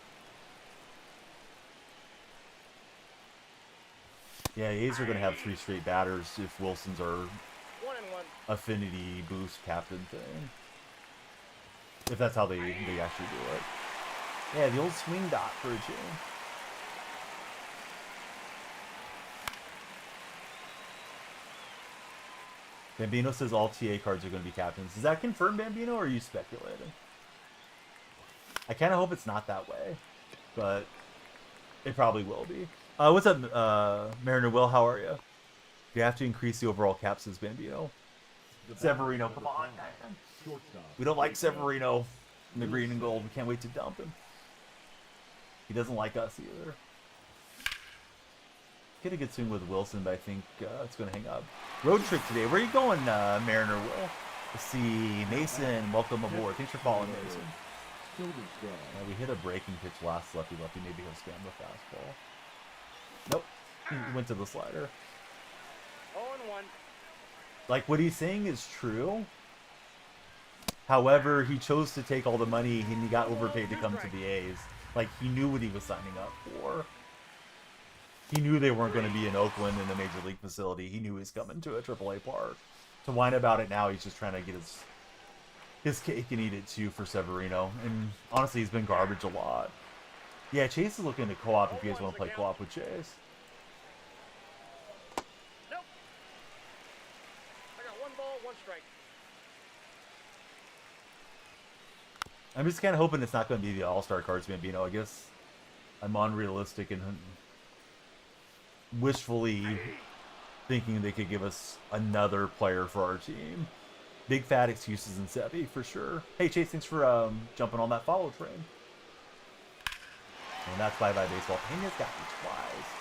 Yeah, A's are going to have 3 straight batters if Wilson's our 1-1. affinity boost captain thing. If that's how they actually do it. Yeah, the old swing dot for a change. Bambino says all TA cards are going to be captains. Is that confirmed, Bambino, or are you speculating? I kind of hope it's not that way, but it probably will be. What's up, Mariner Will? How are you? You have to increase the overall cap, says Bambino. Severino, come on, man. We don't like Severino in the green and gold. We can't wait to dump him. He doesn't like us either. Get a good swing with Wilson, but I think it's going to hang up. Road trip today. Where are you going, Mariner Will? Let's see. Mason, welcome aboard. Thanks for following, Mason. We hit a breaking pitch last lefty. Maybe he'll spam the fastball. Nope. He went to the slider. 0-1. Like, what he's saying is true. However, he chose to take all the money and he got overpaid to come to the A's. Like, he knew what he was signing up for. He knew they weren't going to be in Oakland in a major league facility. He knew he was coming to a AAA park. To whine about it now, he's just trying to get his cake and eat it too for Severino. And honestly, he's been garbage a lot. Yeah, Chase is looking to co-op if you guys want to play co-op with Chase. Nope. I got 1 ball, 1 strike. I'm just kind of hoping it's not going to be the All-Star cards, Bambino. I guess I'm unrealistic and wishfully thinking they could give us another player for our team. Big fat excuses in Sevy, for sure. Hey, Chase, thanks for jumping on that follow train. And that's bye-bye baseball. Pena's got me twice.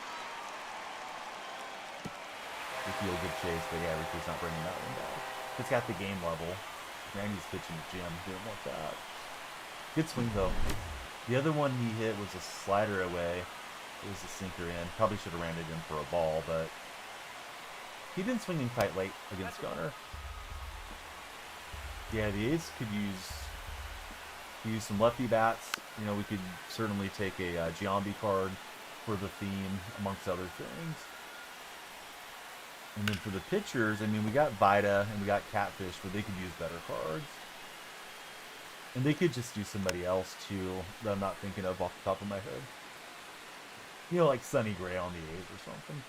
We feel good Chase, but yeah, Ricky's not bringing that one back. It's got the game level. Randy's pitching to Jim. Didn't want that. Good swing, though. The other one he hit was a slider away. It was a sinker in. Probably should have ran it in for a ball, but he'd been swinging quite late against Gunner. Yeah, the A's could use some lefty bats. You know, we could certainly take a Giambi card for the theme, amongst other things. And then for the pitchers, I mean, we got Vida and we got Catfish, but they could use better cards. And they could just do somebody else, too, that I'm not thinking of off the top of my head. You know, like Sonny Gray on the A's or something.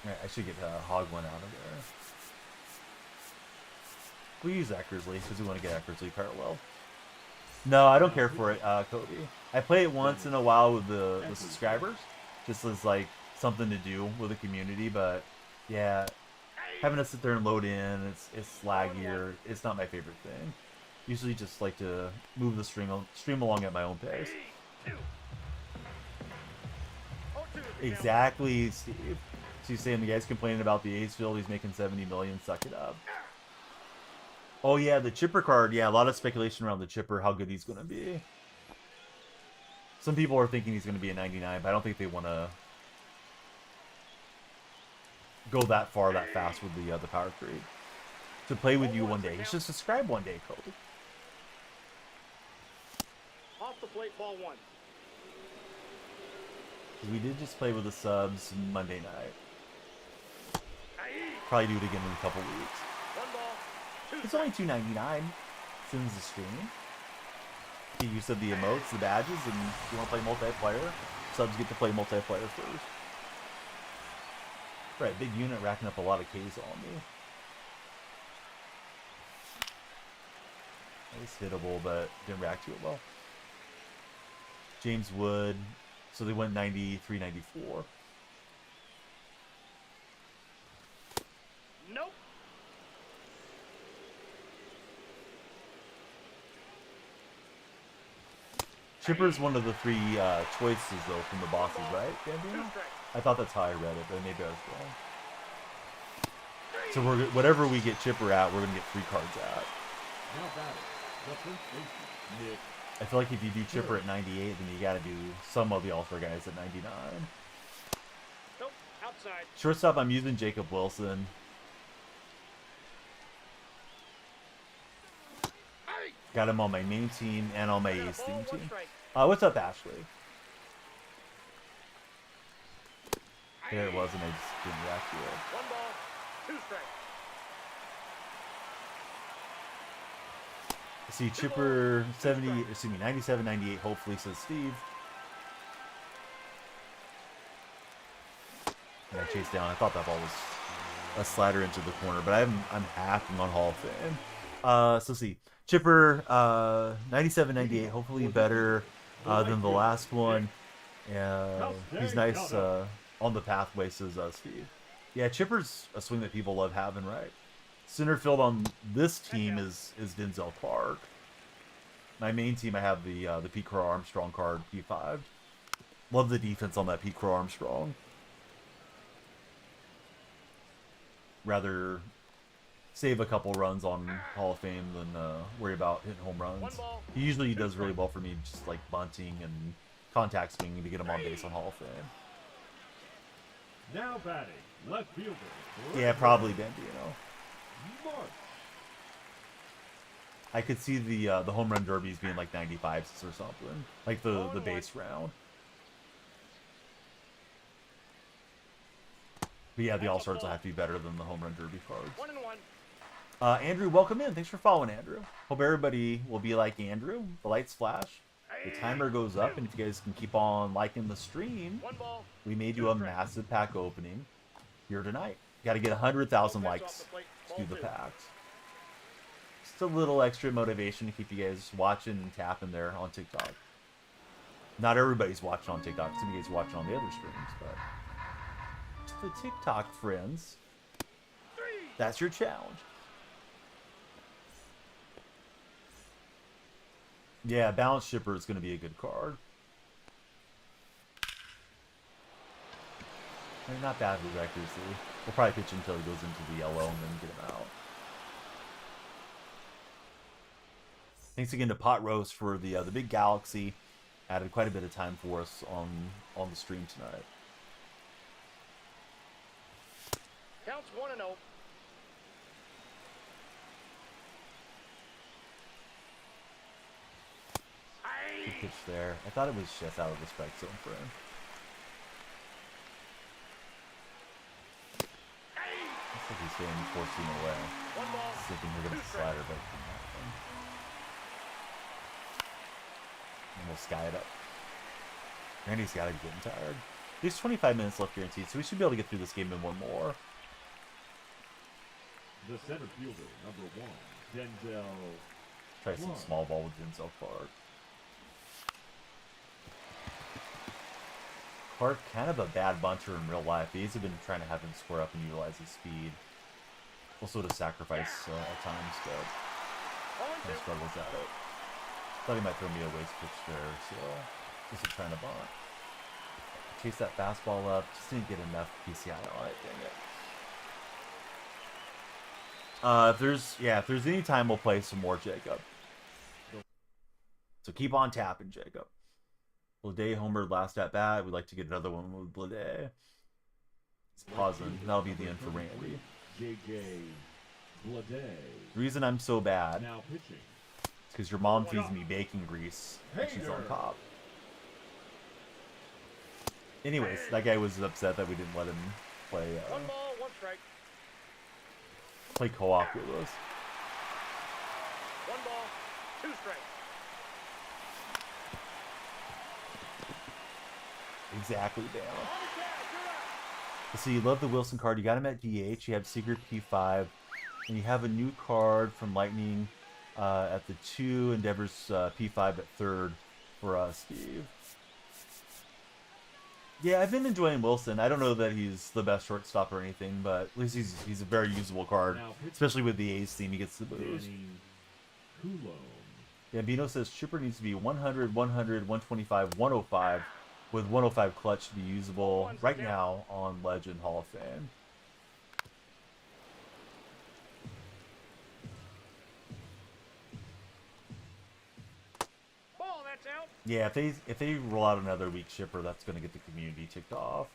Alright, I should get Hog one out of there. We'll use Eckersley, because we want to get Eckersley parallel. No, I don't care for it, Kobe. I play it once in a while with the subscribers, just as, like, something to do with the community, but, yeah, having to sit there and load in, it's laggier. It's not my favorite thing. Usually just like to move the stream along at my own pace. Exactly, Steve. So you're saying the guy's complaining about the A's field, he's making $70 million, suck it up. Oh yeah, the chipper card. Yeah, a lot of speculation around the chipper, how good he's going to be. Some people are thinking he's going to be a 99, but I don't think they want to go that far, that fast with the power creep. To play with you one day. You should subscribe one day, Cody. Off the plate, ball 1. We did just play with the subs Monday night. Probably do it again in a couple weeks. 1 ball, 2 It's only $2.99 since the stream. The use of the emotes, the badges, and if you want to play multiplayer, subs get to play multiplayer first. Right, big unit racking up a lot of Ks on me. It's hittable, but didn't react to it well. James Wood, so they went 93, 94. Nope. Chipper's one of the 3 choices, though, from the bosses, right, Bambino? I thought that's how I read it, but maybe I was wrong. So we're whatever we get Chipper at, we're gonna get 3 cards at. Now batting, the first baseman, Nick. I feel like if you do Chipper at 98, then you gotta do some of the All-Star guys at 99. Nope, outside. Shortstop, I'm using Jacob Wilson. Hey! Got him on my main team and on my I got a Ace ball, team one team. strike. What's up, Ashley? There it was, and I just didn't react to it. 1 ball, 2 strikes. See, Chipper 70, excuse me, 97, 98, hopefully, says Steve. Yeah, chase down. I thought that ball was a slider into the corner, but I'm hacking on Hall of Fame. So see, Chipper 97, 98, hopefully better than the last one. Yeah, he's nice on the pathway, says Steve. Yeah, Chipper's a swing that people love having, right? Center field on this team is Denzel Clark. My main team, I have the Pete Crow Armstrong card, P5. Love the defense on that Pete Crow Armstrong. Rather save a couple runs on Hall of Fame than worry about hitting home runs. He usually does really well for me, just like bunting and contact swinging to get him on base on Hall of Fame. Now batting, left fielder. Yeah, probably Bambino. Mark. I could see the home run derbies being like 95s or something, like the base round. But yeah, the All Stars will have to be better than the home run derby cards. 1-1. Andrew, welcome in. Thanks for following, Andrew. Hope everybody will be like Andrew. The lights flash, the timer goes up, and if you guys can keep on liking the stream, 1 ball. we may do a massive pack opening here tonight. Got to get 100,000 likes to do the packs. Just a little extra motivation to keep you guys watching and tapping there on TikTok. Not everybody's watching on TikTok. Some of you guys watching on the other streams, but just the TikTok friends, that's your challenge. Yeah, Balance Shipper is going to be a good card. Not bad with accuracy. We'll probably pitch until he goes into the yellow and then get him out. Thanks again to Pot Roast for the big galaxy. Added quite a bit of time for us on the stream tonight. Counts 1-0. Good pitch there. I thought it was just out of the strike zone for him. Looks like he's getting forcing away. 1 ball. Thinking we're going to slider, but it didn't happen. And we'll sky it up. Randy's got to be getting tired. There's 25 minutes left guaranteed, so we should be able to get through this game in one more. The center fielder, number 1, Denzel. Try some small ball with Denzel Clark. Clark, kind of a bad bunter in real life. These have been trying to have him square up and utilize his speed. Also to sacrifice at times, but kind of struggles at it. Thought he might throw me a waste pitch there, so just trying to bunt. Chase that fastball up, just didn't get enough PCI on it, dang it. If there's any time, we'll play some more Jacob. So keep on tapping, Jacob. Blade homered last at bat. We'd like to get another one with Blade. He's pausing. That'll be the end for Randy. JJ Blade. The reason I'm so bad Now pitching. is because your mom feeds me bacon grease and she's on top. Anyways, that guy was upset that we didn't let him play 1 ball, 1 strike. play co-op with us. 1 ball, 2 strikes. Exactly, Dan. So you love the Wilson card. You got him at DH. You have Secret P5. And you have a new card from Lightning at the 2. Endeavor's P5 at 3rd for Steve. Yeah, I've been enjoying Wilson. I don't know that he's the best shortstop or anything, but at least he's a very usable card. Especially with the A's theme, he gets the boost. Yeah, Bino says Chipper needs to be 100, 100, 125, 105. With 105 clutch to be usable right now on Legend Hall of Fame. Yeah, if they roll out another weak shipper, that's going to get the community ticked off.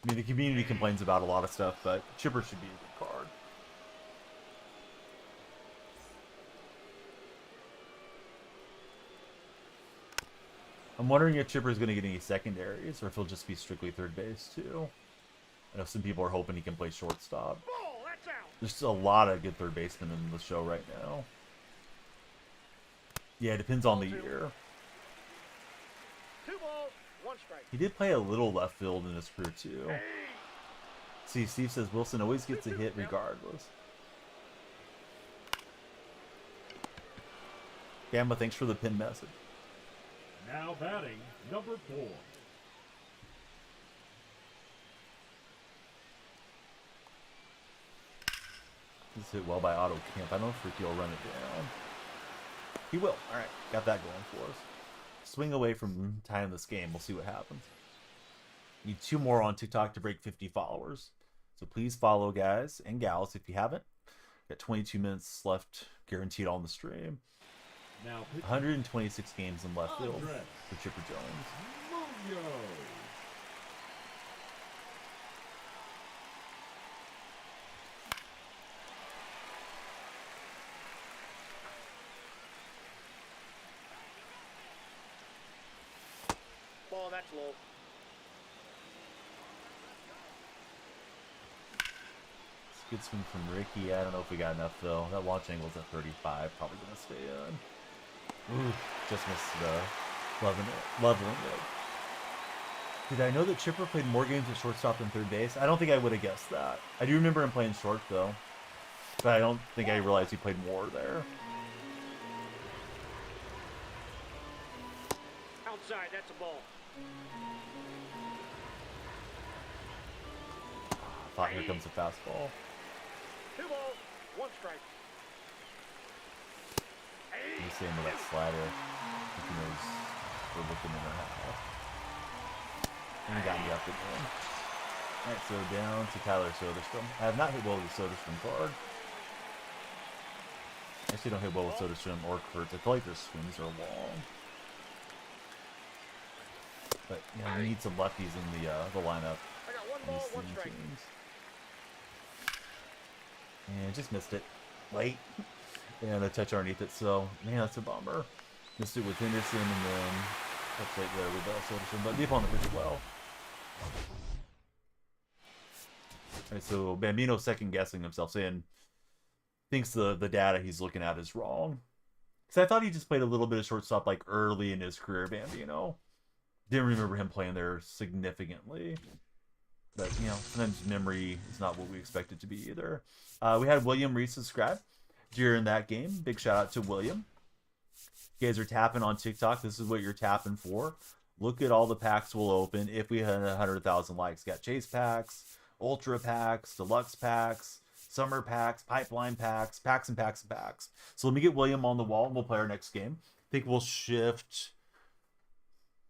I mean, the community complains about a lot of stuff, but Chipper should be a good card. I'm wondering if Chipper's going to get any secondaries, or if he'll just be strictly third base, too. I know some people are hoping he can play shortstop. Ball, that's out. There's a lot of good third basemen in the show right now. Yeah, it depends on the year. 2 balls, 1 strike. He did play a little left field in his career, too. See, Steve says Wilson always gets a hit regardless. Gamma, thanks for the pin message. Now batting, number 4. This hit well by Otto Camp. I don't know if Ricky will run it down. He will. All right, got that going for us. Swing away from tying this game. We'll see what happens. Need 2 more on TikTok to break 50 followers. So please follow, guys and gals, if you haven't. Got 22 minutes left guaranteed on the stream. Now 126 games in left field for Chipper Jones. Munoz. Ball, that's low. Good swing from Ricky. I don't know if we got enough though. That launch angle's at 35. Probably gonna stay in. Ooh, just missed the leveling it. Did I know that Chipper played more games at shortstop than third base? I don't think I would have guessed that. I do remember him playing short though, but I don't think I realized he played more there. Outside, that's a ball. I thought here comes a fastball. 2 balls, 1 strike. He's saying with that slider. I think he knows we're looking in our half. And he got me up again. Alright, so down to Tyler Soderstrom. I have not hit well with the Soderstrom card. I actually don't hit well with Soderstrom or Kurtz. I feel like their swings are long. But yeah, we need some lefties in the lineup. I got 1 on ball, these 1 team strike. teams. And just missed it. Late. And a touch underneath it, so man, that's a bummer. Missed it with Henderson, and then that's right there with Soderstrom, but the opponent pitched well. Alright, so Bambino second guessing himself, saying thinks the data he's looking at is wrong. Because I thought he just played a little bit of shortstop like early in his career, Bambino. Didn't remember him playing there significantly. But, you know, sometimes memory is not what we expect it to be either. We had William resubscribe during that game. Big shout out to William. You guys are tapping on TikTok. This is what you're tapping for. Look at all the packs we'll open if we had 100,000 likes. Got chase packs, ultra packs, deluxe packs, summer packs, pipeline packs, packs and packs and packs. So let me get William on the wall and we'll play our next game. I think we'll shift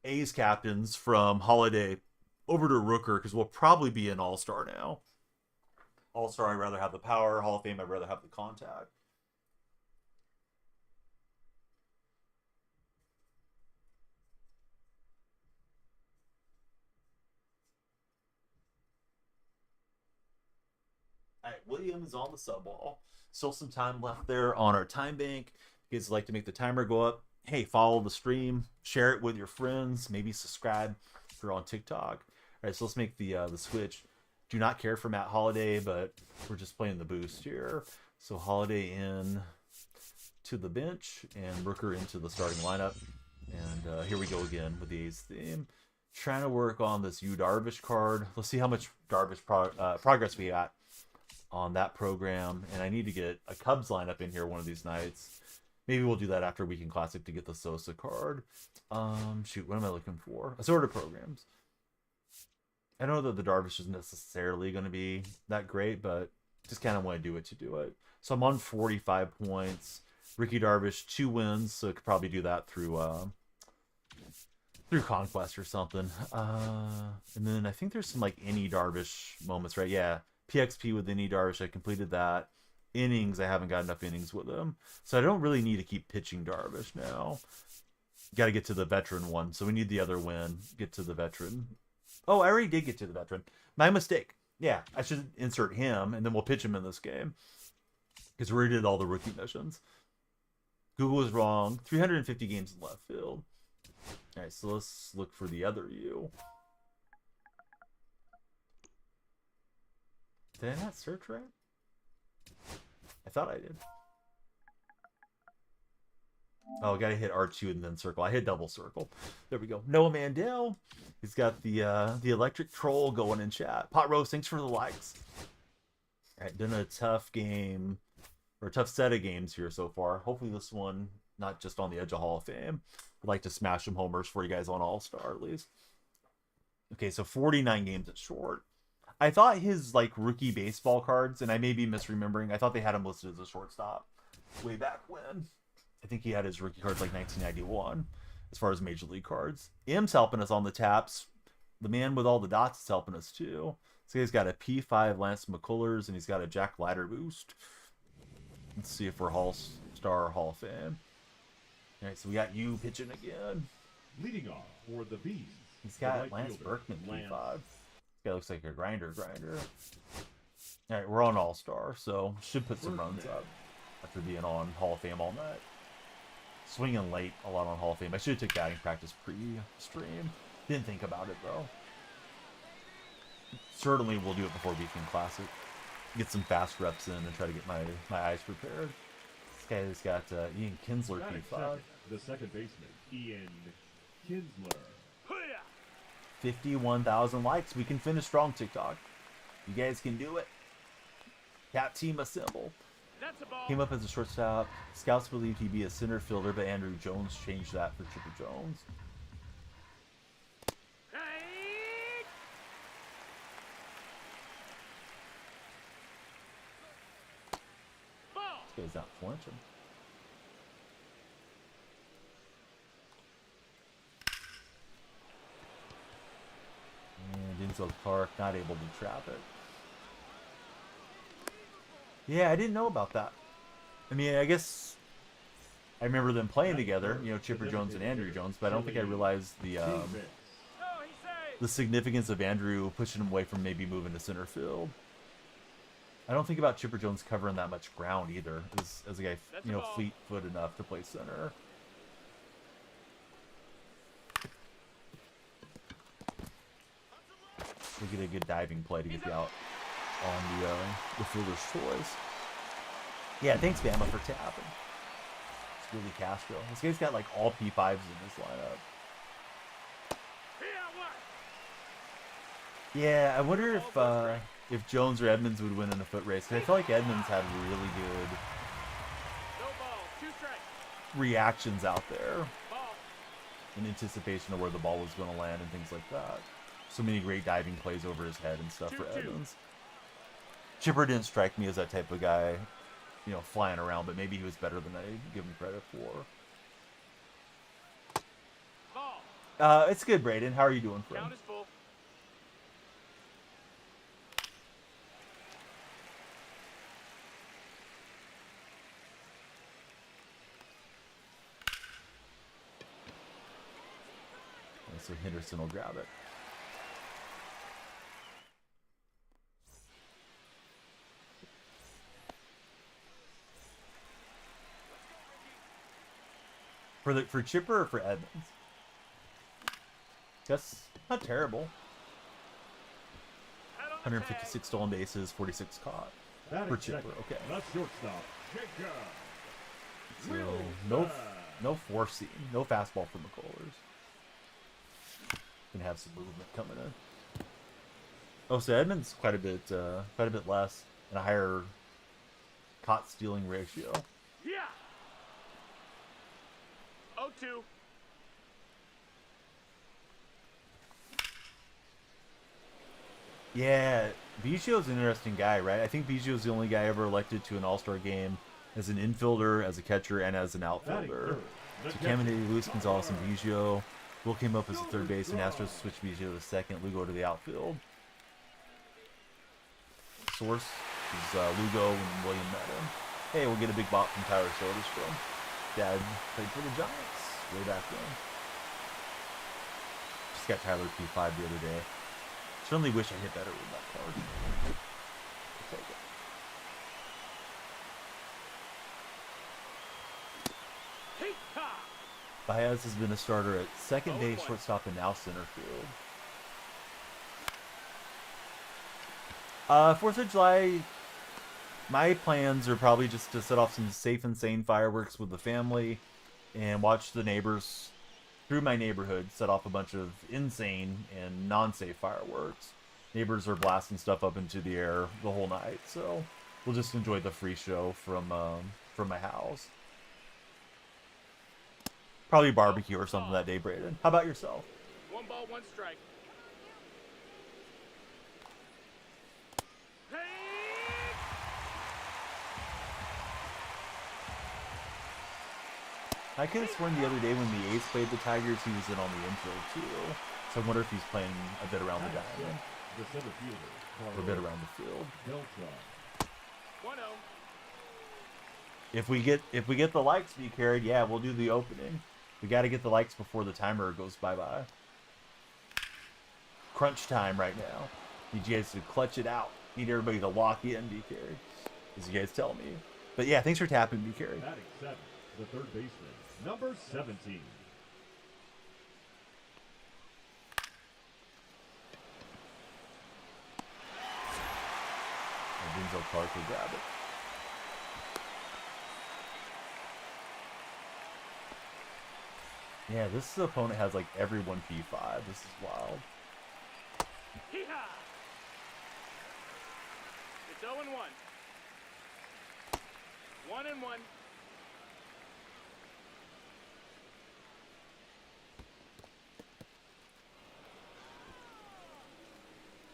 A's captains from Holiday over to Rooker because we'll probably be an all-star now. All-star, I'd rather have the power. Hall of Fame, I'd rather have the contact. All right, William is on the sub wall. Still some time left there on our time bank. If you guys like to make the timer go up, hey, follow the stream, share it with your friends, maybe subscribe if you're on TikTok. All right, so let's make the switch. Do not care for Matt Holiday, but we're just playing the boost here. So Holiday in to the bench and Rooker into the starting lineup. And here we go again with the A's theme. Trying to work on this Yu Darvish card. Let's see how much Darvish progress we got on that program. And I need to get a Cubs lineup in here one of these nights. Maybe we'll do that after Weekend Classic to get the Sosa card. Shoot, what am I looking for? Assorted programs. I don't know that the Darvish is necessarily going to be that great, but just kind of want to do it to do it. So I'm on 45 points. Ricky Darvish, 2 wins, so I could probably do that through Conquest or something. And then I think there's some like any Darvish moments, right? Yeah, PXP with any Darvish, I completed that. Innings, I haven't got enough innings with him. So I don't really need to keep pitching Darvish now. Got to get to the veteran one, so we need the other win. Get to the veteran. Oh, I already did get to the veteran. My mistake. Yeah, I should insert him, and then we'll pitch him in this game. Because we already did all the rookie missions. Google was wrong. 350 games in left field. All right, so let's look for the other U. Did I not search right? I thought I did. Oh, I gotta hit R2 and then circle. I hit double circle. There we go. Noah Mandel. He's got the electric troll going in chat. Pot Rose, thanks for the likes. All right, done a tough game, or a tough set of games here so far. Hopefully this one, not just on the edge of Hall of Fame. I'd like to smash some homers for you guys on All-Star at least. Okay, so 49 games at short. I thought his like rookie baseball cards, and I may be misremembering, I thought they had him listed as a shortstop way back when. I think he had his rookie cards like 1991 as far as major league cards. M's helping us on the taps. The man with all the dots is helping us too. So he's got a P5 Lance McCullers, and he's got a Jack Leiter boost. Let's see if we're All-Star or Hall of Fame. All right, so we got you pitching again. Leading off for the Bees. He's got right Lance fielder, Berkman Lance. P5. This guy looks like a grinder. All right, we're on All-Star, so should put some runs up after being on Hall of Fame all night. Swinging late a lot on Hall of Fame. I should have took batting practice pre-stream. Didn't think about it, though. Certainly we'll do it before Weekend Classic. Get some fast reps in and try to get my eyes prepared. This guy's got Ian Kinsler Batting P5. second, the second baseman, Ian Kinsler. 51,000 likes. We can finish strong, TikTok. You guys can do it. Cat team assemble. That's a ball. Came up as a shortstop. Scouts believed he'd be a center fielder, but Andrew Jones changed that for Chipper Jones. Hey! Ball. This guy's not flinching. And Denzel Clark not able to trap it. Yeah, I didn't know about that. I mean, I guess I remember them playing together, you know, Chipper Jones and Andrew Jones, but I don't think I realized the Oh, he saved. the significance of Andrew pushing him away from maybe moving to center field. I don't think about Chipper Jones covering that much ground either, as a guy, you know, fleet-foot enough to play center. We get a good diving play to get you out on the fielder's choice. Yeah, thanks Bama for tapping. It's Willie Castro. This guy's got like all P5s in his lineup. Yeah, I wonder if Jones or Edmonds would win in a foot race. 'Cause I feel like Edmonds had really good No ball. 2 strikes. reactions out there Ball. in anticipation of where the ball was going to land and things like that. So many great diving plays over his head and stuff for 2-2. Edmonds. Chipper didn't strike me as that type of guy, you know, flying around, but maybe he was better than I give him credit for. Ball. It's good, Braden. How are you doing, friend? Count is full. So Henderson will grab it. For Chipper or for Edmonds? That's not terrible. Head on the 156 stolen bases, 46 caught. Batting For Chipper, second, okay. the shortstop, Jacob. So no force seam, no fastball for McCullers. Gonna have some movement coming in. Oh, so Edmonds quite a bit less and a higher caught stealing ratio. Yeah. 0-2. Yeah, Biggio's an interesting guy, right? I think Biggio's the only guy ever elected to an All-Star game as an infielder, as a catcher, and as an outfielder. So Caminiti, Luis Gonzalez, and Biggio. Will came up as a third base, and Astros switched Biggio to second. Lugo to the outfield. Source is Lugo and William met him. Hey, we'll get a big bop from Tyler Soderstrom. Dad played for the Giants. way back then. Just got Tyler P5 the other day. Certainly wish I hit better with that card. I'll take it. Baez has been a starter at second base, shortstop, and now center field. 4th of July, my plans are probably just to set off some safe and sane fireworks with the family and watch the neighbors through my neighborhood set off a bunch of insane and non-safe fireworks. Neighbors are blasting stuff up into the air the whole night, so we'll just enjoy the free show from my house. Probably barbecue or something that day, Braden. How about yourself? 1 ball, 1 strike. I could have sworn the other day when the A's played the Tigers, he was in on the infield too. So I wonder if he's playing a bit around the diamond. The center fielder, Or a bit around the field. Delta. 1-0. If we get the likes to be carried, yeah, we'll do the opening. We got to get the likes before the timer goes bye-bye. Crunch time right now. Need you guys to clutch it out. Need everybody to lock in, be carried. As you guys tell me. But yeah, thanks for tapping, be carried. Batting 7, the third baseman, number 17. Denzel Clark will grab it. Yeah, this opponent has like every 1P5. This is wild. Hee-haw! It's 0-1. 1-1.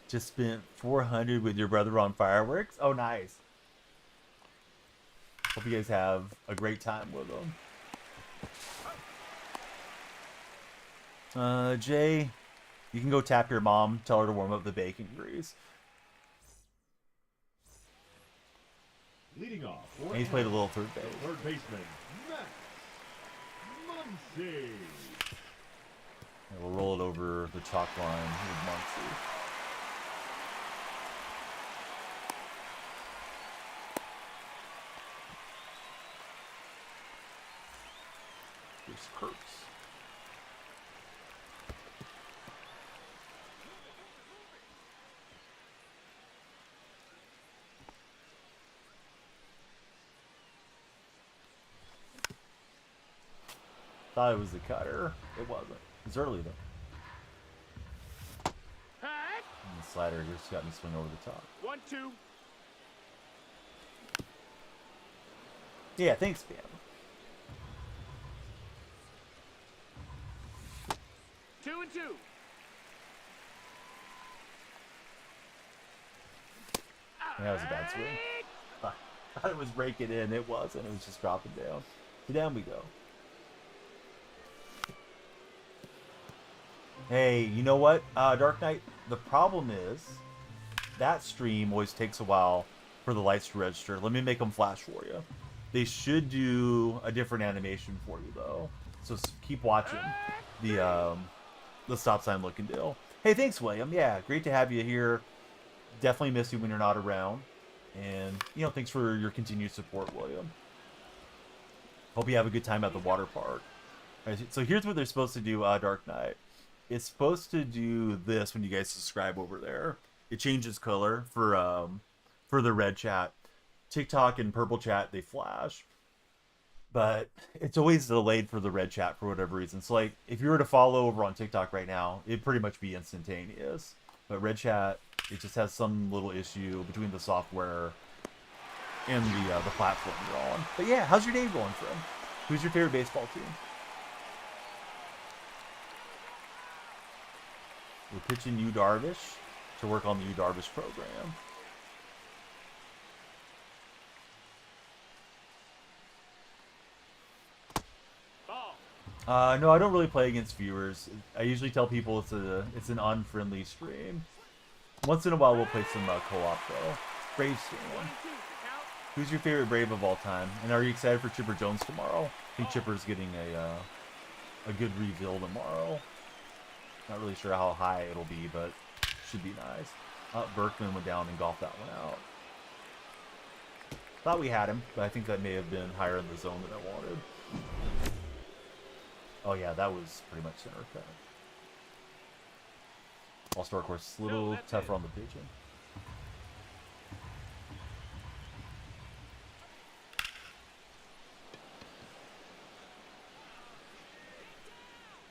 Just spent 400 with your brother on fireworks. Oh, nice. Hope you guys have a great time with them. Jay, you can go tap your mom. Tell her to warm up the bacon grease. Leading off. And he's played a little third base. Third baseman, Max Muncy. And we'll roll it over the chalk line with Muncy. Here's Kurtz. Thought it was the cutter. It wasn't. It's early though. Hack! And the slider just got me swing over the top. 1-2. Yeah, thanks, Pam. 2-2. That was a bad swing. I thought it was breaking in. It wasn't. It was just dropping down. So down we go. Hey, you know what, Dark Knight? The problem is that stream always takes a while for the lights to register. Let me make them flash for you. They should do a different animation for you, though. So keep watching the stop sign looking deal. Hey, thanks, William. Yeah, great to have you here. Definitely miss you when you're not around. And, thanks for your continued support, William. Hope you have a good time at the water park. All right, so here's what they're supposed to do, Dark Knight. It's supposed to do this when you guys subscribe over there. It changes color for the red chat. TikTok and purple chat, they flash. But it's always delayed for the red chat for whatever reason. So, like, if you were to follow over on TikTok right now, it'd pretty much be instantaneous. But red chat, it just has some little issue between the software and the platform you're on. But yeah, how's your day going, friend? Who's your favorite baseball team? We're pitching Yu Darvish to work on the Yu Darvish program. No, I don't really play against viewers. I usually tell people it's an unfriendly stream. Once in a while, we'll play some co-op though. Braves fan. Who's your favorite Brave of all time? And are you excited for Chipper Jones tomorrow? I think Chipper's getting a good reveal tomorrow. Not really sure how high it'll be, but should be nice. Berkman went down and golfed that one out. Thought we had him, but I think that may have been higher in the zone than I wanted. Oh yeah, that was pretty much center cut. All-star course, a little tougher on the pitching.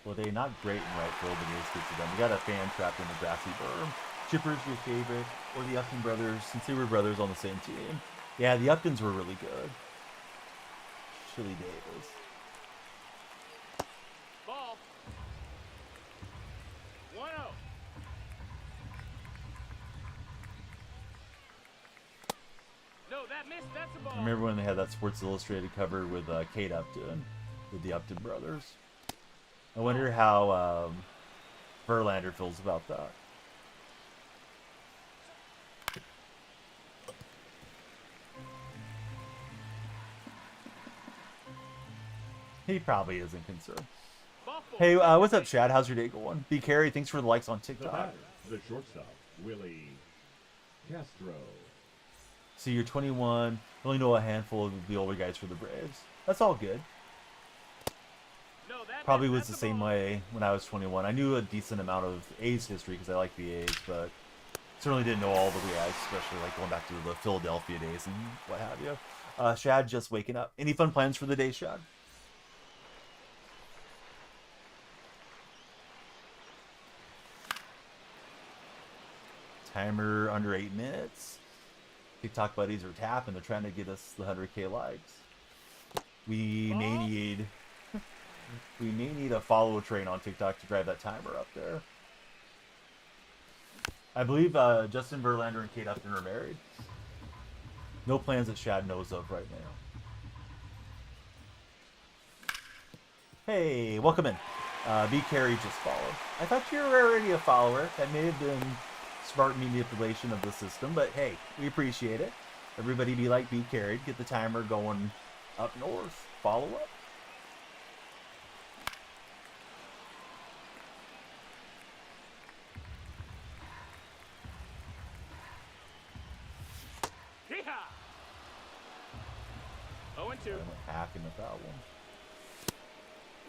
Well, they not great in right field, but it's good to them. We got a fan trapped in the grassy berm. Chipper's your favorite, or the Upton brothers, since they were brothers on the same team. Yeah, the Uptons were really good. Chili Davis. Ball. 1-0. No, that missed. That's a ball. I remember when they had that Sports Illustrated cover with Kate Upton, with the Upton brothers. I wonder how Verlander feels about that. He probably isn't concerned. Hey, what's up, Chad? How's your day going? B. Carey, thanks for the likes on The TikTok. batter, the shortstop, Willie Castro. So you're 21, only know a handful of the older guys for the Braves. That's all good. No, that Probably missed. was the That's a same ball. way when I was 21. I knew a decent amount of A's history because I like the A's, but certainly didn't know all the guys, especially like going back to the Philadelphia days and what have you. Shad just waking up. Any fun plans for the day, Shad? Timer under 8 minutes. TikTok buddies are tapping. They're trying to get us the 100K likes. We may need a follow train on TikTok to drive that timer up there. I believe Justin Verlander and Kate Upton are married. No plans that Shad knows of right now. Hey, welcome in. B. Carey just followed. I thought you were already a follower. That may have been smart manipulation of the system, but hey, we appreciate it. Everybody be like B. Carey. Get the timer going up north. Follow up. Hee-haw. 0-2. I'm hacking with that one.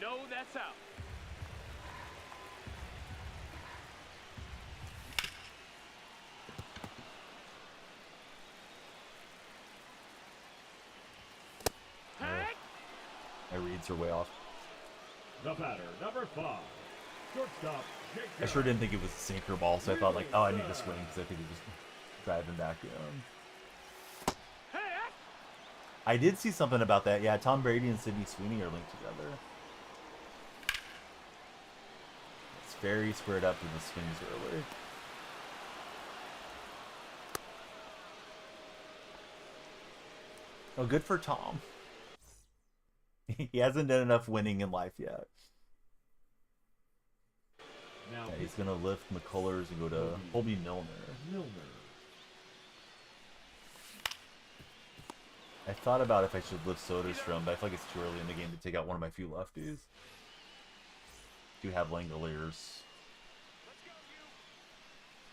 No, that's out. Hank. My reads are way off. The batter, number 5, shortstop, Jacob. I sure didn't think it was a sinker ball, so I thought like, oh, I need to swing because I think it was driving back in. Hank. I did see something about that. Yeah, Tom Brady and Sidney Sweeney are linked together. It's very squared up in the swings early. Oh, good for Tom. He hasn't done enough winning in life yet. Now Yeah, he's gonna lift McCullers and go to Colby Milner. Milner. I thought about if I should lift Soderstrom, but I feel like it's too early in the game to take out one of my few lefties. Do have Langoliers.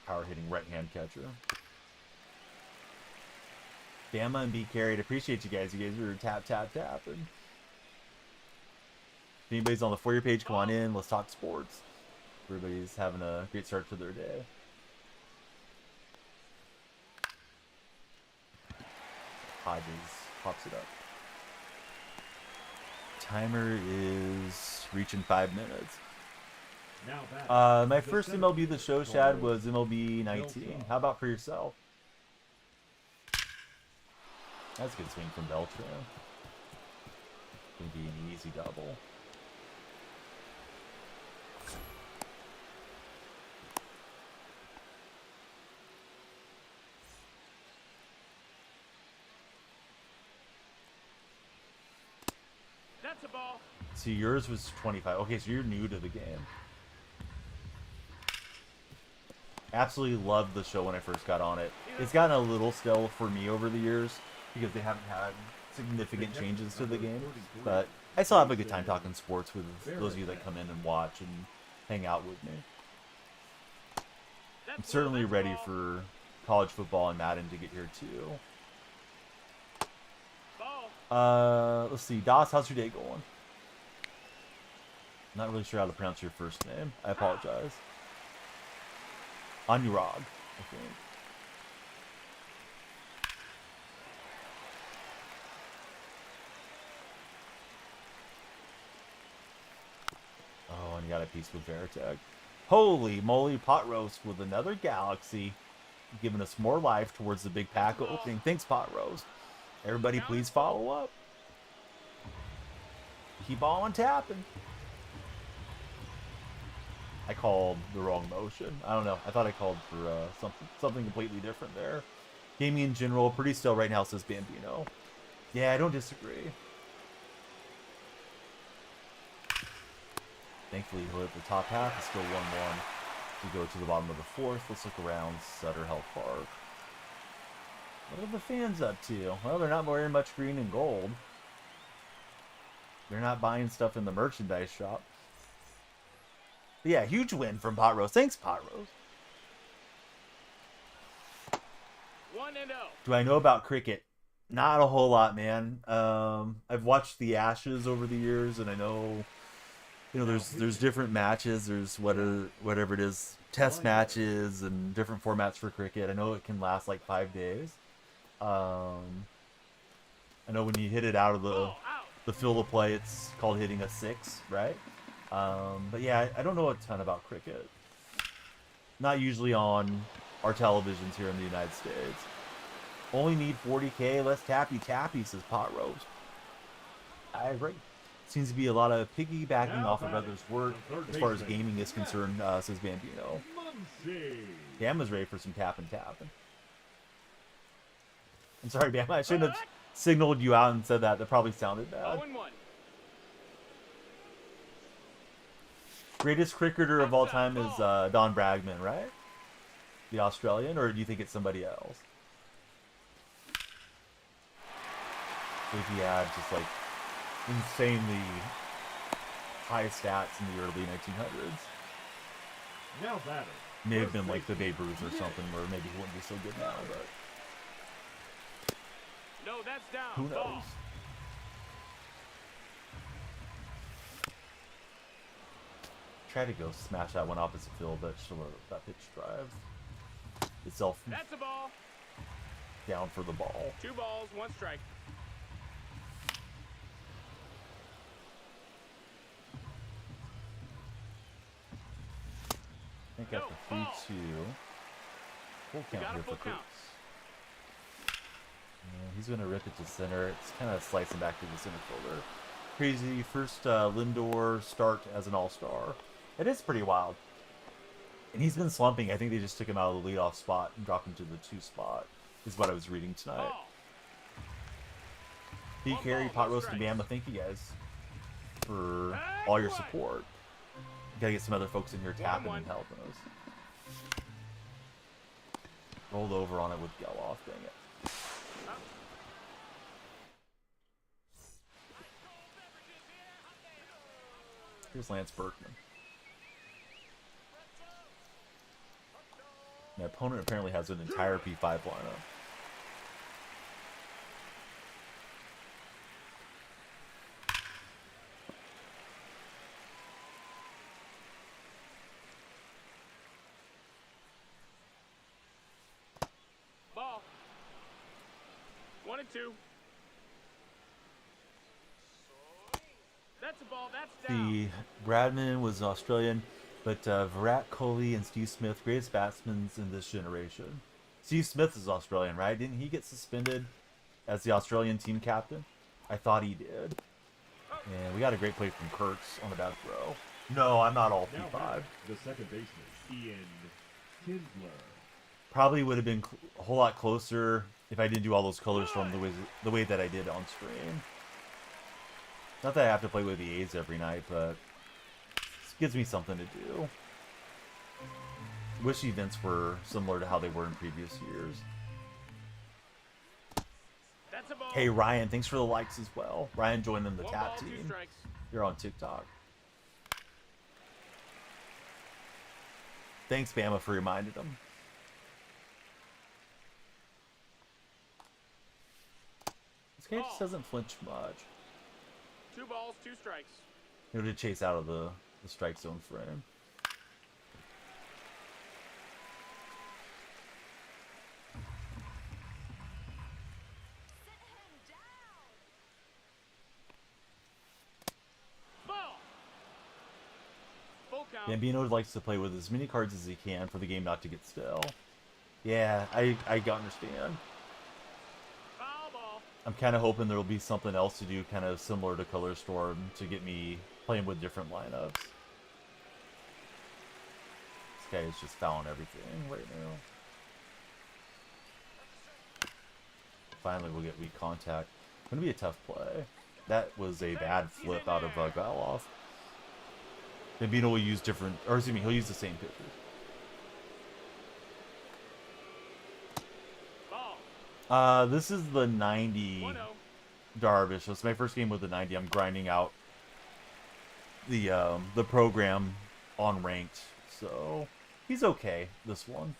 Power hitting right hand catcher. Bama and B carried. Appreciate you guys. You guys are tapping. If anybody's on the For You page, come on in. Let's talk sports. Everybody's having a great start to their day. Hodges pops it up. Timer is reaching 5 minutes. Now back. My first MLB The Show, Shad, was MLB 19. How about for yourself? That's a good swing from Beltran. Gonna be an easy double. That's a ball. See, yours was 25. Okay, so you're new to the game. Absolutely loved the show when I first got on it. It's gotten a little stale for me over the years because they haven't had significant changes to the game. But I still have a good time talking sports with those of you that come in and watch and hang out with me. I'm certainly ready for college football and Madden to get here too. Let's see. Das, how's your day going? Not really sure how to pronounce your first name. I apologize. Anurag, I think. Oh, and you got a piece with Veritech. Holy moly, pot roast with another galaxy, giving us more life towards the big pack opening. Thanks, pot roast. Everybody, please follow up. Keep on tapping. I called the wrong motion. I don't know. I thought I called for something completely different there. Gaming in general, pretty still right now, says Bambino. Yeah, I don't disagree. Thankfully, he'll hit the top half. It's still 1-1. We go to the bottom of the fourth. Let's look around Sutter Health Park. What are the fans up to? Well, they're not wearing much green and gold. They're not buying stuff in the merchandise shop. But yeah, huge win from Pot Roast. Thanks, Pot Roast. 1-0. Do I know about cricket? Not a whole lot, man. I've watched the Ashes over the years, and I know, there's different matches. There's whatever it is, test matches and different formats for cricket. I know it can last like 5 days. I know when you hit it out of the field of play, it's called hitting a 6, right? But yeah, I don't know a ton about cricket. Not usually on our televisions here in the United States. Only need 40K, less tappy, says Pot Roast. I agree. Seems to be a lot of piggybacking off of others' work as far as gaming is concerned, says Bambino. Bam was ready for some tapping. I'm sorry, Bam. I shouldn't have signaled you out and said that. That probably sounded bad. 0-1. Greatest cricketer of all time is Don Bradman, right? The Australian, or do you think it's somebody else? If he had just like insanely high stats in the early 1900s. Now batter. May have been like the Babe Ruth or something, where maybe he wouldn't be so good now, but No, that's down. who knows? Ball. Try to go smash that one opposite field, but still that pitch drive itself That's a ball. down for the ball. 2 balls, 1 strike. I think after 3-2, full count here for Cruz. He's going to rip it to center. It's kind of slicing back to the center fielder. Crazy first Lindor start as an all-star. It is pretty wild. And he's been slumping. I think they just took him out of the leadoff spot and dropped him to the 2 spot, is what I was reading tonight. Ball. P. Carey, Pot Roast, and Bama, thank you guys for all your support. Gotta get some other folks in here tapping and helping us. Rolled over on it with Geloff, dang it. Here's Lance Berkman. My opponent apparently has an entire P5 lineup. Ball. 1-2. That's a ball. That's down. The Bradman was Australian, but Virat Kohli and Steve Smith, greatest batsmen in this generation. Steve Smith is Australian, right? Didn't he get suspended as the Australian team captain? I thought he did. And we got a great play from Kurtz on the bad throw. No, I'm not all Now P5. batter, the second baseman, Ian Kindler. Probably would have been a whole lot closer if I didn't do all those colors from the way that I did on stream. Not that I have to play with the A's every night, but it gives me something to do. Wish events were similar to how they were in previous years. That's a ball. Hey, Ryan, thanks for the likes as well. Ryan joining the One tap ball, 2 team. strikes. You're on TikTok. Thanks, Bama, for reminding him. This guy just doesn't flinch much. 2 balls, 2 strikes. He'll just chase out of the strike zone frame. Ball. Full count. Bambino likes to play with as many cards as he can for the game not to get stale. Yeah, I understand. Foul ball. I'm kind of hoping there will be something else to do kind of similar to Color Storm to get me playing with different lineups. This guy is just fouling everything right now. Finally, we'll get weak contact. Going to be a tough play. That was a bad flip out of Galoff. Bambino will use different, or excuse me, he'll use the same pitches. Ball. This is the 90 1-0. Darvish. So it's my first game with the 90. I'm grinding out the program on ranked, so he's okay this one.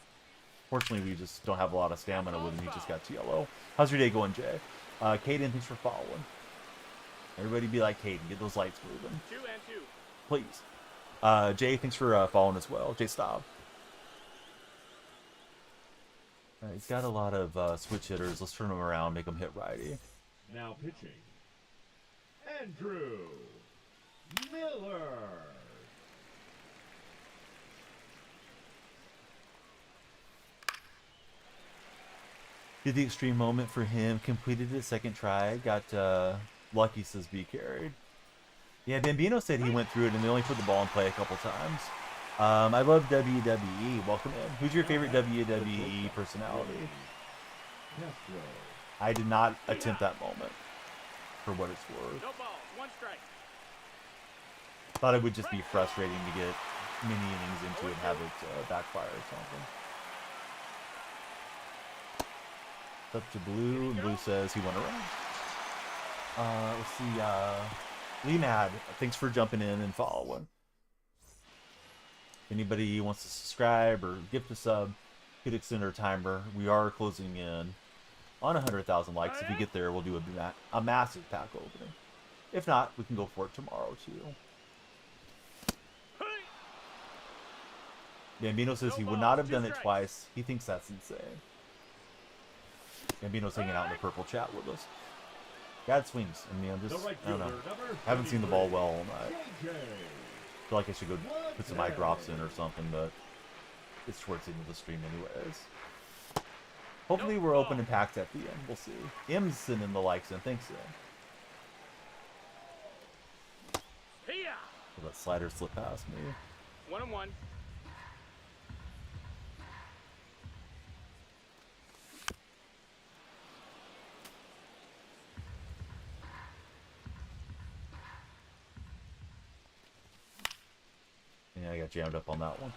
Fortunately, we just don't have a lot of stamina with him. He just got yellow. How's your day going, Jay? Caden, thanks for following. Everybody be like Caden. Get those lights moving. 2 and 2. Please. Jay, thanks for following as well. Jay, stop. Alright, he's got a lot of switch hitters. Let's turn them around, make them hit righty. Now pitching. Andrew Miller. Did the extreme moment for him. Completed his second try. Got lucky, says be carried. Yeah, Bambino said he went through it and they only put the ball in play a couple times. I love WWE. Welcome in. Who's your favorite WWE personality? I did not attempt that moment, for what it's worth. No balls. 1 strike. Thought it would just be frustrating to get many innings into it and have it backfire or something. It's up to Blue, and Blue says he went around. Let's see, Lee Mad, thanks for jumping in and following. If anybody wants to subscribe or gift a sub, could extend our timer. We are closing in on 100,000 likes. If we get there, we'll do a massive pack opening. If not, we can go for it tomorrow too. Bambino says he would not have done it twice. He thinks that's insane. Bambino's hanging out in the purple chat with us. God swings. I mean, I don't know. I haven't seen the ball well all night. I feel like I should go put some eye drops in or something, but it's towards the end of the stream anyways. Hopefully we're open and packed at the end. We'll see. M's sending the likes in. Thanks, Em. Will that slider slip past me? 1-1. Yeah, I got jammed up on that one.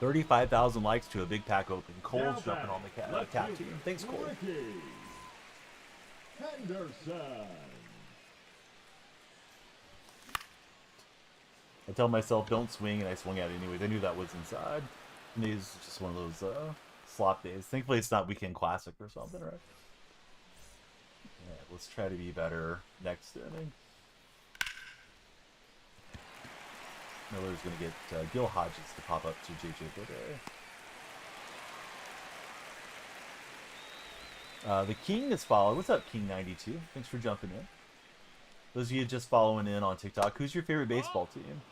$35,000 likes to a big pack open. Cole's jumping on the tap team. Thanks, Cole. Henderson. I tell myself don't swing, and I swung at it anyways. I knew that was inside. And it's just one of those slop days. Thankfully, it's not Weekend Classic or something, right? Yeah, let's try to be better next inning. Miller's going to get Gil Hodges to pop up to JJ Bode. The King is followed. What's up, King92? Thanks for jumping in. Those of you just following in on TikTok, who's your favorite baseball team?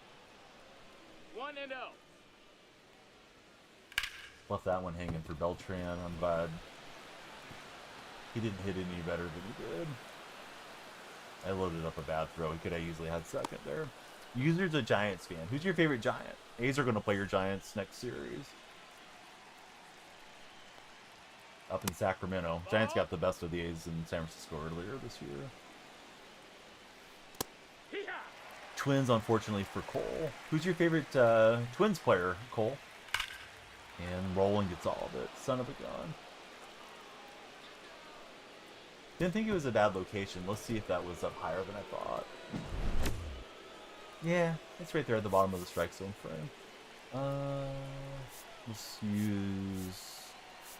1-0. Left that one hanging for Beltran. I'm glad he didn't hit any better than he did. I loaded up a bad throw. He could have easily had second there. User's a Giants fan. Who's your favorite Giant? A's are going to play your Giants next series. Up in Sacramento. Giants got the best of the A's in San Francisco earlier this year. Twins, unfortunately, for Cole. Who's your favorite Twins player, Cole? And Roland gets all of it. Son of a gun. Didn't think it was a bad location. Let's see if that was up higher than I thought. Yeah, it's right there at the bottom of the strike zone frame. Let's use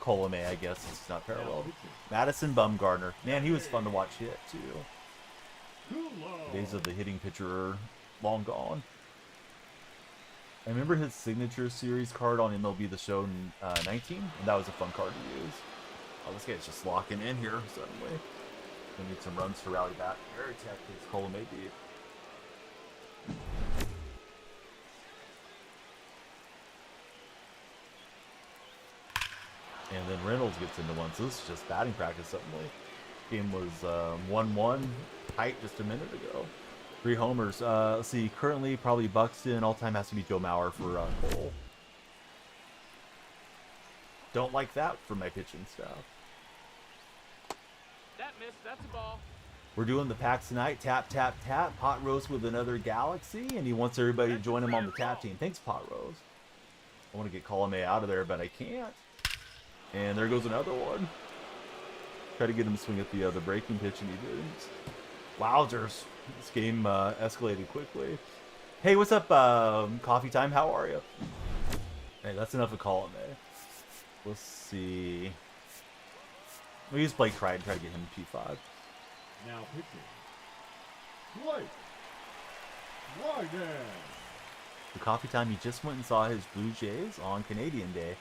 Colome, I guess, since it's not parallel. Madison Bumgarner. Man, he was fun to watch hit, too. The days of the hitting pitcher are long gone. I remember his signature series card on MLB The Show in 19, and that was a fun card to use. Oh, this guy's just locking in here suddenly. We need some runs to rally back. Very tactics, Colome deep. And then Reynolds gets into one, so this is just batting practice suddenly. Game was 1-1, tight just a minute ago. 3 homers. Let's see, currently probably Buxton. All-time has to be Joe Mauer for Cole. Don't like that for my pitching staff. That missed. That's a ball. We're doing the packs tonight. Tap, tap, tap. Pot Roast with another Galaxy, and he wants everybody to join him on the tap team. Thanks, Pot Roast. I want to get Colome out of there, but I can't. And there goes another one. Try to get him to swing at the breaking pitch, and he didn't. Wowzers. This game escalated quickly. Hey, what's up, Coffee Time? How are you? Hey, that's enough of Colome. Let's see. We'll use Blake Tried and try to get him P5. Now pitching. Blake. Ryden. The Coffee Time, he just went and saw his Blue Jays on Canadian Day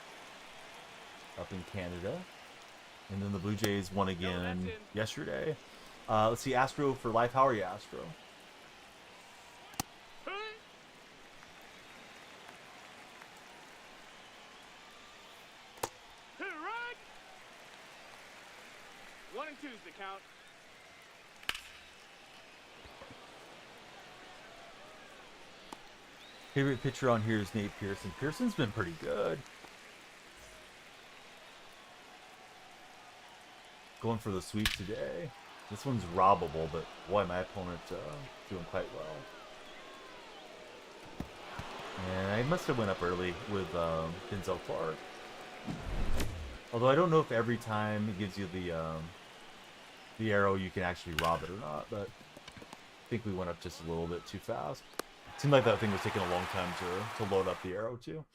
up in Canada. And then the Blue Jays won again yesterday. Let's see, Astro for life. How are you, Astro? Right. 1 and 2's the count. Favorite pitcher on here is Nate Pearson. Pearson's been pretty good. Going for the sweep today. This one's robbable, but boy, my opponent doing quite well. And I must have went up early with Denzel Clark. Although I don't know if every time it gives you the arrow you can actually rob it or not, but I think we went up just a little bit too fast. Seemed like that thing was taking a long time to load up the arrow too.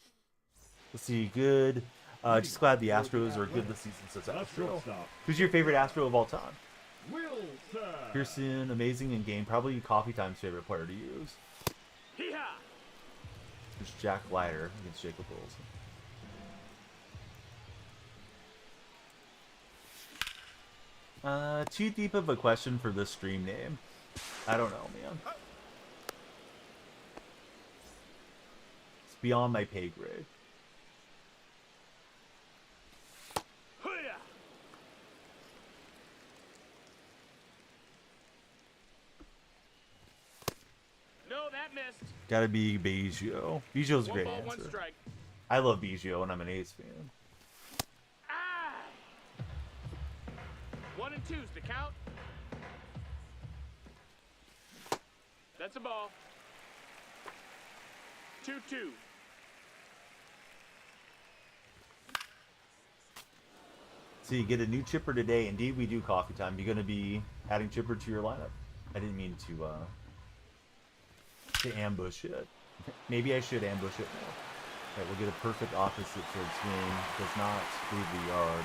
Let's see, good. Just glad the Astros are good this season, says Astro. Who's your favorite Astro of all time? Pearson, amazing in game. Probably Coffee Time's favorite player to use. There's Jack Leiter against Jacob Wilson. Too deep of a question for this stream name. I don't know, man. It's beyond my pay grade. No, that missed. Gotta be Biggio. Biggio's a great 1 ball, 1 answer. strike. I love Biggio, and I'm an A's fan. Ah! 1 and 2's the count. That's a ball. 2-2. So you get a new chipper today. Indeed, we do. Coffee Time. You're going to be adding chipper to your lineup. I didn't mean to ambush it. Maybe I should ambush it more. Right, we'll get a perfect opposite field swing. Does not leave the yard.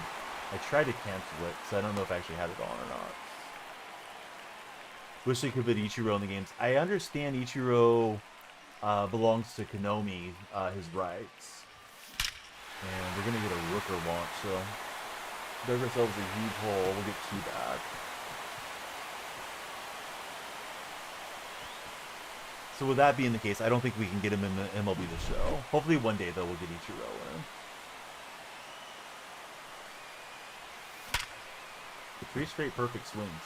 I tried to cancel it, so I don't know if I actually had it on or not. Wish they could put Ichiro in the games. I understand Ichiro belongs to Konami, his rights. And we're going to get a Rooker launch, so dug ourselves a huge hole. We'll get 2 back. So with that being the case, I don't think we can get him in the MLB The Show. Hopefully one day, though, we'll get Ichiro in. The 3 straight perfect swings.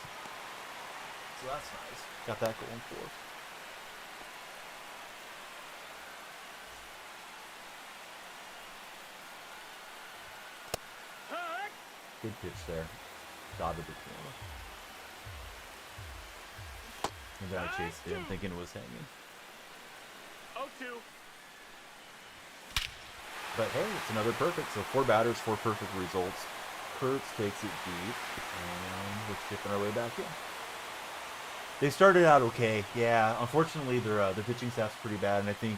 So that's nice. Got that going for us. Good pitch there. Dotted the corner. And then I chased him, thinking it was hanging. 0-2. But hey, it's another perfect. So 4 batters, 4 perfect results. Kurtz takes it deep, and we're chipping our way back in. They started out okay. Yeah, unfortunately, their pitching staff's pretty bad, and I think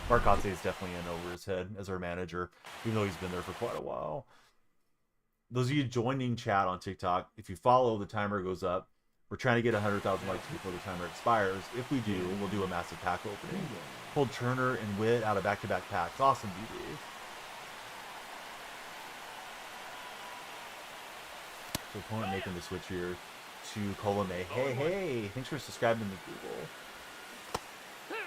Marcotte is definitely in over his head as our manager, even though he's been there for quite a while. Those of you joining chat on TikTok, if you follow, the timer goes up. We're trying to get 100,000 likes before the timer expires. If we do, we'll do a massive pack opening. Pulled Turner and Witt out of back-to-back packs. Awesome, DB. So opponent making the switch here to Colome. Hey, thanks for subscribing to Google.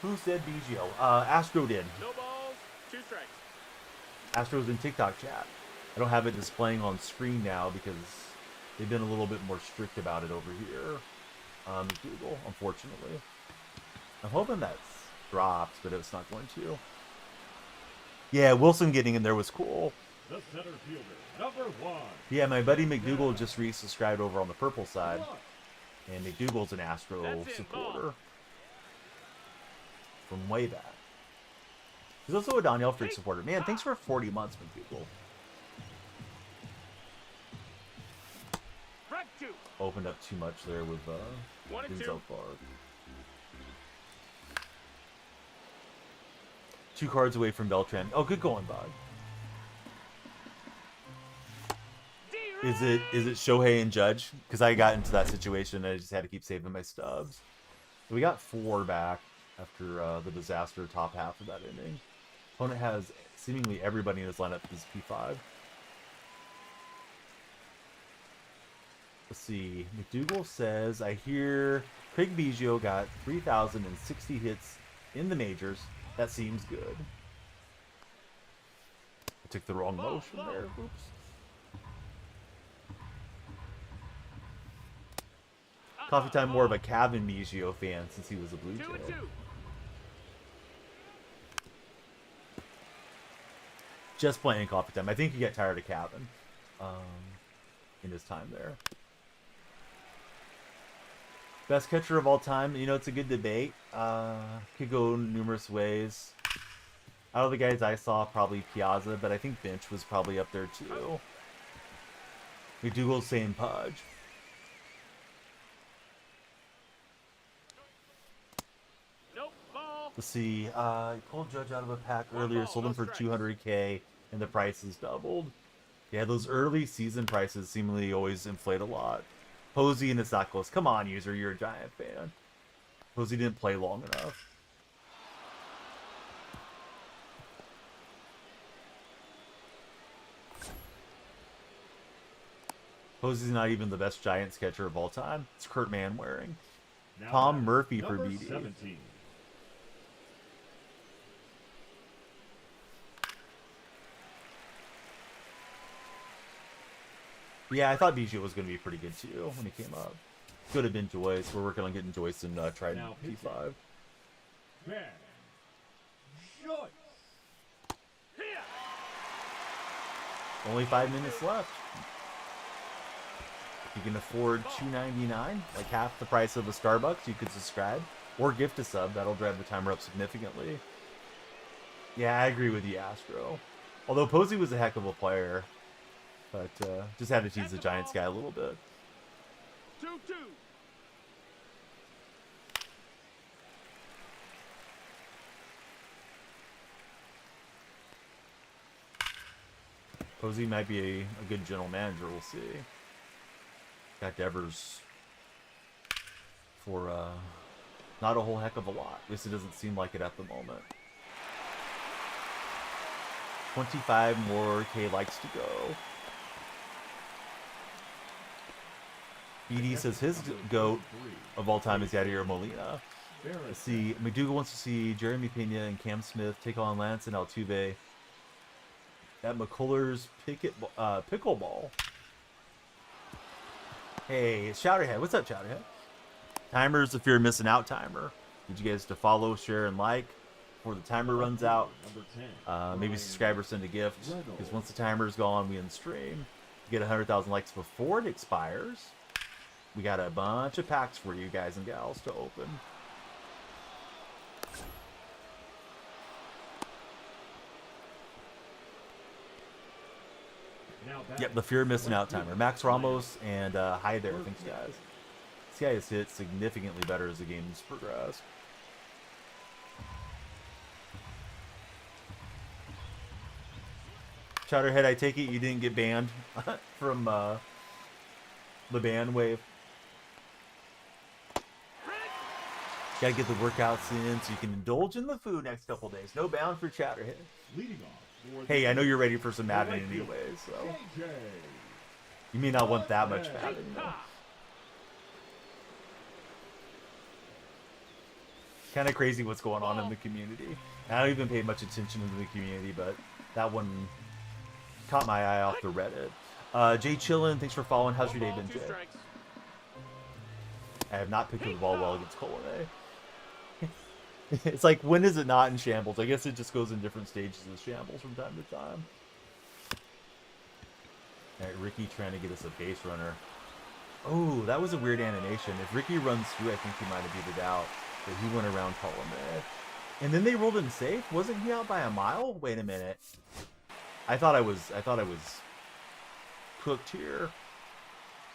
Who said BGO? Astro did. No balls, 2 strikes. Astro's in TikTok chat. I don't have it displaying on screen now because they've been a little bit more strict about it over here. Google, unfortunately. I'm hoping that's dropped, but it's not going to. Yeah, Wilson getting in there was cool. The center fielder, number 1. Yeah, my buddy McDougal just resubscribed over on the purple side. And McDougal's an Astro supporter. From way back. He's also a Danielle Freak supporter. Man, thanks for 40 months, McDougal. Opened up too much there with Denzel Clark. 2 cards away from Beltran. Oh, good going, bud. Is it Shohei and Judge? Because I got into that situation and I just had to keep saving my stubs. So we got 4 back after the disaster top half of that inning. Opponent has seemingly everybody in his lineup is P5. Let's see. McDougal says, I hear Craig Biggio got 3,060 hits in the majors. That seems good. I took the wrong motion there. Oops. Coffee Time more of a Kevin Biggio fan since he was a Blue Jay. Just playing Coffee Time. I think he got tired of Kevin in his time there. Best catcher of all time. You know, it's a good debate. Could go numerous ways. Out of the guys I saw, probably Piazza, but I think Bench was probably up there too. McDougal's saying Pudge. Let's see. Pulled Judge out of a pack earlier, sold him for 200K, and the prices doubled. Yeah, those early season prices seemingly always inflate a lot. Posey and it's not close. Come on, user, you're a Giant fan. Posey didn't play long enough. Posey's not even the best Giants catcher of all time. It's Kurt Manwaring. Tom Murphy for BD. 17. Yeah, I thought Biggio was going to be pretty good too when he came up. Could have been Joyce. We're working on getting Joyce and Trident P5. Ben Joyce. Only 5 minutes left. If you can afford $2.99, like half the price of a Starbucks, you could subscribe or gift a sub. That'll drive the timer up significantly. Yeah, I agree with you, Astro. Although Posey was a heck of a player. But just had to tease the Giants guy a little bit. 2-2. Posey might be a good general manager, we'll see. Got Devers for not a whole heck of a lot. At least it doesn't seem like it at the moment. 25 more K likes to go. BD says his GOAT of all time is Yadier Molina. Let's see. McDougal wants to see Jeremy Pena and Cam Smith take on Lance and Altuve at McCullers Pickleball. Hey, it's Chowderhead. What's up, Chowderhead? Timers, if you're missing out, timer. Need you guys to follow, share, and like before the timer runs out. Maybe subscribe or send a gift, because once the timer's gone, we end stream. Get 100,000 likes before it expires. We got a bunch of packs for you guys and gals to open. Yep, the fear of missing out timer. Max Ramos and hi there. Thanks, guys. This guy has hit significantly better as the game's progressed. Chowderhead, I take it you didn't get banned from the ban wave. Gotta get the workouts in so you can indulge in the food next couple days. No bound for Chowderhead. Hey, I know you're ready for some Madden anyways, so you may not want that much Madden, though. Kind of crazy what's going on in the community. I don't even pay much attention to the community, but that one caught my eye off the Reddit. Jay Chillin, thanks for following. How's your day been, Jay? I have not picked up the ball well against Colonnade. It's like, when is it not in shambles? I guess it just goes in different stages of shambles from time to time. Alright, Ricky trying to get us a base runner. Oh, that was a weird animation. If Ricky runs through, I think he might have beat it out. But he went around Colonnade. And then they rolled him safe? Wasn't he out by a mile? Wait a minute. I thought I was cooked here.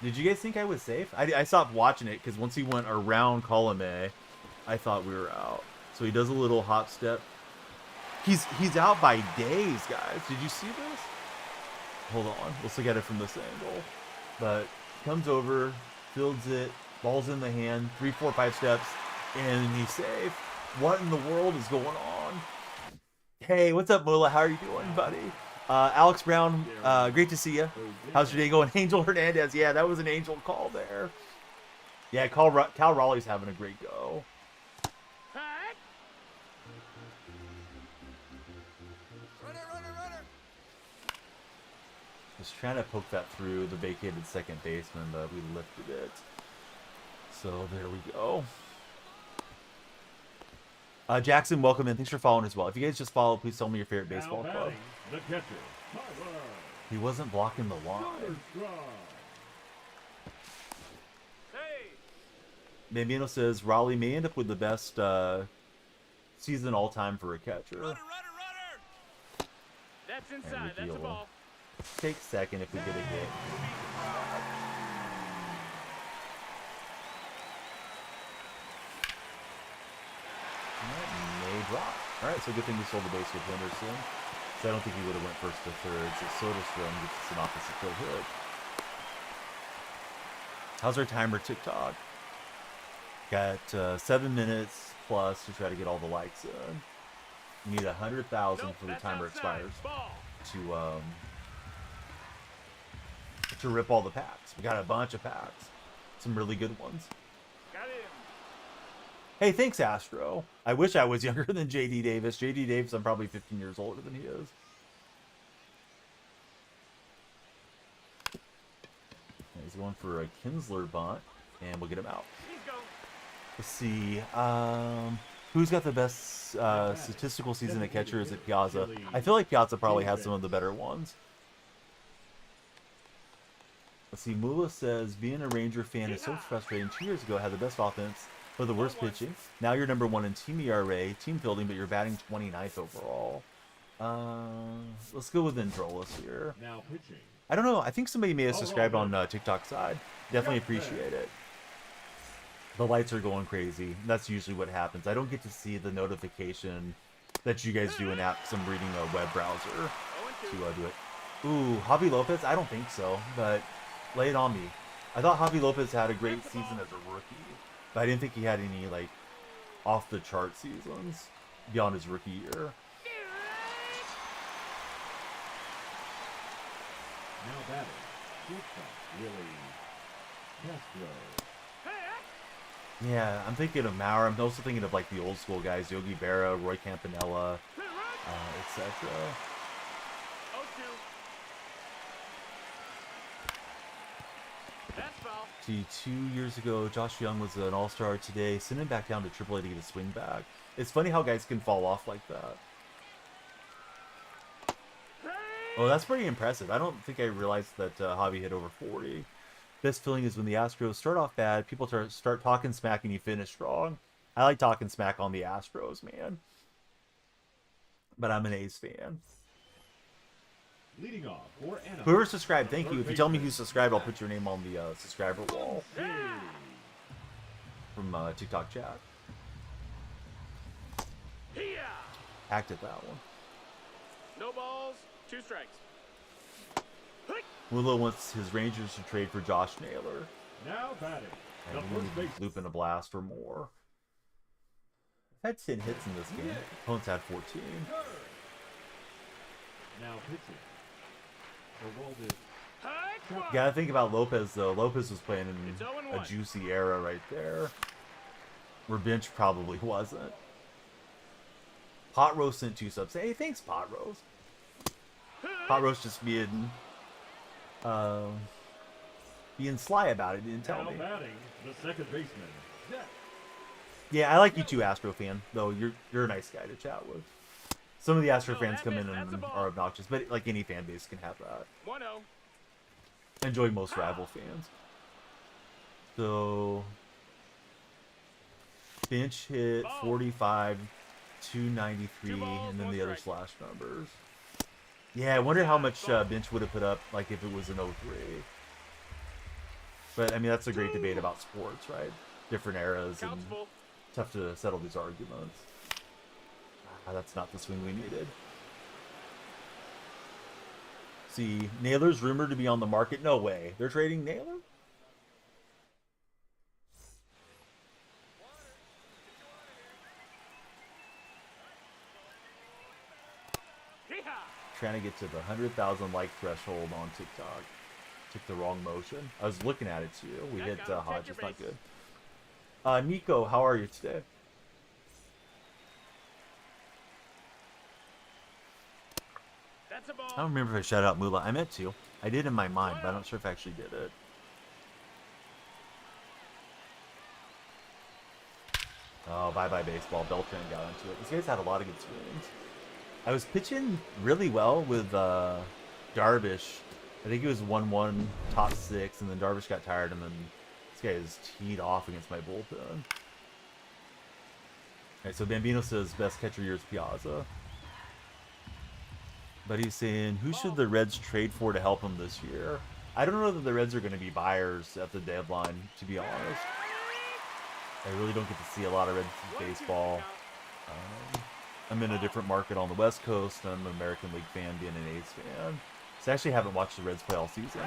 Did you guys think I was safe? I stopped watching it because once he went around Colonnade, I thought we were out. So he does a little hop step. He's out by days, guys. Did you see this? Hold on. Let's look at it from this angle. But comes over, fields it, ball's in the hand, 3, 4, 5 steps, and he's safe. What in the world is going on? Hey, what's up, Mola? How are you doing, buddy? Alex Brown, great to see you. How's your day going? Angel Hernandez, yeah, that was an angel call there. Yeah, Cal Raleigh's having a great go. Just trying to poke that through the vacated second baseman, but we lifted it. So there we go. Jackson, welcome in. Thanks for following as well. If you guys just follow, please tell me your favorite baseball club. He wasn't blocking the line. Bambino says Raleigh may end up with the best season all time for a catcher. Runner! That's inside. That's a ball. Take second if we get a hit. May drop. Alright, so good thing we sold the base with Henderson. So I don't think he would have went first to third. So Soderstrom gets us an opposite field hit. How's our timer TikTok? Got 7 minutes plus to try to get all the likes in. We need 100,000 for the timer expires to rip all the packs. We got a bunch of packs. Some really good ones. Got him. Hey, thanks, Astro. I wish I was younger than JD Davis. JD Davis, I'm probably 15 years older than he is. He's going for a Kinsler bunt, and we'll get him out. Let's see. Who's got the best statistical season at catcher? Is it Piazza? I feel like Piazza probably has some of the better ones. Let's see. Mula says, being a Ranger fan is so frustrating. 2 years ago, I had the best offense, but the worst pitching. Now you're number 1 in team ERA, team fielding, but you're batting 29th overall. Let's go with Androlas here. Now pitching. I don't know. I think somebody may have subscribed on TikTok side. Definitely appreciate it. The lights are going crazy. That's usually what happens. I don't get to see the notification that you guys do in apps. I'm reading a web browser to do it. Ooh, Javi Lopez? I don't think so, but lay it on me. I thought Javi Lopez had a great season as a rookie, but I didn't think he had any, like, off-the-chart seasons beyond his rookie year. Now batting. Really Castro. Yeah, I'm thinking of Maurer. I'm also thinking of, like, the old school guys, Yogi Berra, Roy Campanella, etc. See, 2 years ago, Josh Young was an all-star. Today, send him back down to AAA to get a swing back. It's funny how guys can fall off like that. Oh, that's pretty impressive. I don't think I realized that Javi hit over 40. Best feeling is when the Astros start off bad, people start talking smack and you finish strong. I like talking smack on the Astros, man. But I'm an A's fan. Leading off for Anaheim. Whoever subscribed, thank you. If you tell me who subscribed, I'll put your name on the subscriber wall from TikTok chat. Hacked at that one. No balls, 2 strikes. Willow wants his Rangers to trade for Josh Naylor. Now batting. The And first base. loop in a blast or more. I've had 10 hits in this game. Opponents had 14. Now pitching. Gotta think about Lopez though. Lopez was playing in It's a 0-1. juicy era right there. Where Bench probably wasn't. Pot Roast sent 2 subs. Hey, thanks, Pot Roast. Pot Roast just being sly about it. Didn't tell Now me. batting. The second baseman. Zach. Yeah, I like you too, Astro fan. Though you're a nice guy to chat with. Some of the Astro fans come in and are obnoxious, but like any fan base can have that. 1-0. Enjoy most rival fans. So Bench hit 45, 293, and then the other slash numbers. Yeah, I wonder how much Bench would have put up, like if it was an 03. But I mean, that's a great debate about sports, right? Different eras and Count's full. tough to settle these arguments. That's not the swing we needed. See, Naylor's rumored to be on the market. No way. They're trading Naylor? Trying to get to the 100,000 like threshold on TikTok. Took the wrong motion. I was looking at it too. We hit Hodge. It's not good. Nico, how are you today? That's a ball. I don't remember if I shouted out Moolah. I meant to. I did in my mind, but I'm not sure if I actually did it. Oh, bye-bye baseball. Beltran got into it. These guys had a lot of good swings. I was pitching really well with Darvish. I think it was 1-1, top 6, and then Darvish got tired, and then this guy is teed off against my bullpen. Alright, so Bambino says best catcher year is Piazza. But he's saying, who should the Reds trade for to help him this year? I don't know that the Reds are going to be buyers at the deadline, to be honest. I really don't get to see a lot of Reds baseball. I'm in a different market on the West Coast. I'm an American League fan, being an A's fan. So I actually haven't watched the Reds play all season.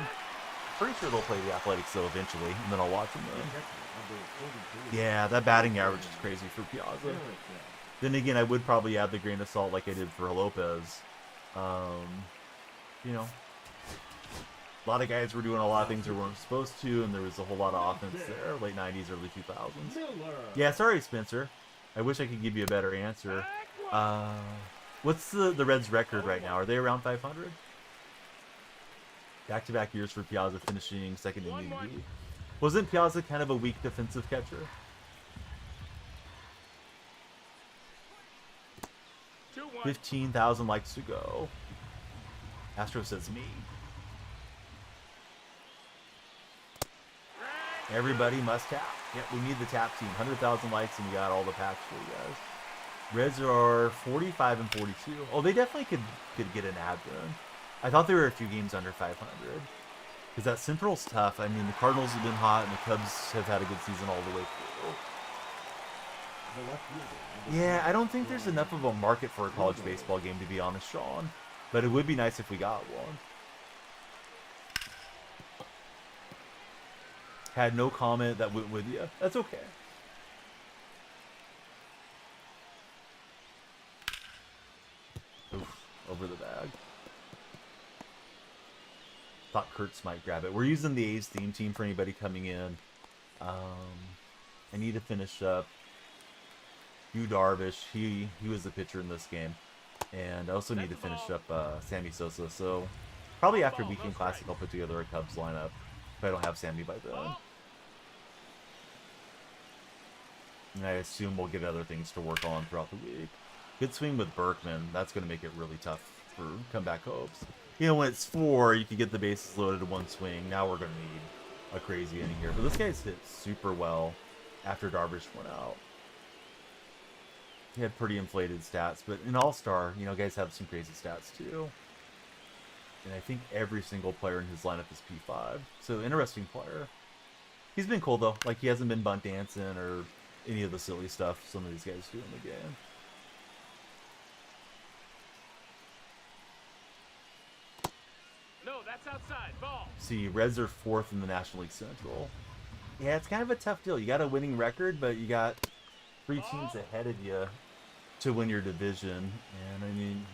Pretty sure they'll play the Athletics though eventually, and then I'll watch them then. Yeah, that batting average is crazy for Piazza. Then again, I would probably add the grain of salt like I did for Lopez. You know, a lot of guys were doing a lot of things they weren't supposed to, and there was a whole lot of offense there, late 90s, early 2000s. Yeah, sorry, Spencer. I wish I could give you a better answer. What's the Reds' record right now? Are they around 500? Back-to-back years for Piazza, finishing second in the league. Wasn't Piazza kind of a weak defensive catcher? 2-1. 15,000 likes to go. Astro says me. Everybody must tap. Yep, we need the tap team. 100,000 likes and we got all the packs for you guys. Reds are 45 and 42. Oh, they definitely could get an ad then. I thought there were a few games under 500. Because that Central's tough. I mean, the Cardinals have been hot and the Cubs have had a good season all the way through. Yeah, I don't think there's enough of a market for a college baseball game, to be honest, Sean. But it would be nice if we got one. Had no comment that went with you. That's okay. Oof, over the bag. Thought Kurtz might grab it. We're using the A's theme team for anybody coming in. I need to finish up Yu Darvish. He was the pitcher in this game. And I also need to finish up Sammy Sosa. So probably after Weekend Classic I'll put together a Cubs lineup. If I don't have Sammy by then. And I assume we'll get other things to work on throughout the week. Good swing with Berkman. That's going to make it really tough for comeback hopes. You know, when it's 4, you can get the bases loaded in one swing. Now we're going to need a crazy inning here. But this guy's hit super well after Darvish went out. He had pretty inflated stats. But in All-Star, you know, guys have some crazy stats too. And I think every single player in his lineup is P5. So interesting player. He's been cool though. Like he hasn't been bunt dancing or any of the silly stuff some of these guys do in the game. No, that's outside. Ball. See, Reds are 4th in the National League Central. Yeah, it's kind of a tough deal. You got a winning record, but you got 3 teams ahead of you to win your division. And I mean,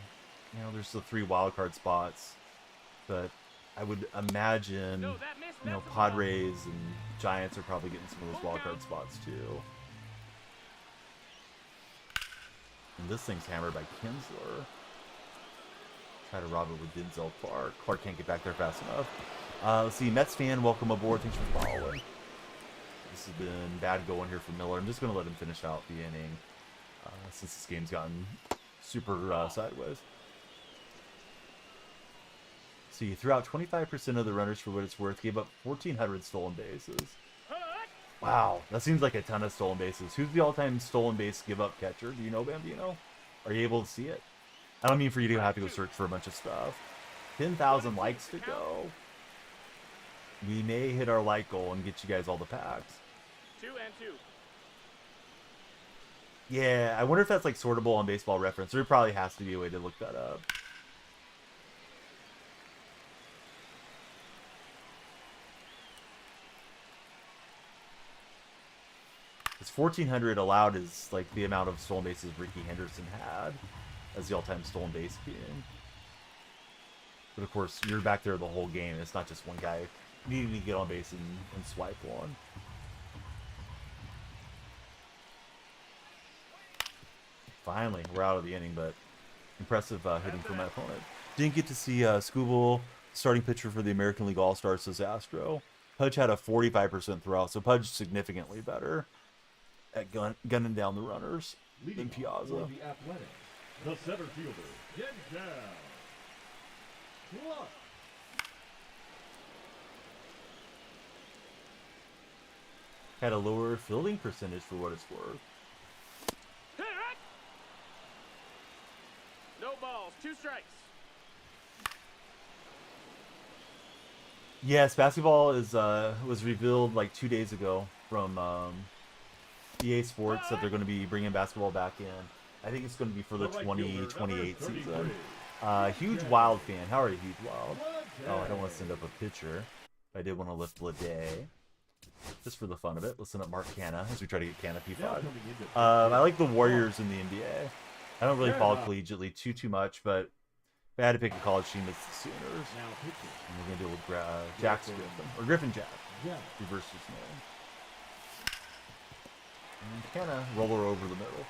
you know, there's the 3 wild card spots, but I would imagine, No, that missed. you know, That's a ball. Padres and Giants are probably getting some of those wild card spots too. And this thing's hammered by Kinsler. Try to rob it with Denzel Clark. Clark can't get back there fast enough. Let's see, Mets fan, welcome aboard. Thanks for following. This has been bad going here for Miller. I'm just going to let him finish out the inning since this game's gotten super sideways. See, throughout 25% of the runners for what it's worth, gave up 1,400 stolen bases. Wow, that seems like a ton of stolen bases. Who's the all-time stolen base give-up catcher? Do you know, Bambino? Are you able to see it? I don't mean for you to have to go search for a bunch of stuff. 10,000 likes to go. We may hit our like goal and get you guys all the packs. 2 and 2. Yeah, I wonder if that's like sortable on Baseball Reference. There probably has to be a way to look that up. This 1,400 allowed is like the amount of stolen bases Ricky Henderson had as the all-time stolen base king. But of course, you're back there the whole game. It's not just one guy needing to get on base and swipe one. Finally, we're out of the inning, but impressive hitting from my opponent. Didn't get to see Scooble, starting pitcher for the American League All-Stars, says Astro. Pudge had a 45% throwout, so Pudge significantly better at gunning down the runners than Piazza. For the Athletics, the center fielder, get down. Look. Had a lower fielding percentage for what it's worth. No balls. 2 strikes. Yes, basketball is was revealed like 2 days ago from EA Sports that they're going to be bringing basketball back in. I think it's going to be for the 2028 season. Huge Wild fan. How are you, Huge Wild? Oh, I don't want to send up a picture. I did want to lift Lede. Just for the fun of it. Let's send up Mark Canna as we try to get Canna P5. I like the Warriors in the NBA. I don't really follow collegiately too much, but if I had to pick a college team, it's the Sooners. And we're going to deal with Jack's Griffin. Or Griffin Jack. Reverse his name. And Canna roll her over the middle.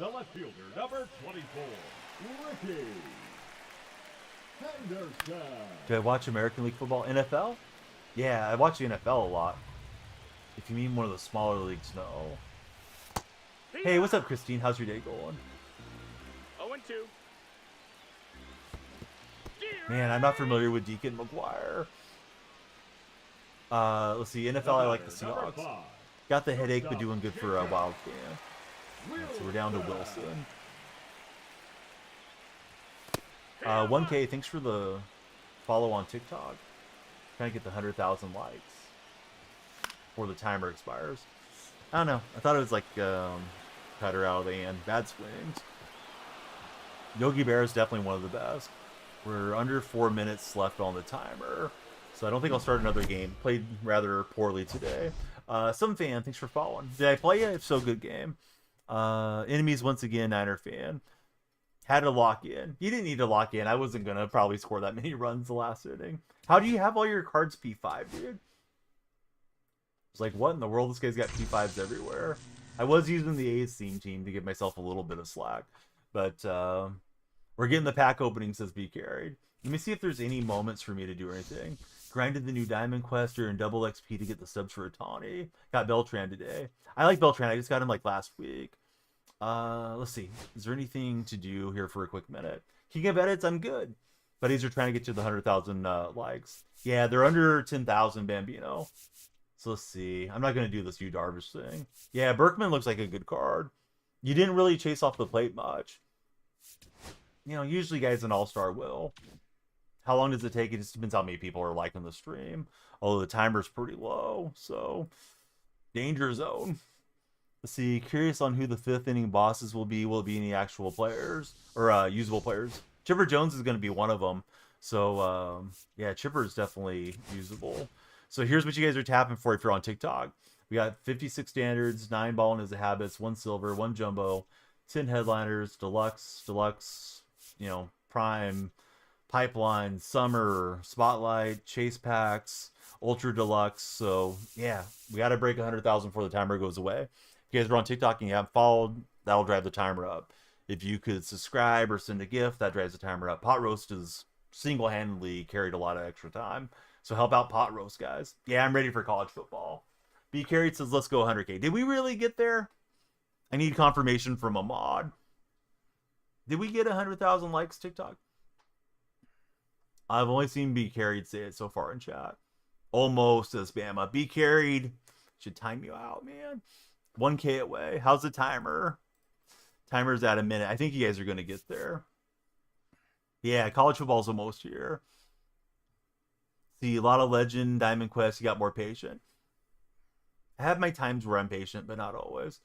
The left fielder, number 24, Ricky Henderson. Do I watch American League football? NFL? Yeah, I watch the NFL a lot. If you mean one of the smaller leagues, no. Hey, what's up, Christine? How's your day going? 0 and 2. Man, I'm not familiar with Deacon McGuire. Let's see. NFL, I like the Seahawks. Got the headache, but doing good for a Wild fan. So we're down to Wilson. 1K, thanks for the follow on TikTok. Trying to get the 100,000 likes before the timer expires. I don't know. I thought it was like cut her out of the end. Bad swings. Yogi Bear is definitely one of the best. We're under 4 minutes left on the timer, so I don't think I'll start another game. Played rather poorly today. Some fan, thanks for following. Did I play it? If so, good game. Enemies once again, Niner fan. Had to lock in. You didn't need to lock in. I wasn't going to probably score that many runs the last inning. How do you have all your cards P5, dude? It's like, what in the world? This guy's got P5s everywhere. I was using the A's theme team to give myself a little bit of slack. But we're getting the pack opening, says Be Carried. Let me see if there's any moments for me to do anything. Grinded the new Diamond Quest or in double XP to get the subs for Otani. Got Beltran today. I like Beltran. I just got him like last week. Let's see. Is there anything to do here for a quick minute? King of Edits, I'm good. Buddies are trying to get to the 100,000 likes. Yeah, they're under 10,000, Bambino. So let's see. I'm not going to do this Yu Darvish thing. Yeah, Berkman looks like a good card. You didn't really chase off the plate much. You know, usually guys in All-Star will. How long does it take? It just depends how many people are liking the stream. Although the timer's pretty low, so danger zone. Let's see. Curious on who the 5th inning bosses will be. Will it be any actual players or usable players? Chipper Jones is going to be one of them. So yeah, Chipper is definitely usable. So here's what you guys are tapping for if you're on TikTok. We got 56 standards, 9 ball in the habits, 1 silver, 1 jumbo, 10 headliners, deluxe, you know, prime, pipeline, summer, spotlight, chase packs, ultra deluxe. So yeah, we got to break 100,000 before the timer goes away. If you guys are on TikTok and you haven't followed, that'll drive the timer up. If you could subscribe or send a gift, that drives the timer up. Pot roast is single-handedly carried a lot of extra time. So help out Pot roast, guys. Yeah, I'm ready for college football. B Carried says, let's go 100K. Did we really get there? I need confirmation from a mod. Did we get 100,000 likes, TikTok? I've only seen B Carried say it so far in chat. Almost, says Bama. B Carried. Should time you out, man. 1K away. How's the timer? Timer's at a minute. I think you guys are going to get there. Yeah, college football's almost here. See, a lot of Legend, Diamond Quest. You got more patient. I have my times where I'm patient, but not always.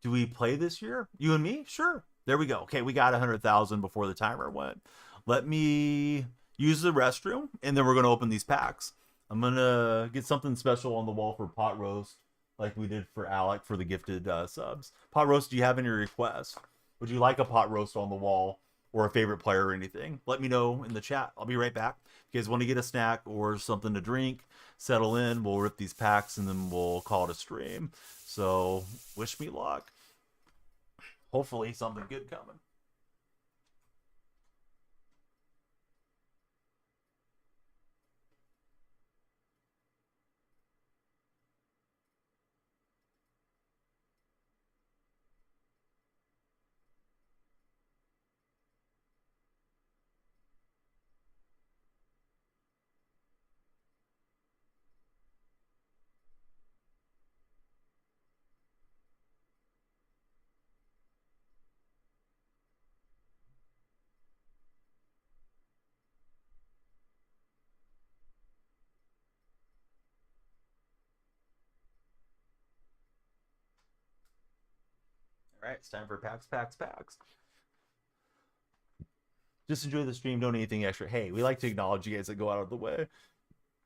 Do we play this year? You and me? Sure. There we go. Okay, we got 100,000 before the timer went. Let me use the restroom, and then we're going to open these packs. I'm going to get something special on the wall for Pot Roast, like we did for Alec for the gifted subs. Pot Roast, do you have any requests? Would you like a Pot Roast on the wall or a favorite player or anything? Let me know in the chat. I'll be right back. If you guys want to get a snack or something to drink, settle in. We'll rip these packs, and then we'll call it a stream. So wish me luck. Hopefully something good coming. All right, it's time for packs. Just enjoy the stream. Don't need anything extra. Hey, we like to acknowledge you guys that go out of the way.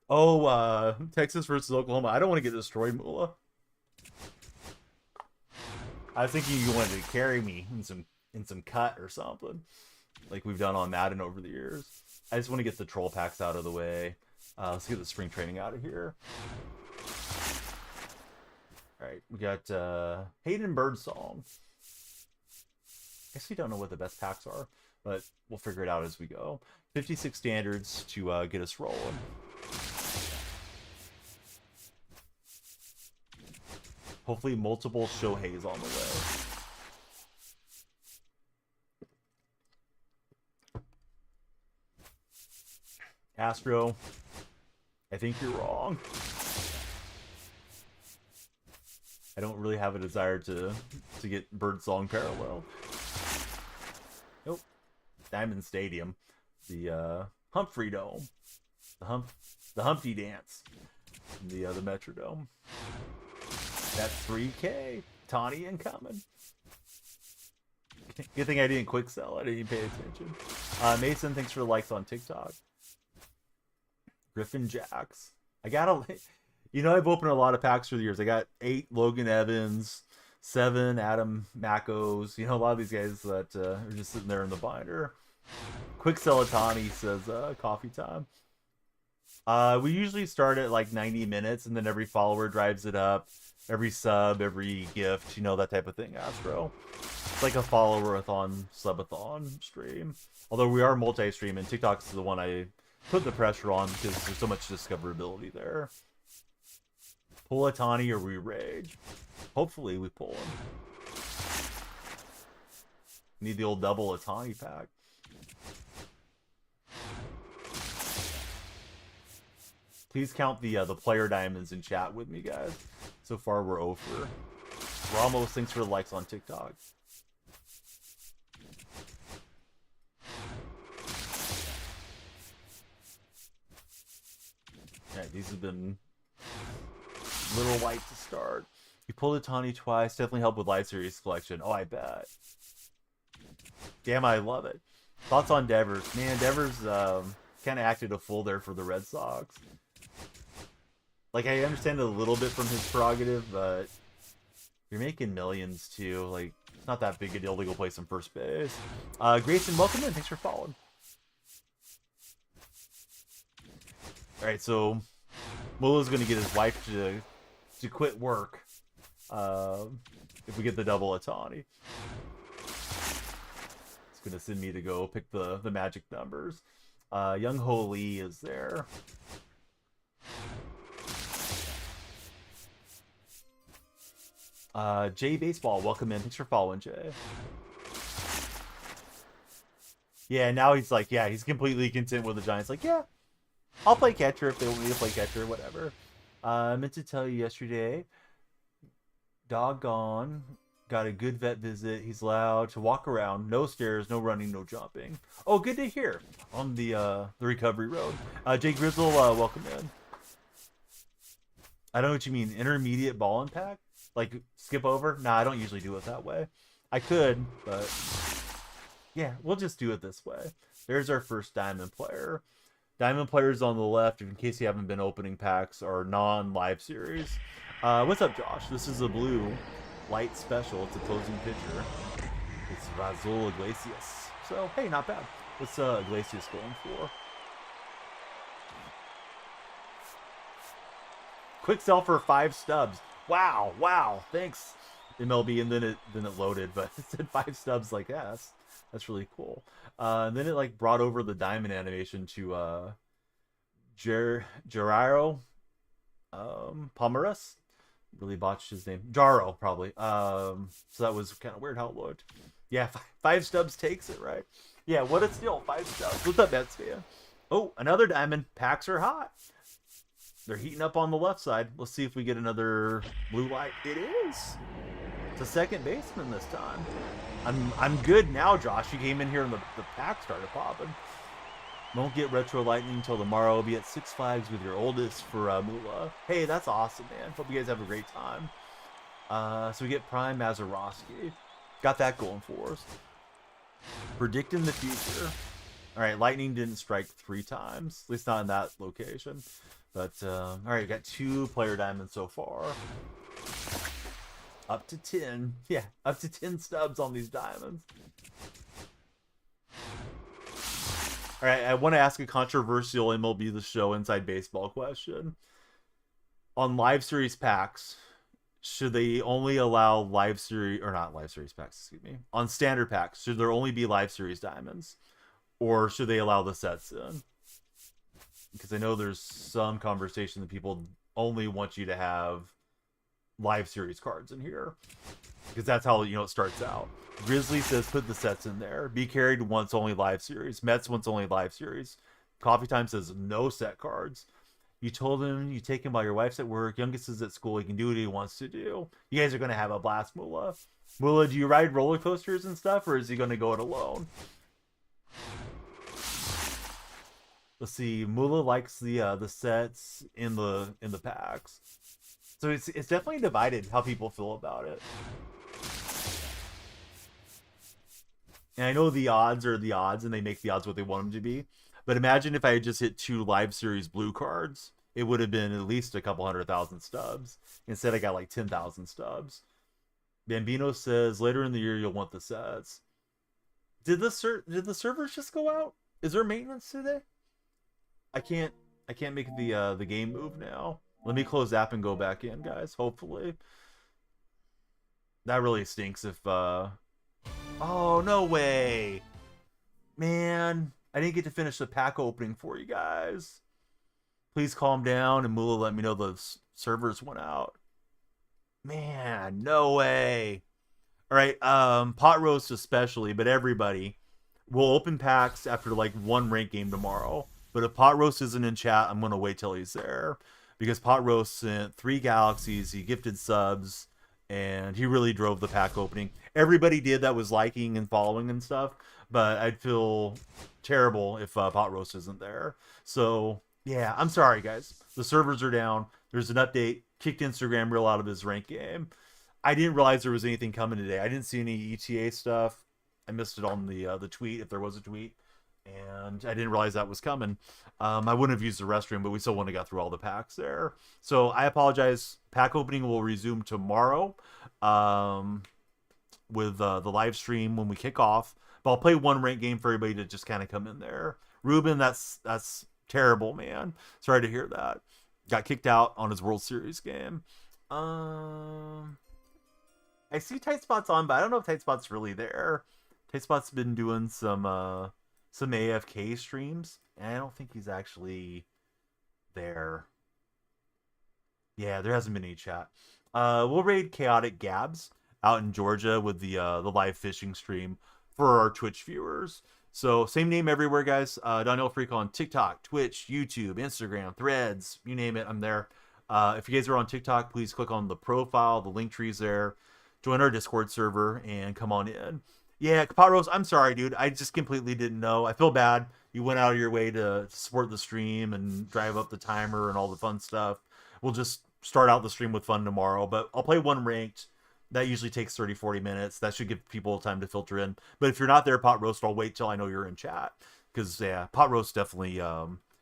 Oh, Texas versus Oklahoma. I don't want to get destroyed, Moolah. I was thinking you wanted to carry me in some cut or something, like we've done on Madden over the years. I just want to get the troll packs out of the way. Let's get the spring training out of here. All right, we got Hayden Birdsong. I guess we don't know what the best packs are, but we'll figure it out as we go. 56 standards to get us rolling. Hopefully multiple Shoheis on the way. Astro, I think you're wrong. I don't really have a desire to get Birdsong parallel. Nope. Diamond Stadium. The Humphrey Dome. The Humpty Dance. The Metrodome. That's 3K. Tawny incoming. Good thing I didn't quick sell. I didn't pay attention. Mason, thanks for the likes on TikTok. Griffin Jacks. I gotta... You know, I've opened a lot of packs through the years. I got 8 Logan Evans, 7 Adam Mackos. You know, a lot of these guys that are just sitting there in the binder. Quick Celatani says coffee time. We usually start at like 90 minutes, and then every follower drives it up. Every sub, every gift, you know, that type of thing, Astro. It's like a follower-a-thon, sub-a-thon stream. Although we are multi-streaming. TikTok's the one I put the pressure on because there's so much discoverability there. Pull a Tawny or we rage. Hopefully we pull him. Need the old double Atani pack. Please count the player diamonds in chat with me, guys. So far we're over. Ramos, thanks for the likes on TikTok. Alright, these have been a little light to start. You pulled a Tawny twice, definitely helped with Live Series collection. Oh, I bet. Damn, I love it. Thoughts on Devers? Man, Devers kind of acted a fool there for the Red Sox. Like, I understand it a little bit from his prerogative, but you're making millions, too. Like, it's not that big a deal to go play some first base. Grayson, welcome in. Thanks for following. Alright, so Mullah's going to get his wife to quit work if we get the double Otani. It's going to send me to go pick the magic numbers. Young Ho Lee is there. Jay Baseball, welcome in. Thanks for following, Jay. Yeah, now he's like, yeah, he's completely content with the Giants. Like, yeah, I'll play catcher if they want me to play catcher, whatever. I meant to tell you yesterday, doggone, got a good vet visit. He's allowed to walk around, no stairs, no running, no jumping. Oh, good to hear on the recovery road. Jay Grizzle, welcome in. I don't know what you mean, intermediate ball impact? Like, skip over? Nah, I don't usually do it that way. I could, but yeah, we'll just do it this way. There's our first diamond player. Diamond players on the left, in case you haven't been opening packs, are non-live series. What's up, Josh? This is a blue light special. It's a closing pitcher. It's Rasul Iglesias. So, hey, not bad. What's Iglesias going for? Quick sell for 5 stubs. Wow, wow, thanks MLB, and then it loaded, but it said 5 stubs. Like, yeah, that's really cool. And then it like brought over the diamond animation to Gerardo Palmeiras. Really botched his name. Jaro, probably. So that was kind of weird how it looked. Yeah, 5 stubs takes it, right? Yeah, what a steal. 5 stubs. What's up, Mets fan? Oh, another diamond. Packs are hot. They're heating up on the left side. Let's see if we get another blue light. It is. It's a second baseman this time. I'm good now, Josh. You came in here and the pack started popping. Won't get retro lightning until tomorrow. I'll be at Six Flags with your oldest for Mula. Hey, that's awesome, man. Hope you guys have a great time. So we get Prime Mazeroski. Got that going for us. Predicting the future. All right, lightning didn't strike 3 times. At least not in that location. But, all right, got 2 player diamonds so far. Up to 10. Yeah, up to 10 stubs on these diamonds. All right, I want to ask a controversial MLB The Show Inside Baseball question. On live series packs, should they only allow live series, or not live series packs, excuse me. On standard packs, should there only be live series diamonds? Or should they allow the sets in? Because I know there's some conversation that people only want you to have live series cards in here. Because that's how, you know, it starts out. Grizzly says put the sets in there. Be Carried wants only live series. Mets wants only live series. Coffee Time says no set cards. You told him you take him while your wife's at work. Youngest is at school. He can do what he wants to do. You guys are going to have a blast, Mula. Mula, do you ride roller coasters and stuff, or is he going to go it alone? Let's see. Mula likes the sets in the packs, so it's definitely divided how people feel about it. And I know the odds are the odds, and they make the odds what they want them to be. But imagine if I had just hit 2 live series blue cards, it would have been at least a couple 100,000 stubs. Instead, I got like 10,000 stubs. Bambino says later in the year you'll want the sets. Did the servers just go out? Is there maintenance today? I can't make the game move now. Let me close app and go back in, guys. Hopefully. That really stinks if oh, no way. Man, I didn't get to finish the pack opening for you guys. Please calm down, and Mula let me know the servers went out. Man, no way. All right, pot roast especially, but everybody. We'll open packs after like 1 rank game tomorrow. But if Pot Roast isn't in chat, I'm going to wait till he's there. Because Pot Roast sent 3 galaxies, he gifted subs, and he really drove the pack opening. Everybody did that was liking and following and stuff, but I'd feel terrible if Pot Roast isn't there. So yeah, I'm sorry guys. The servers are down. There's an update. Kicked Instagram real out of his rank game. I didn't realize there was anything coming today. I didn't see any ETA stuff. I missed it on the tweet if there was a tweet, and I didn't realize that was coming. I wouldn't have used the restroom, but we still wouldn't have got through all the packs there. So I apologize. Pack opening will resume tomorrow with the live stream when we kick off. But I'll play one ranked game for everybody to just kind of come in there. Ruben, that's terrible, man. Sorry to hear that. Got kicked out on his World Series game. I see Tight Spot's on, but I don't know if Tight Spot's really there. Tight Spot's been doing some AFK streams, and I don't think he's actually there. Yeah, there hasn't been any chat. We'll raid Chaotic Gabs out in Georgia with the live fishing stream for our Twitch viewers. So same name everywhere, guys. Donnell Freak on TikTok, Twitch, YouTube, Instagram, Threads, you name it, I'm there. If you guys are on TikTok, please click on the profile. The link tree's there. Join our Discord server and come on in. Yeah, Pot Roast, I'm sorry, dude. I just completely didn't know. I feel bad. You went out of your way to support the stream and drive up the timer and all the fun stuff. We'll just start out the stream with fun tomorrow, but I'll play one ranked. That usually takes 30-40 minutes. That should give people time to filter in. But if you're not there, Pot Roast, I'll wait till I know you're in chat. Because, yeah, Pot Roast definitely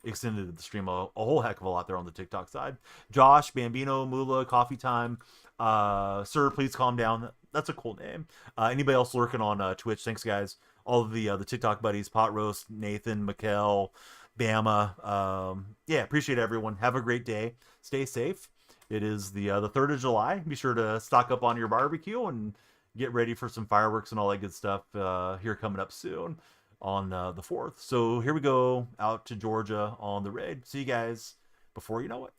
extended the stream a whole heck of a lot there on the TikTok side. Josh, Bambino, Mula, Coffee Time. Sir, please calm down. That's a cool name. Anybody else lurking on Twitch? Thanks, guys. All of the TikTok buddies, Pot Roast, Nathan, Mikkel, Bama. Yeah, appreciate everyone. Have a great day. Stay safe. It is the 3rd of July. Be sure to stock up on your barbecue and get ready for some fireworks and all that good stuff here coming up soon on the 4th. So here we go out to Georgia on the raid. See you guys before you know it.